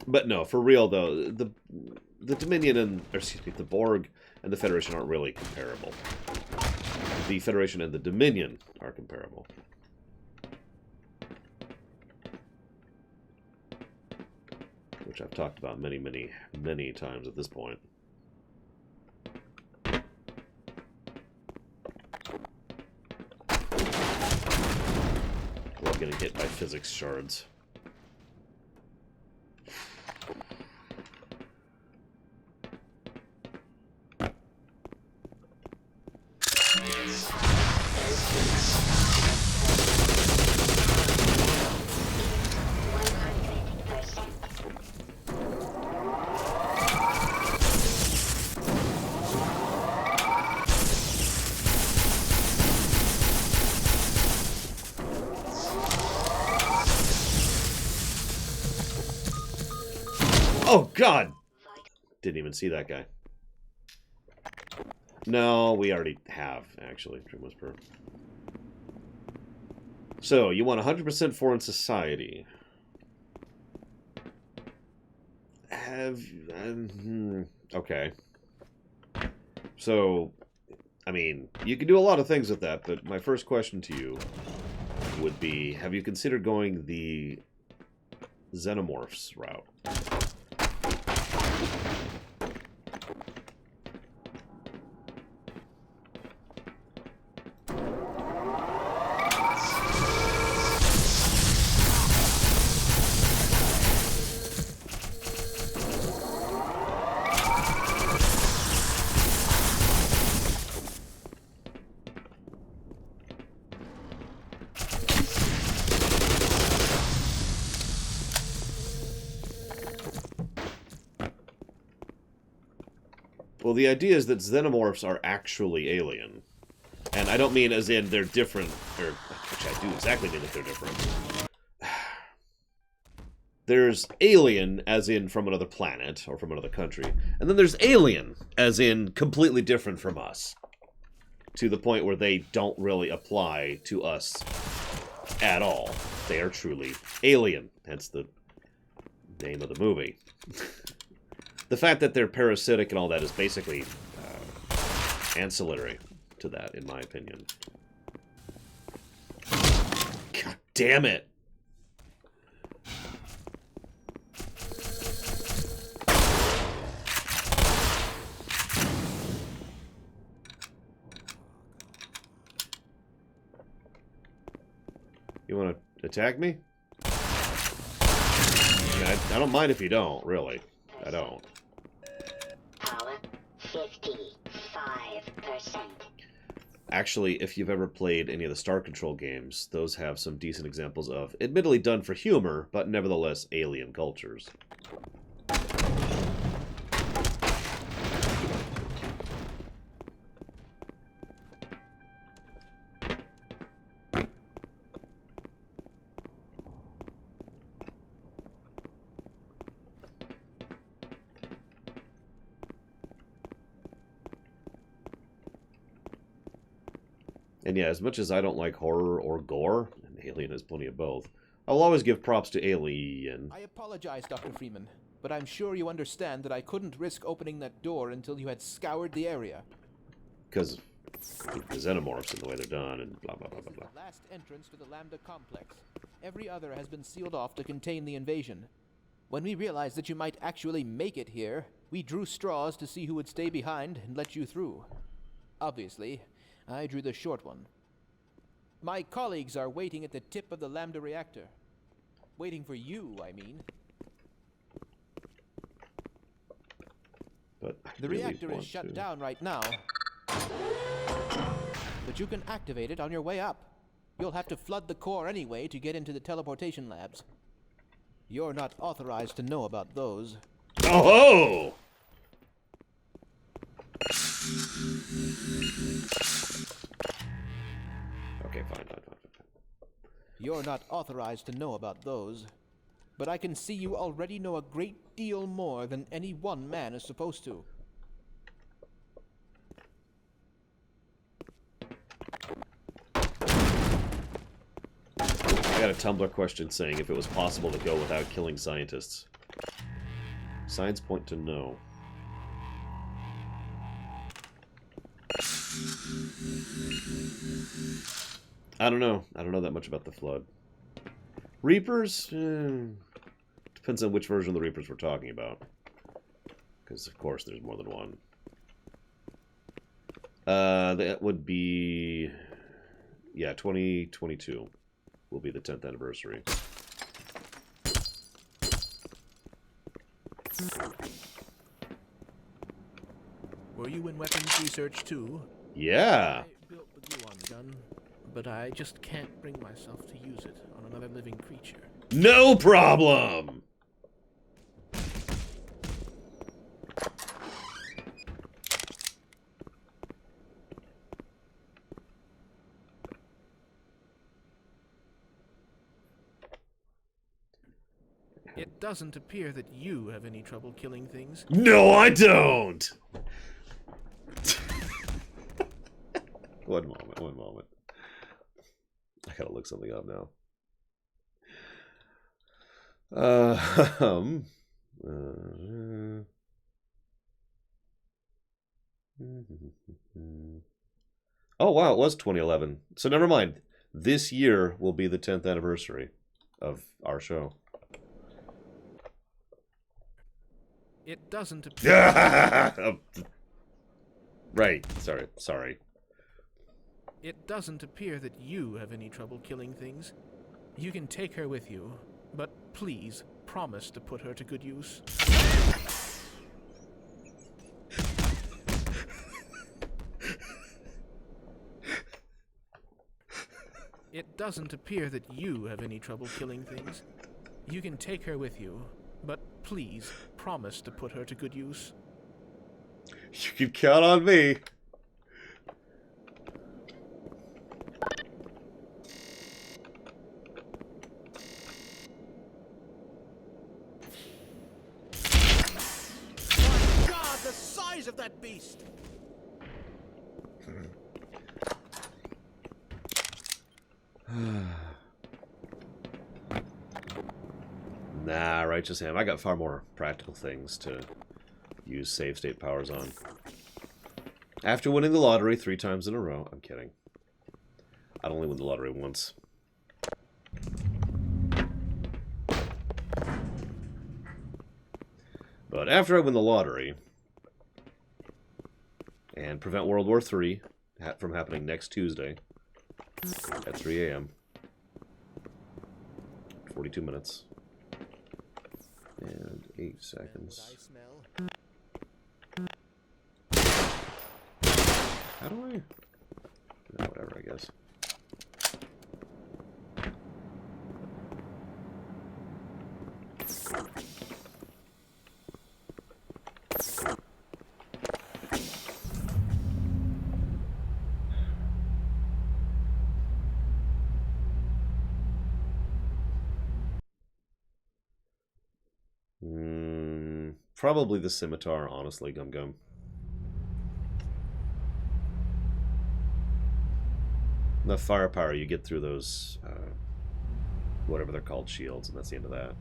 But no, for real though, the Dominion and, or excuse me, the Borg and the Federation aren't really comparable. The Federation and the Dominion are comparable. Which I've talked about many, many, many times at this point. We're getting hit by physics shards. Oh, God! Didn't even see that guy. No, we already have, actually, Dream Whisperer. So, you want 100% foreign society. Okay. So, I mean, you can do a lot of things with that, but my first question to you would be, have you considered going the Xenomorphs route? Well, the idea is that Xenomorphs are actually alien. And I don't mean as in they're different, or which I do exactly mean that they're different. There's alien, as in from another planet, or from another country. And then there's alien, as in completely different from us. To the point where they don't really apply to us at all. They are truly alien. Hence the name of the movie. The fact that they're parasitic and all that is basically ancillary to that, in my opinion. God damn it! You want to attack me? I don't mind if you don't, really. I don't. Power 55%. Actually, if you've ever played any of the Star Control games, those have some decent examples of, admittedly done for humor, but nevertheless alien cultures. And yeah, as much as I don't like horror or gore, and Alien has plenty of both, I'll always give props to Alien. I apologize, Dr. Freeman, but I'm sure you understand that I couldn't risk opening that door until you had scoured the area. Because the Xenomorphs and the way they're done, and blah, blah, blah, blah, blah. The last entrance to the Lambda complex. Every other has been sealed off to contain the invasion. When we realized that you might actually make it here, we drew straws to see who would stay behind and let you through. Obviously, I drew the short one. My colleagues are waiting at the tip of the Lambda reactor. Waiting for you, I mean. But I The really reactor want is shut to. down right now. But you can activate it on your way up. You'll have to flood the core anyway to get into the teleportation labs. You're not authorized to know about those. Oh-ho! Okay, fine. You're not authorized to know about those. But I can see you already know a great deal more than any one man is supposed to. I got a Tumblr question saying if it was possible to go without killing scientists. Signs point to no. I don't know. I don't know that much about the Flood. Reapers? Depends on which version of the Reapers we're talking about. Because, of course, there's more than one. That would be... Yeah, 2022 will be the 10th anniversary. Were you in weapons research too? Yeah! I built the glue on the gun. but I just can't bring myself to use it on another living creature. No problem! It doesn't appear that you have any trouble killing things. No, I don't! One moment. I gotta look something up now. Oh, wow, it was 2011. So never mind. This year will be the 10th anniversary of our show. It doesn't appear. Right. Sorry. It doesn't appear that you have any trouble killing things. You can take her with you, but please promise to put her to good use. It doesn't appear that you have any trouble killing things. You can take her with you, but please promise to put her to good use. You can count on me. My God, the size of that beast! Nah, righteous ham. I got far more practical things to use save state powers on. After winning the lottery 3 times in a row. I'm kidding. I'd only win the lottery once. But after I win the lottery and prevent World War III from happening next Tuesday at 3 a.m. 42 minutes. And 8 seconds. How do I? No, whatever, I guess. Probably the scimitar, honestly, Gum Gum. The firepower you get through those, whatever they're called, shields, and that's the end of that.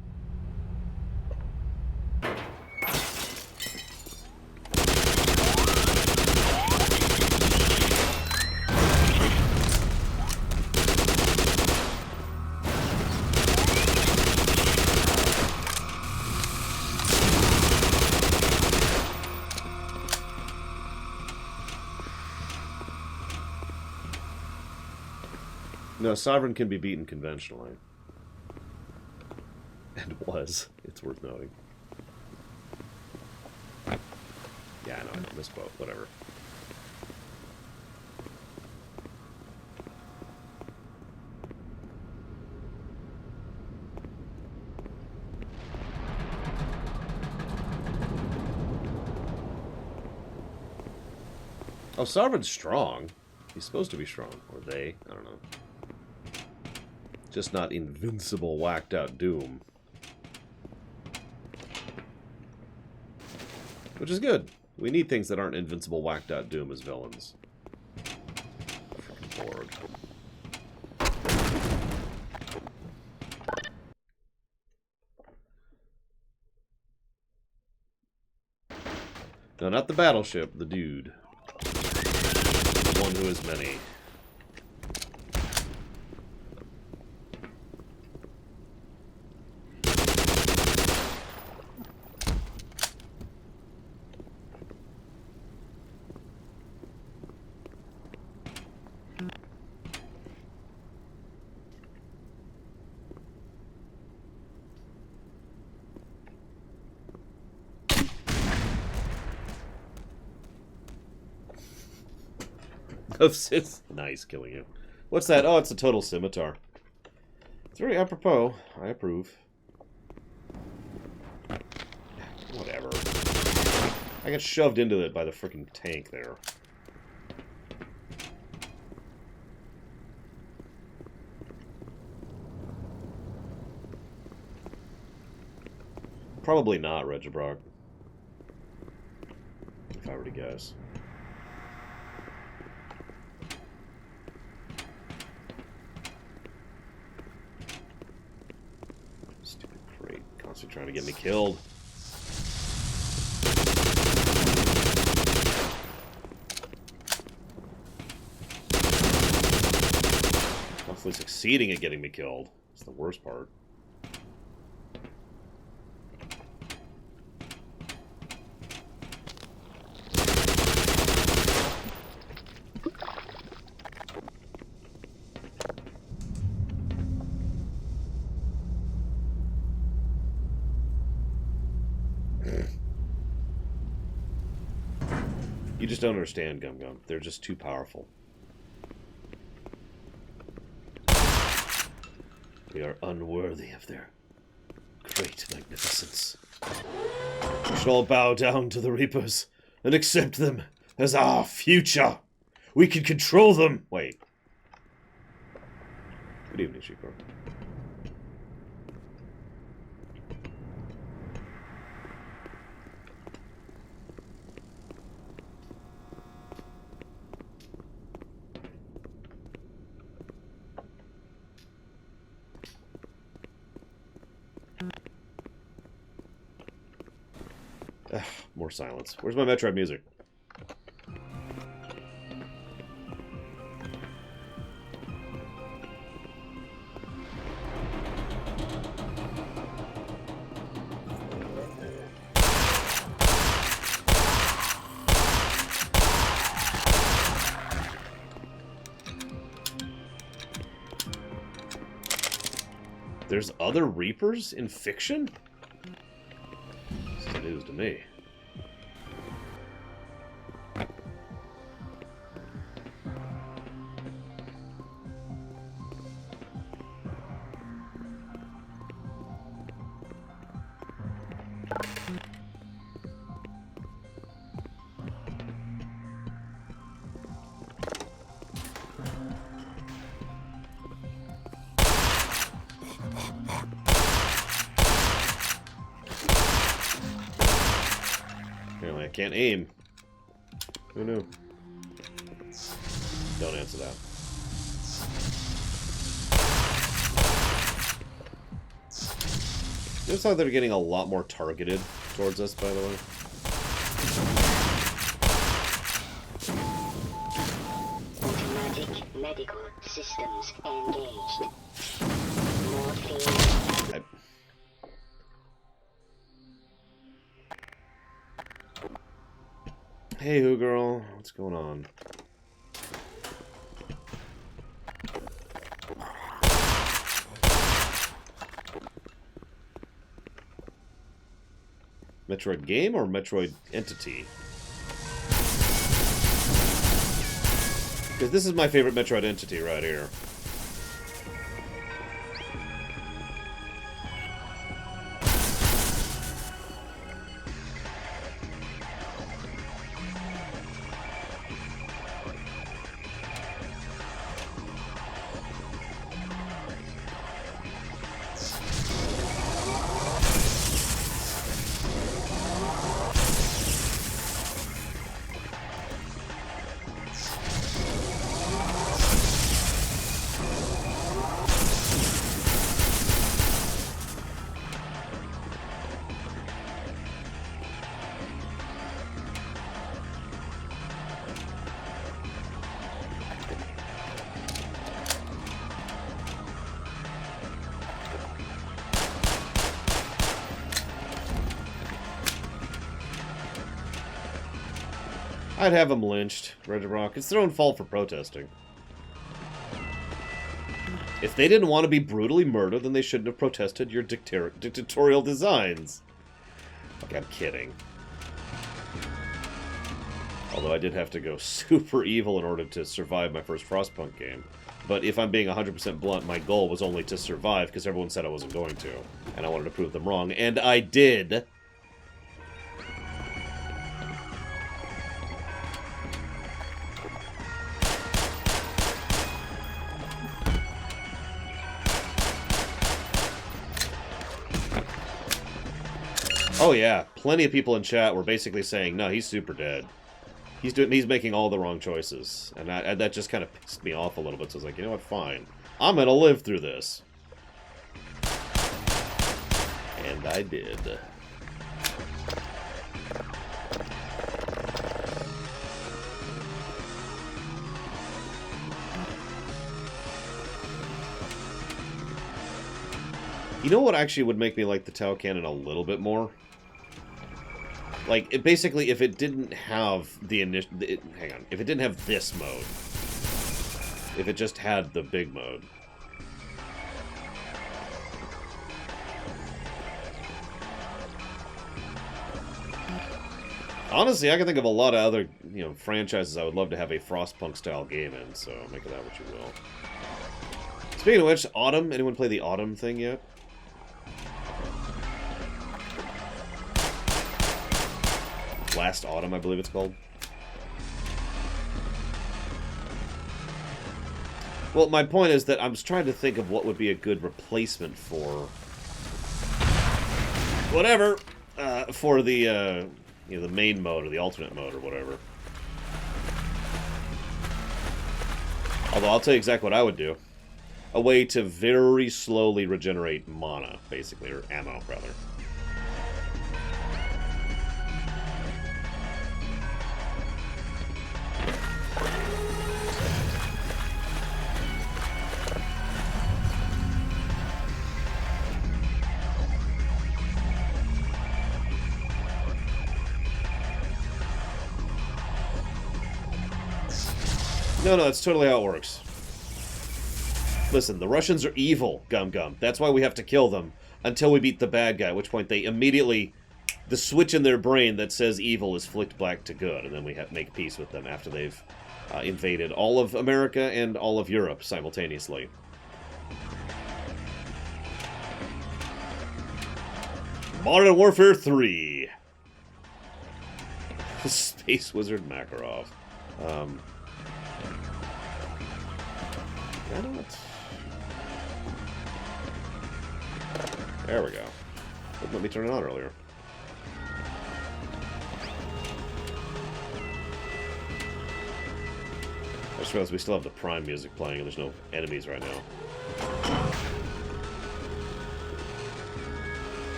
No, Sovereign can be beaten conventionally. And was. It's worth noting. Yeah, I know, I misquote. Whatever. Oh, Sovereign's strong. He's supposed to be strong. Or they. I don't know. Just not invincible, whacked out Doom. Which is good. We need things that aren't invincible, whacked out Doom as villains. Freaking Borg. No, not the battleship, the dude. The one who is many. It's nice killing you. What's that? Oh, it's a total scimitar. It's very apropos. I approve. Whatever. I got shoved into it by the freaking tank there. Probably not, Regibrock. If I were to guess. Stupid crate. Constantly trying to get me killed. Constantly succeeding at getting me killed. That's the worst part. You just don't understand, Gum Gum. They're just too powerful. We are unworthy of their great magnificence. We should all bow down to the Reapers and accept them as our future. We can control them. Wait. Good evening, Shikor. Ugh, more silence. Where's my Metroid music? There's other Reapers in fiction? This is news to me. Apparently I can't aim. Who knew? Don't answer that. It looks like they're getting a lot more targeted towards us, by the way. Automatic medical systems engaged. Morphine. Hey, Who Girl. What's going on? Metroid game or Metroid entity? Because this is my favorite Metroid entity right here. I'd have them lynched, Regibrock. It's their own fault for protesting. If they didn't want to be brutally murdered, then they shouldn't have protested your dictatorial designs. Okay, I'm kidding. Although I did have to go super evil in order to survive my first Frostpunk game. But if I'm being 100% blunt, my goal was only to survive because everyone said I wasn't going to. And I wanted to prove them wrong. And I did! Oh yeah, plenty of people in chat were basically saying, no, he's super dead. He's making all the wrong choices. And that just kind of pissed me off a little bit, so I was like, you know what, fine. I'm gonna live through this. And I did. You know what actually would make me like the Tau Cannon a little bit more? Like, it basically, if it didn't have the initial... Hang on. If it didn't have this mode. If it just had the big mode. Honestly, I can think of a lot of other, you know, franchises I would love to have a Frostpunk-style game in, so make of that what you will. Speaking of which, Autumn. Anyone play the Autumn thing yet? Last Autumn, I believe it's called. Well, my point is that I was trying to think of what would be a good replacement for... whatever! For the, you know, the main mode, or the alternate mode, or whatever. Although, I'll tell you exactly what I would do. A way to very slowly regenerate mana, basically, or ammo, rather. No, that's totally how it works. Listen, the Russians are evil, Gum Gum. That's why we have to kill them until we beat the bad guy, at which point they immediately... the switch in their brain that says evil is flicked back to good, and then we make peace with them after they've invaded all of America and all of Europe simultaneously. Modern Warfare 3. Space Wizard Makarov. I don't know. There we go. Wouldn't let me turn it on earlier. I just realized we still have the Prime music playing and there's no enemies right now.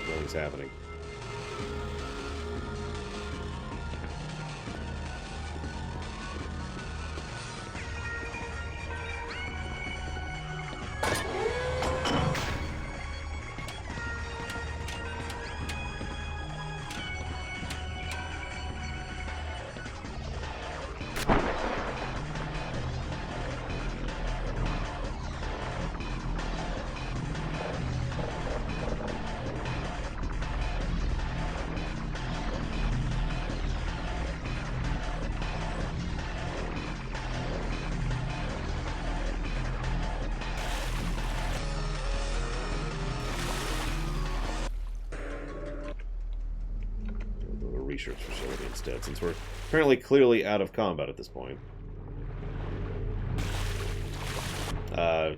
Nothing's happening. Research facility instead, since we're apparently clearly out of combat at this point.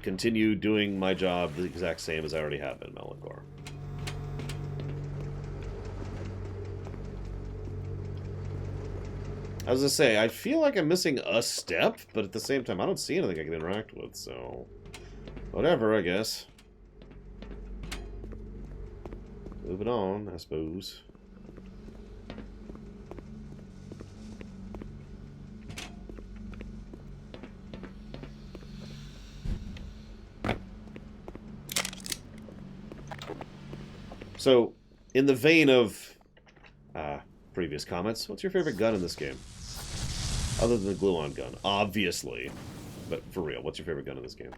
Continue doing my job the exact same as I already have been, Melanchor. I was gonna say, I feel like I'm missing a step, but at the same time, I don't see anything I can interact with, so... whatever, I guess. Moving on, I suppose. So, in the vein of previous comments, what's your favorite gun in this game? Other than the glue-on gun, obviously. But for real, what's your favorite gun in this game?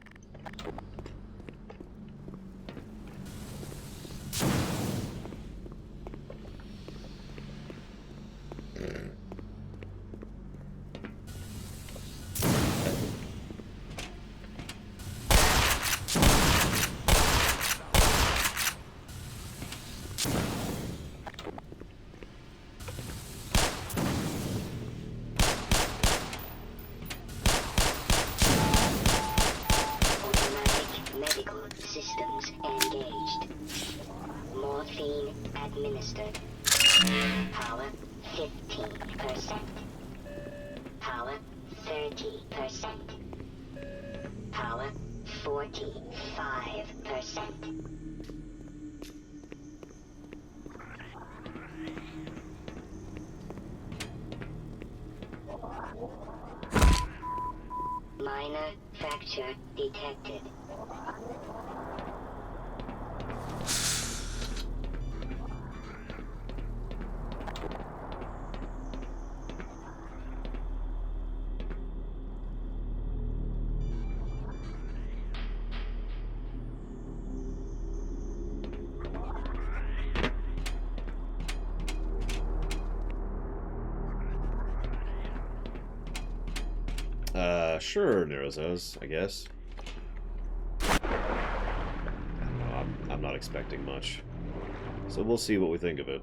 Power 30%. Power 45%. Minor fracture detected. Sure, Neurozos, I guess. No, I'm not expecting much. So we'll see what we think of it.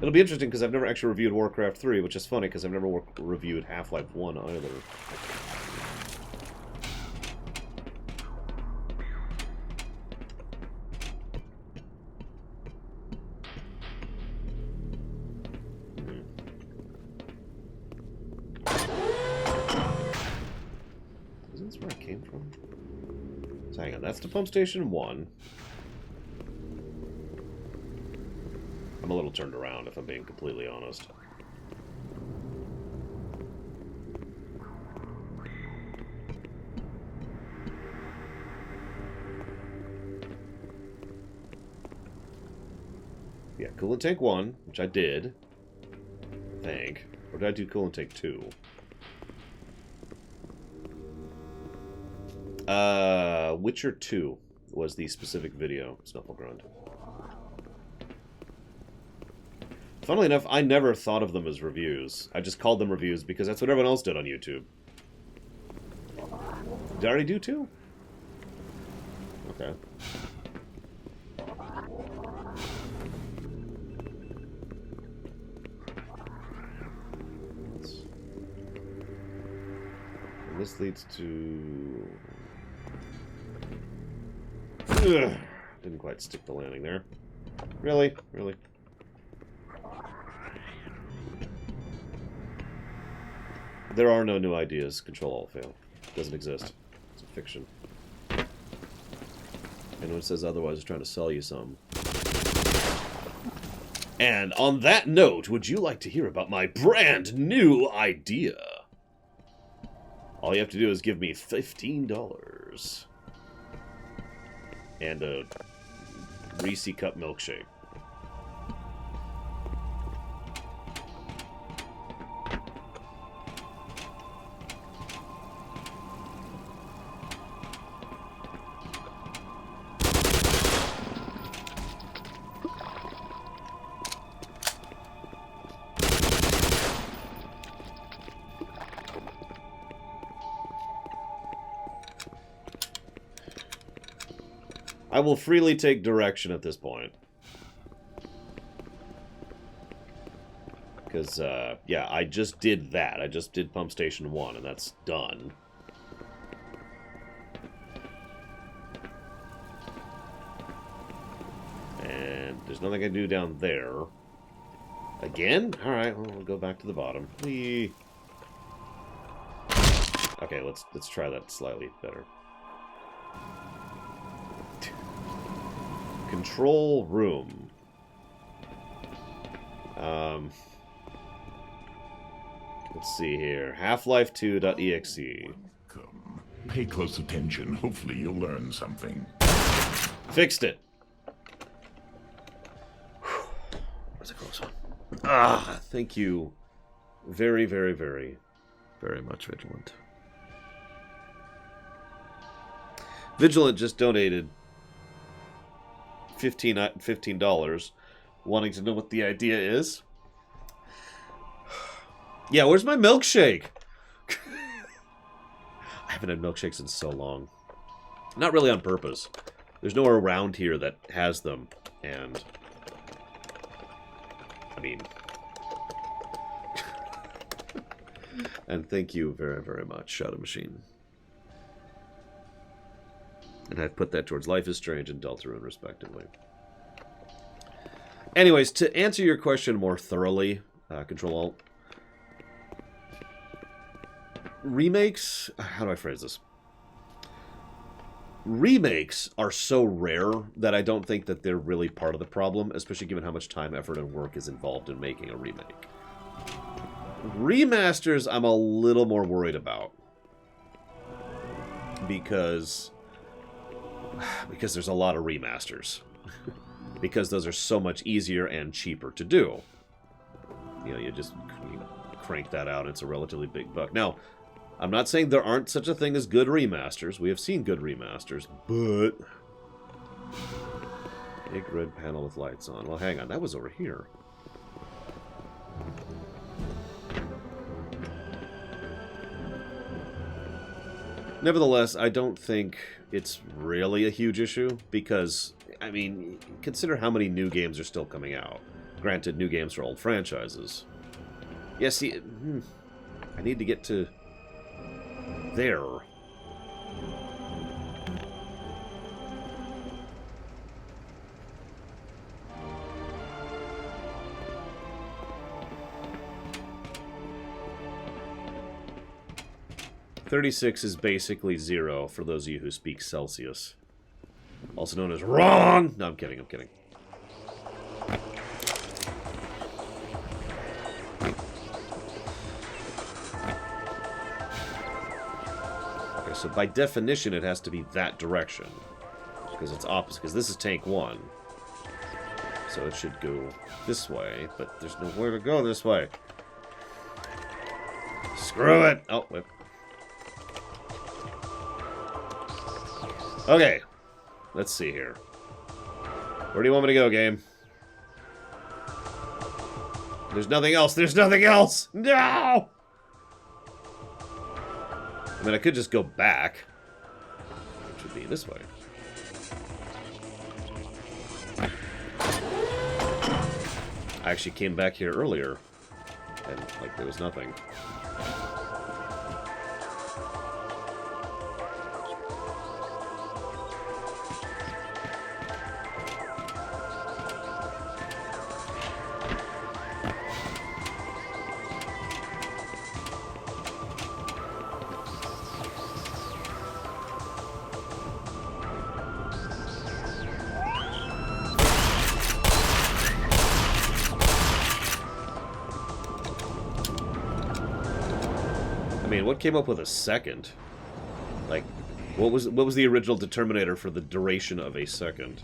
It'll be interesting because I've never actually reviewed Warcraft 3, which is funny because I've never reviewed Half-Life 1 either. Isn't this where I came from? So hang on, that's the pump station 1. I'm a little turned around, if I'm being completely honest. Yeah, coolant tank 1, which I did. I think. Or did I do coolant tank 2? Witcher 2 was the specific video, Snufflegrund. Funnily enough, I never thought of them as reviews. I just called them reviews because that's what everyone else did on YouTube. Did I already do 2? Okay. And this leads to... Ugh. Didn't quite stick the landing there. Really? Really? There are no new ideas. Control Alt Fail. Doesn't exist. It's a fiction. Anyone says otherwise is trying to sell you some. And on that note, would you like to hear about my brand new idea? All you have to do is give me $15. And a Reese Cup milkshake. I will freely take direction at this point. Because, yeah, I just did that. I just did Pump Station 1, and that's done. And there's nothing I can do down there. Again? Alright, well, we'll go back to the bottom. Whee! Okay, let's try that slightly better. Control room. Let's see here. Half-Life2.exe. Come. Pay close attention. Hopefully you'll learn something. Fixed it. That's a close one. Ah, thank you very, very, very, very much, Vigilant. Vigilant just donated $15, wanting to know what the idea is. Yeah, where's my milkshake? I haven't had milkshakes in so long. Not really on purpose. There's nowhere around here that has them, and... I mean... and thank you very, very much, Shadow Machine. And I've put that towards Life is Strange and Deltarune, respectively. Anyways, to answer your question more thoroughly, Control-Alt, remakes... How do I phrase this? Remakes are so rare that I don't think that they're really part of the problem, especially given how much time, effort, and work is involved in making a remake. Remasters, I'm a little more worried about. Because there's a lot of remasters. Because those are so much easier and cheaper to do. You know, you crank that out, and it's a relatively big buck. Now, I'm not saying there aren't such a thing as good remasters. We have seen good remasters, but... Big red panel with lights on. Well, hang on. That was over here. Nevertheless, I don't think it's really a huge issue, because, I mean, consider how many new games are still coming out. Granted, new games for old franchises. Yeah, see, I need to get to there. .36 is basically 0 for those of you who speak Celsius. Also known as wrong! No, I'm kidding, I'm kidding. Okay, so by definition it has to be that direction. Because it's opposite, because this is tank 1. So it should go this way, but there's nowhere to go this way. Screw it! Oh, wait. Okay, let's see here. Where do you want me to go, game? There's nothing else. There's nothing else. No! I mean, I could just go back, which would be this way. I actually came back here earlier, and, like, there was nothing. I mean, what came up with a second? Like, what was the original determinator for the duration of a second?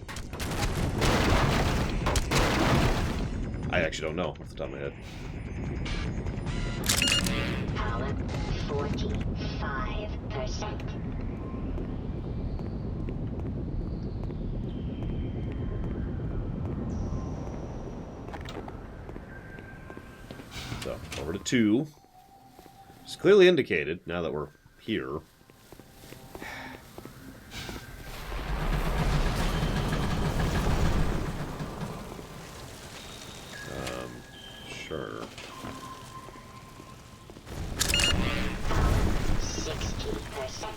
I actually don't know off the top of my head. Power 45%. So, over to 2. It's clearly indicated, now that we're here. Sure. 60%.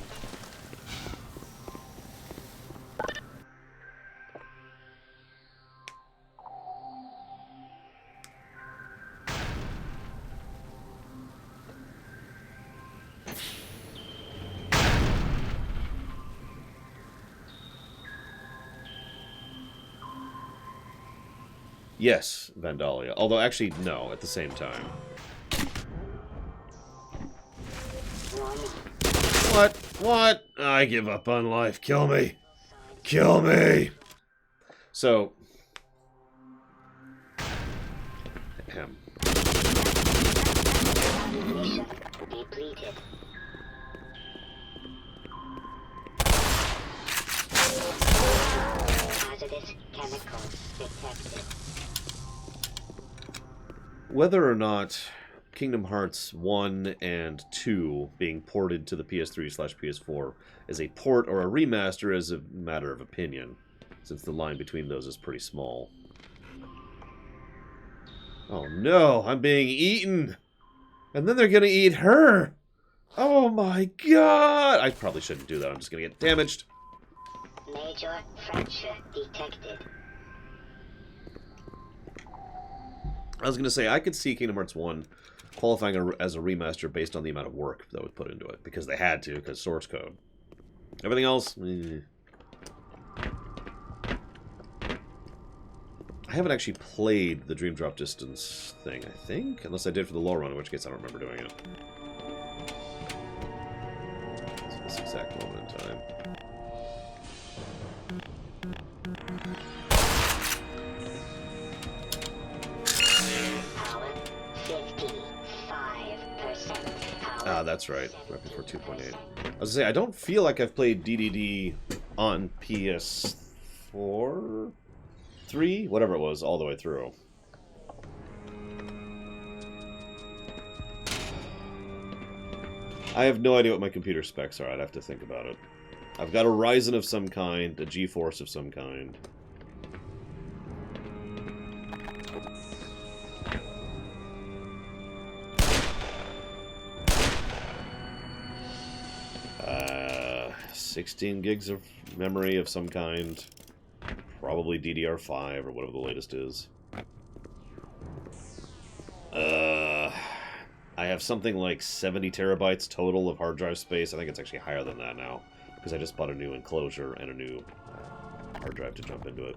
Yes, Vandalia. Although, actually, no, at the same time. What? What? I give up on life. Kill me. Kill me! So... Ahem. Mission depleted. Hazardous chemicals detected. Whether or not Kingdom Hearts 1 and 2 being ported to the PS3/PS4 is a port or a remaster is a matter of opinion, since the line between those is pretty small. Oh no, I'm being eaten! And then they're gonna eat her! Oh my god! I probably shouldn't do that, I'm just gonna get damaged. Major fracture detected. I was gonna say, I could see Kingdom Hearts 1 qualifying as a remaster based on the amount of work that was put into it, because they had to, because source code. Everything else, I haven't actually played the Dream Drop Distance thing, I think, unless I did for the low run, in which case I don't remember doing it. It's this exact moment in time. Power 55%. Ah, that's right. Right before 2.8. I was gonna say, I don't feel like I've played DDD on PS4? 3? Whatever it was, all the way through. I have no idea what my computer specs are. I'd have to think about it. I've got a Ryzen of some kind, a GeForce of some kind. Uh, 16 gigs of memory of some kind. Probably DDR5 or whatever the latest is. I have something like 70 terabytes total of hard drive space. I think it's actually higher than that now, because I just bought a new enclosure and a new hard drive to jump into it.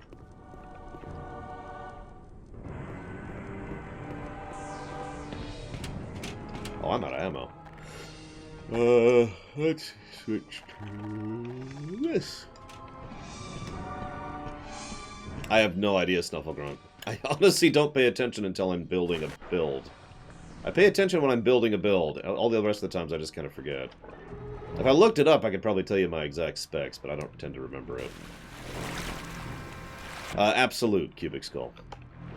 Oh, I'm out of ammo. Let's switch to this. I have no idea, Snufflegrunt. I honestly don't pay attention until I'm building a build. I pay attention when I'm building a build. All the rest of the times I just kind of forget. If I looked it up, I could probably tell you my exact specs, but I don't tend to remember it. Absolute Cubic Skull,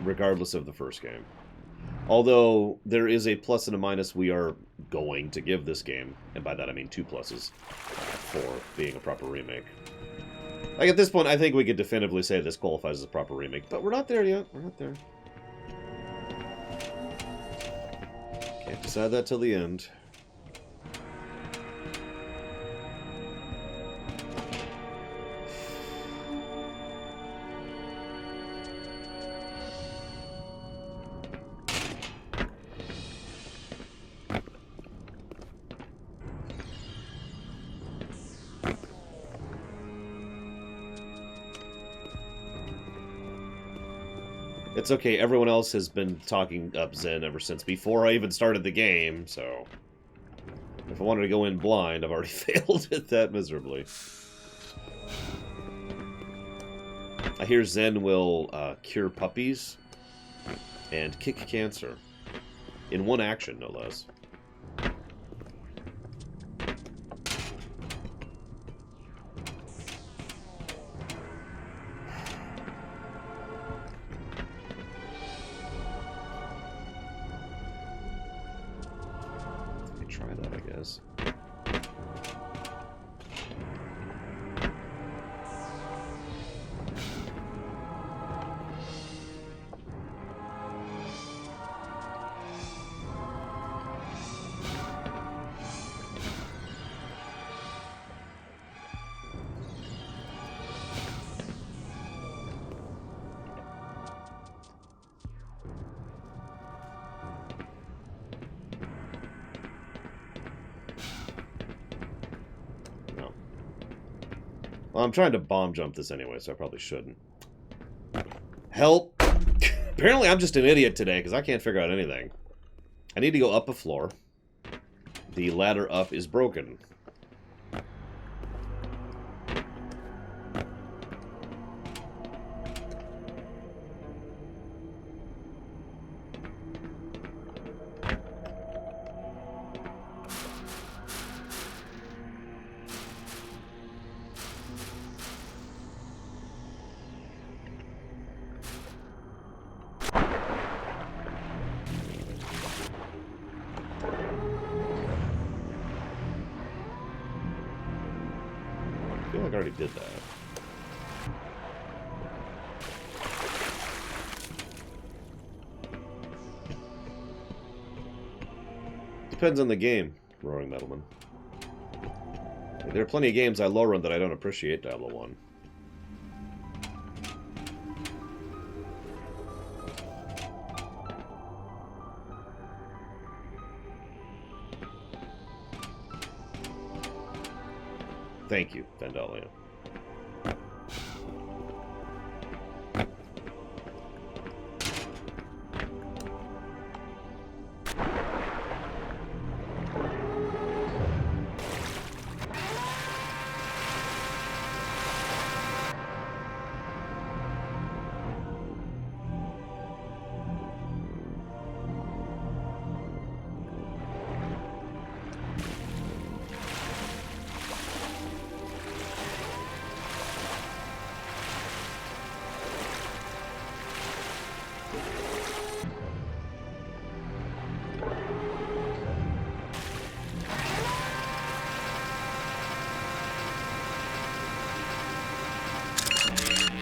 regardless of the first game. Although, there is a plus and a minus we are going to give this game, and by that I mean 2 pluses, for being a proper remake. Like, at this point, I think we could definitively say this qualifies as a proper remake, but we're not there yet. We're not there. Can't decide that till the end. It's okay, everyone else has been talking up Zen ever since before I even started the game, so... If I wanted to go in blind, I've already failed at that miserably. I hear Zen will cure puppies and kick cancer. In one action, no less. Try that, I guess. Well, I'm trying to bomb jump this anyway, so I probably shouldn't. Help! Apparently I'm just an idiot today, because I can't figure out anything. I need to go up a floor. The ladder up is broken. I feel like I already did that. Depends on the game, Roaring Metalman. There are plenty of games I low run that I don't appreciate, Diablo 1. Thank you, Vandalia.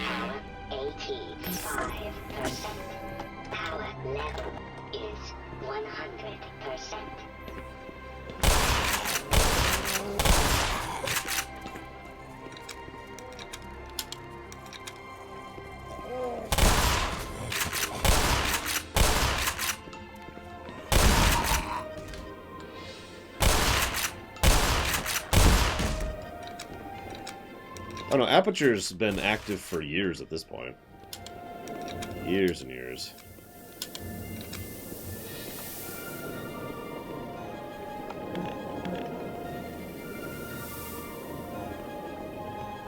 Power 85%. Power level is 100%. Oh no, Aperture's been active for years at this point. Years and years.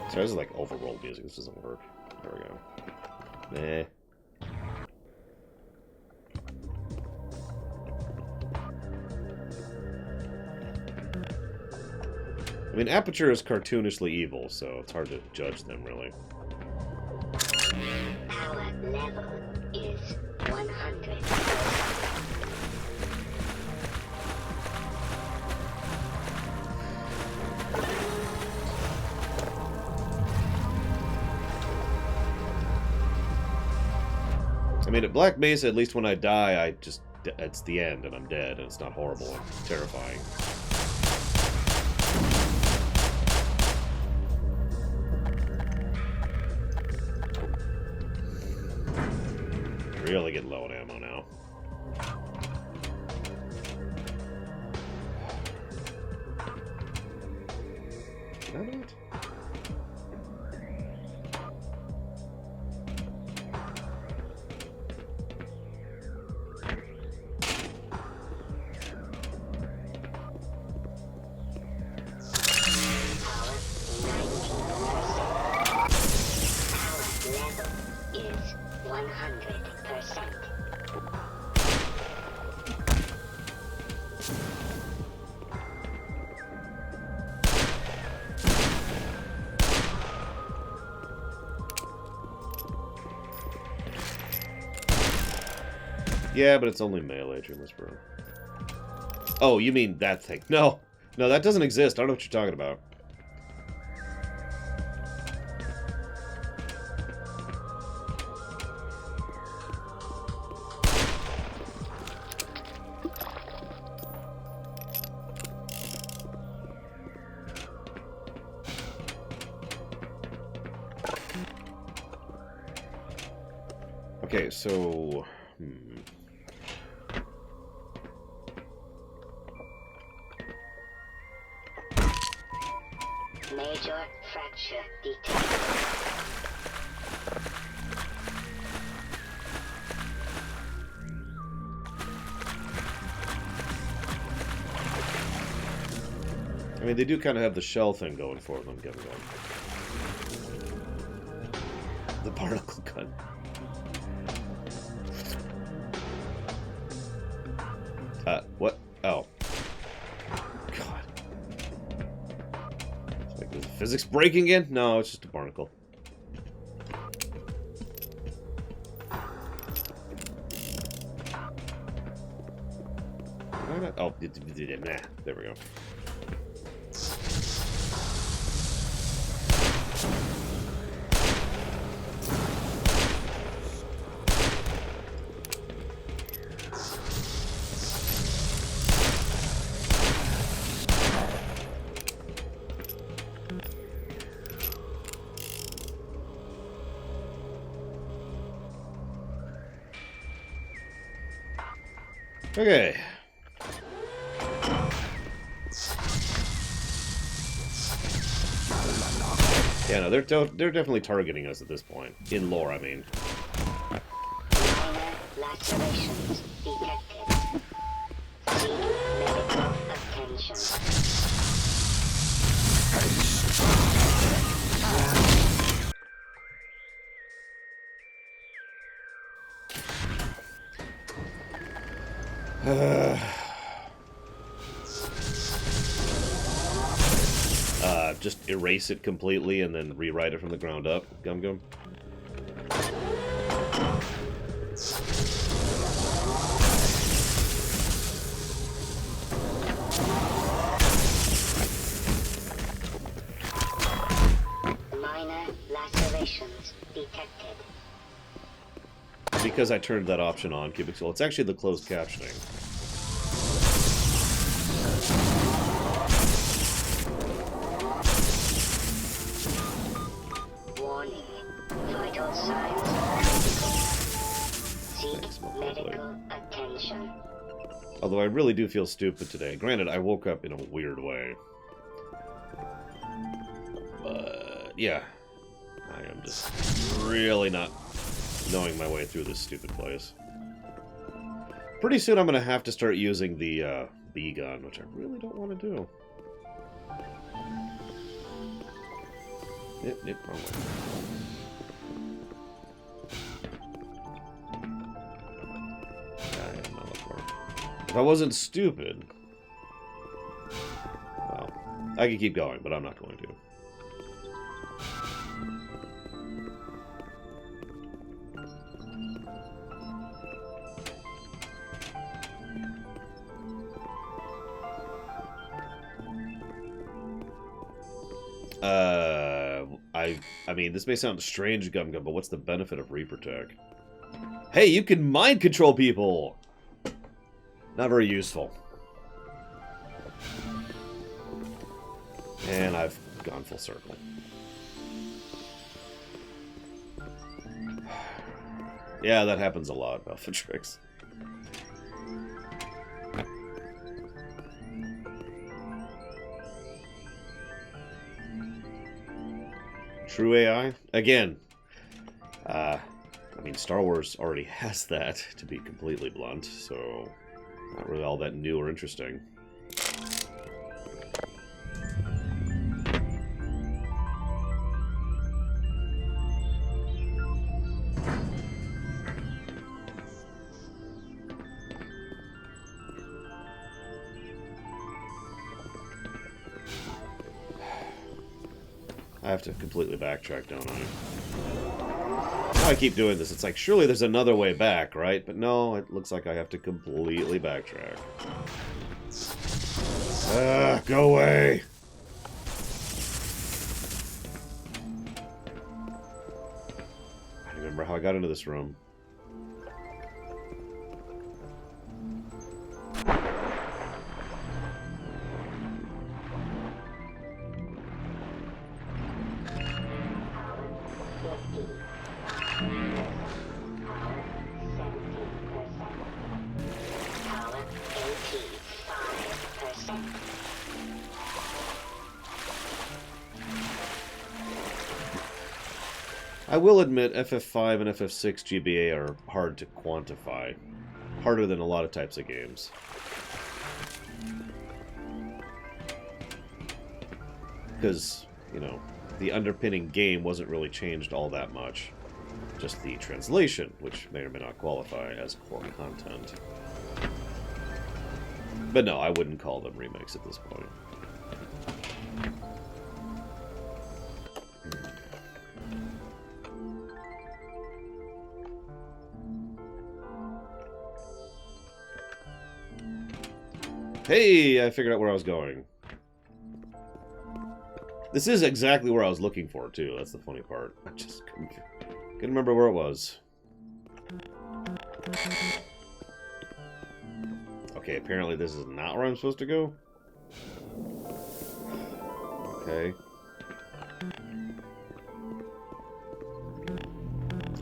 So this is like overworld music. This doesn't work. There we go. Nah. I mean, Aperture is cartoonishly evil, so it's hard to judge them, really. Power level is 100%. I mean, at Black Mesa, at least when I die, it's the end, and I'm dead, and it's not horrible. It's terrifying. Really getting low on ammo now. Did I not? Yeah, but it's only melee, Dreamless Bro. Oh, you mean that thing. No. No, that doesn't exist. I don't know what you're talking about. Okay, so... Major fracture detected. I mean, they do kind of have the shell thing going for them, Giving them. The particle gun. What? Oh. God. It's like, is the physics breaking again? No, it's just a barnacle. Oh, nah, there we go. Okay. Yeah, no, they're definitely targeting us at this point. In lore, I mean. Minor lacerations detected. Seek medical attention. Just erase it completely and then rewrite it from the ground up, Gum Gum. Minor lacerations detected. Because I turned that option on, Cubic Soul, it's actually the closed captioning. Warning. Vital signs critical. Seek medical attention. Although I really do feel stupid today. Granted, I woke up in a weird way. But, yeah. I am just really not knowing my way through this stupid place. Pretty soon I'm going to have to start using the bee gun, which I really don't want to do. Nip, wrong way. I am not looking for it. If I wasn't stupid... Well, I could keep going, but I'm not going to. I mean, this may sound strange, Gum Gum, but what's the benefit of Reprotect? Hey, you can mind control people! Not very useful. And I've gone full circle. Yeah, that happens a lot, Belfatrix. True AI? Again, I mean, Star Wars already has that, to be completely blunt, so not really all that new or interesting. I have to completely backtrack, don't I? I keep doing this. It's like, surely there's another way back, right? But no, it looks like I have to completely backtrack. Go away! I don't remember how I got into this room. I will admit FF5 and FF6 GBA are hard to quantify. Harder than a lot of types of games. Because, you know, the underpinning game wasn't really changed all that much. Just the translation, which may or may not qualify as core content. But no, I wouldn't call them remakes at this point. Hey, I figured out where I was going. This is exactly where I was looking for, too. That's the funny part. I just couldn't remember where it was. Okay, apparently this is not where I'm supposed to go. Okay.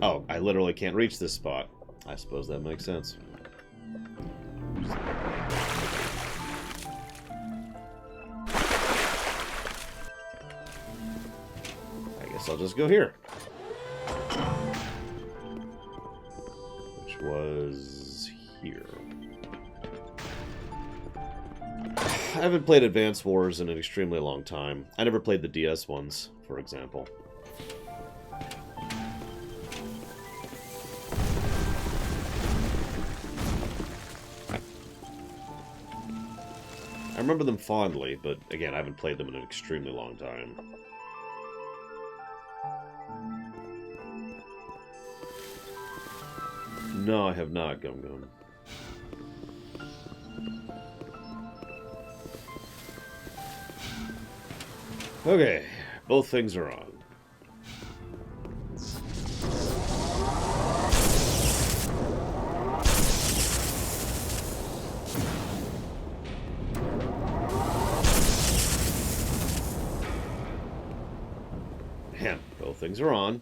Oh, I literally can't reach this spot. I suppose that makes sense. I guess I'll just go here. Which was here. I haven't played Advance Wars in an extremely long time. I never played the DS ones, for example. I remember them fondly, but again, I haven't played them in an extremely long time. No, I have not, Gum Gum. Okay, both things are on. Man, both things are on.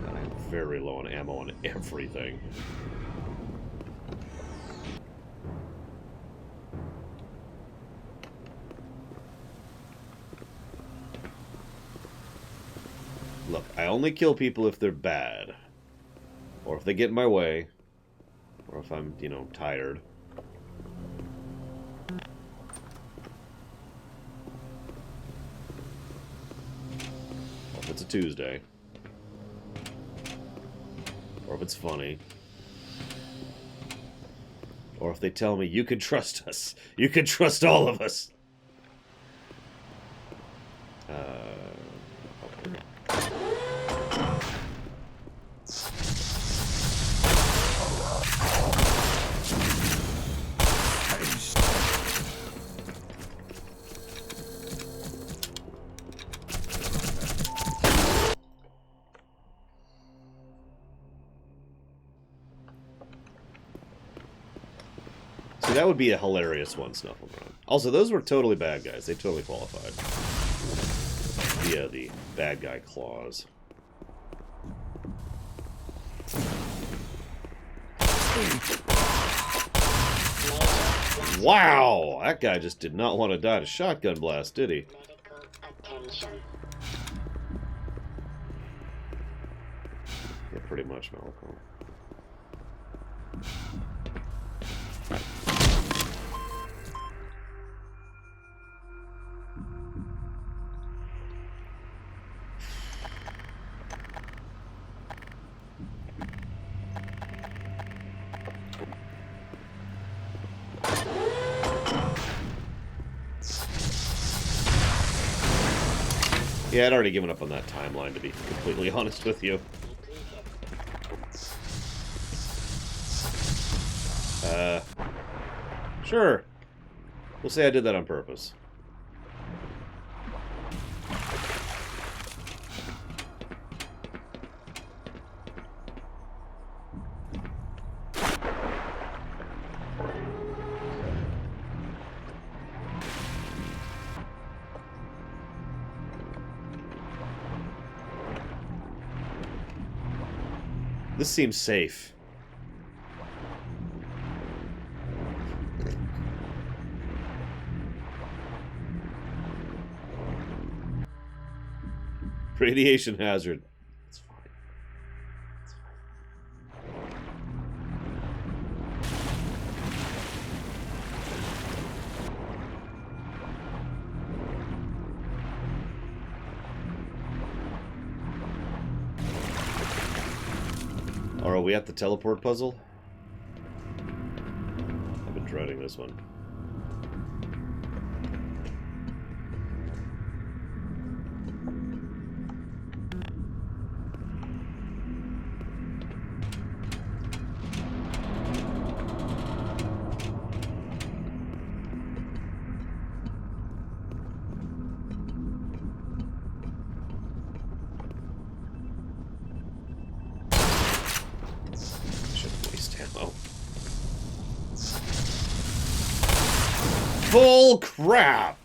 God, I'm very low on ammo on everything. Look, I only kill people if they're bad. Or if they get in my way. Or if I'm, you know, tired. Or if it's a Tuesday. Or if it's funny. Or if they tell me, you can trust us. You can trust all of us. See, that would be a hilarious one, Snuffle Run. Also, those were totally bad guys. They totally qualified. Via the bad guy clause. Wow! That guy just did not want to die to shotgun blast, did he? Medical attention. Yeah, pretty much, Malcolm. Yeah, I'd already given up on that timeline, to be completely honest with you. Sure. We'll say I did that on purpose. This seems safe. Radiation hazard. It's fine. It's fine. Are we at the teleport puzzle? I've been dreading this one. Bull crap!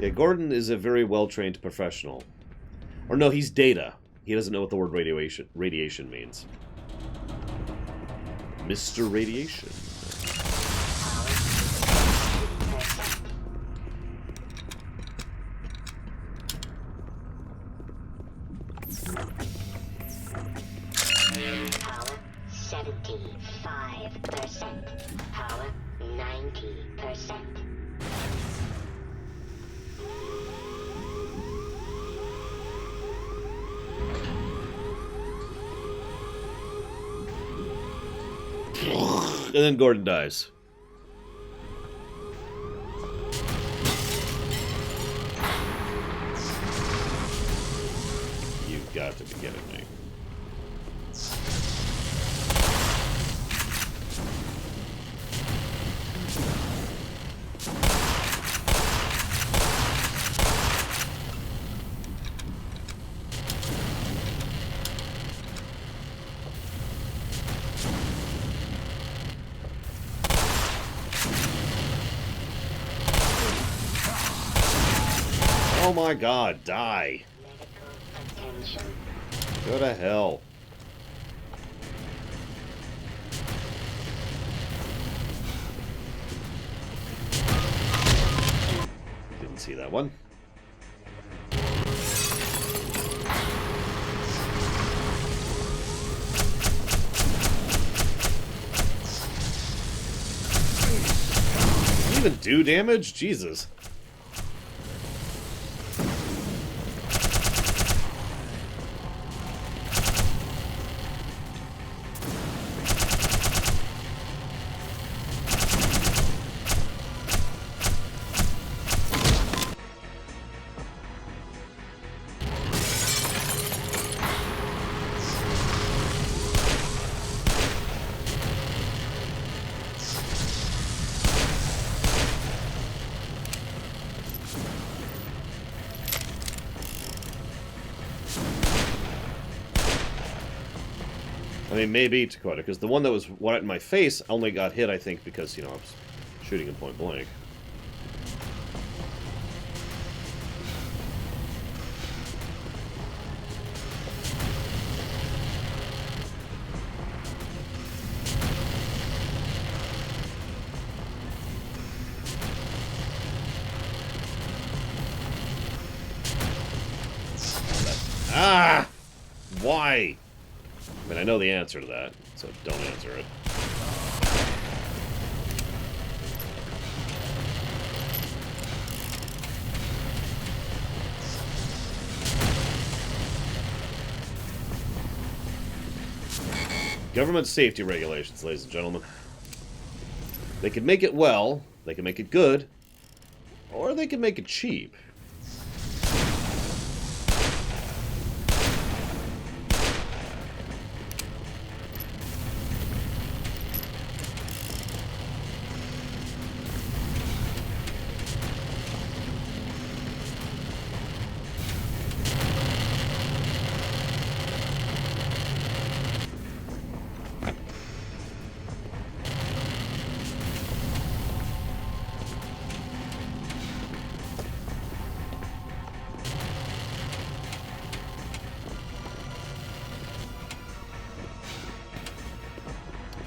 Yeah, Gordon is a very well-trained professional. Or no, he's Data. He doesn't know what the word radiation means. Mr. Radiation. Power 75%. Power 90%. And then Gordon dies. You've got to be kidding me. Oh my god, die. Medical attention. Go to hell. Didn't see that one. Did it even do damage? Jesus. I mean, maybe Dakota, because the one that was right in my face only got hit, I think, because, you know, I was shooting him point blank. Ah! Why? I mean, I know the answer to that, so don't answer it. Government safety regulations, ladies and gentlemen. They can make it well, they can make it good, or they can make it cheap.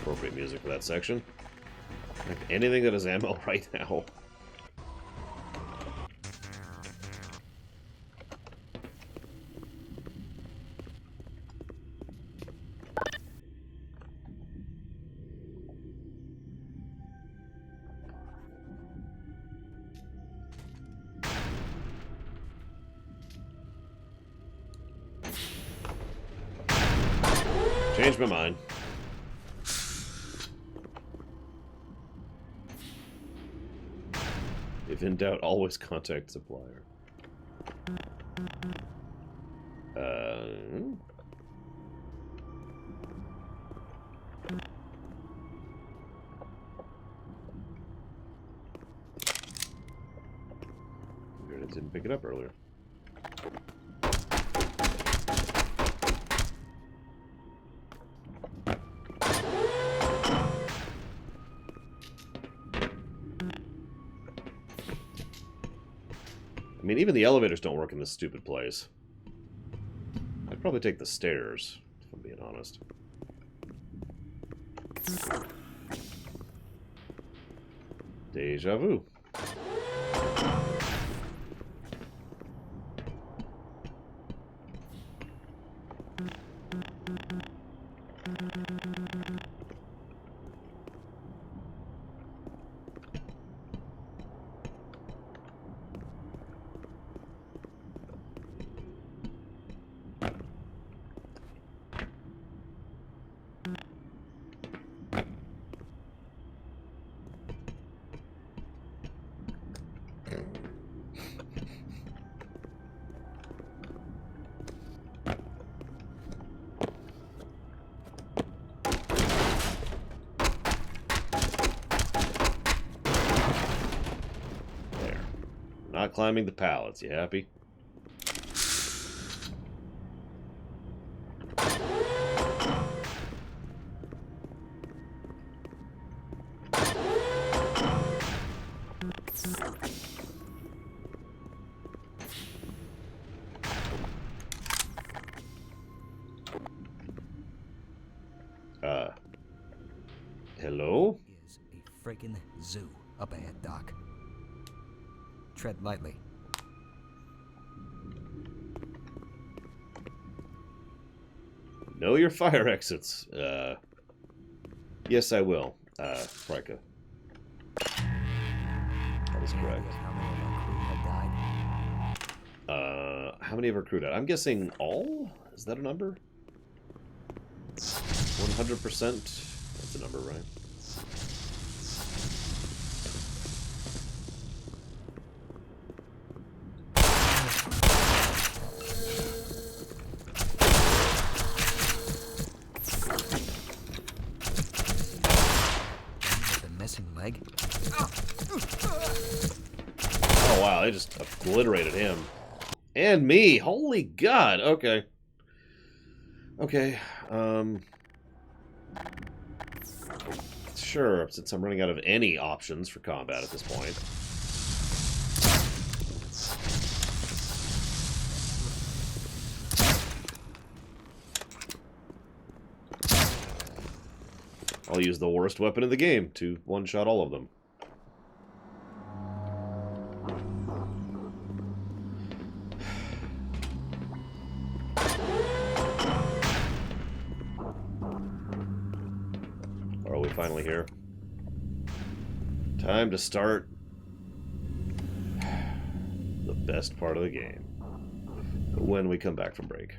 Appropriate music for that section. Like anything that has ammo right now. Changed my mind. If in doubt, always contact supplier. Weird, I didn't pick it up earlier. mean, even the elevators don't work in this stupid place. I'd probably take the stairs, if I'm being honest. Deja vu. Not climbing the pallets, you happy? Hello? Is a friggin' zoo up ahead, Doc. Tread lightly. Know your fire exits. Yes, I will. Frika. That is correct. How many of our crew died? I'm guessing all? Is that a number? 100%? That's a number, right? Missing leg. Oh wow, they just obliterated him. And me! Holy God! Okay. Okay, sure, since I'm running out of any options for combat at this point. I'll use the worst weapon in the game to one-shot all of them. Are we finally here? Time to start the best part of the game. When we come back from break.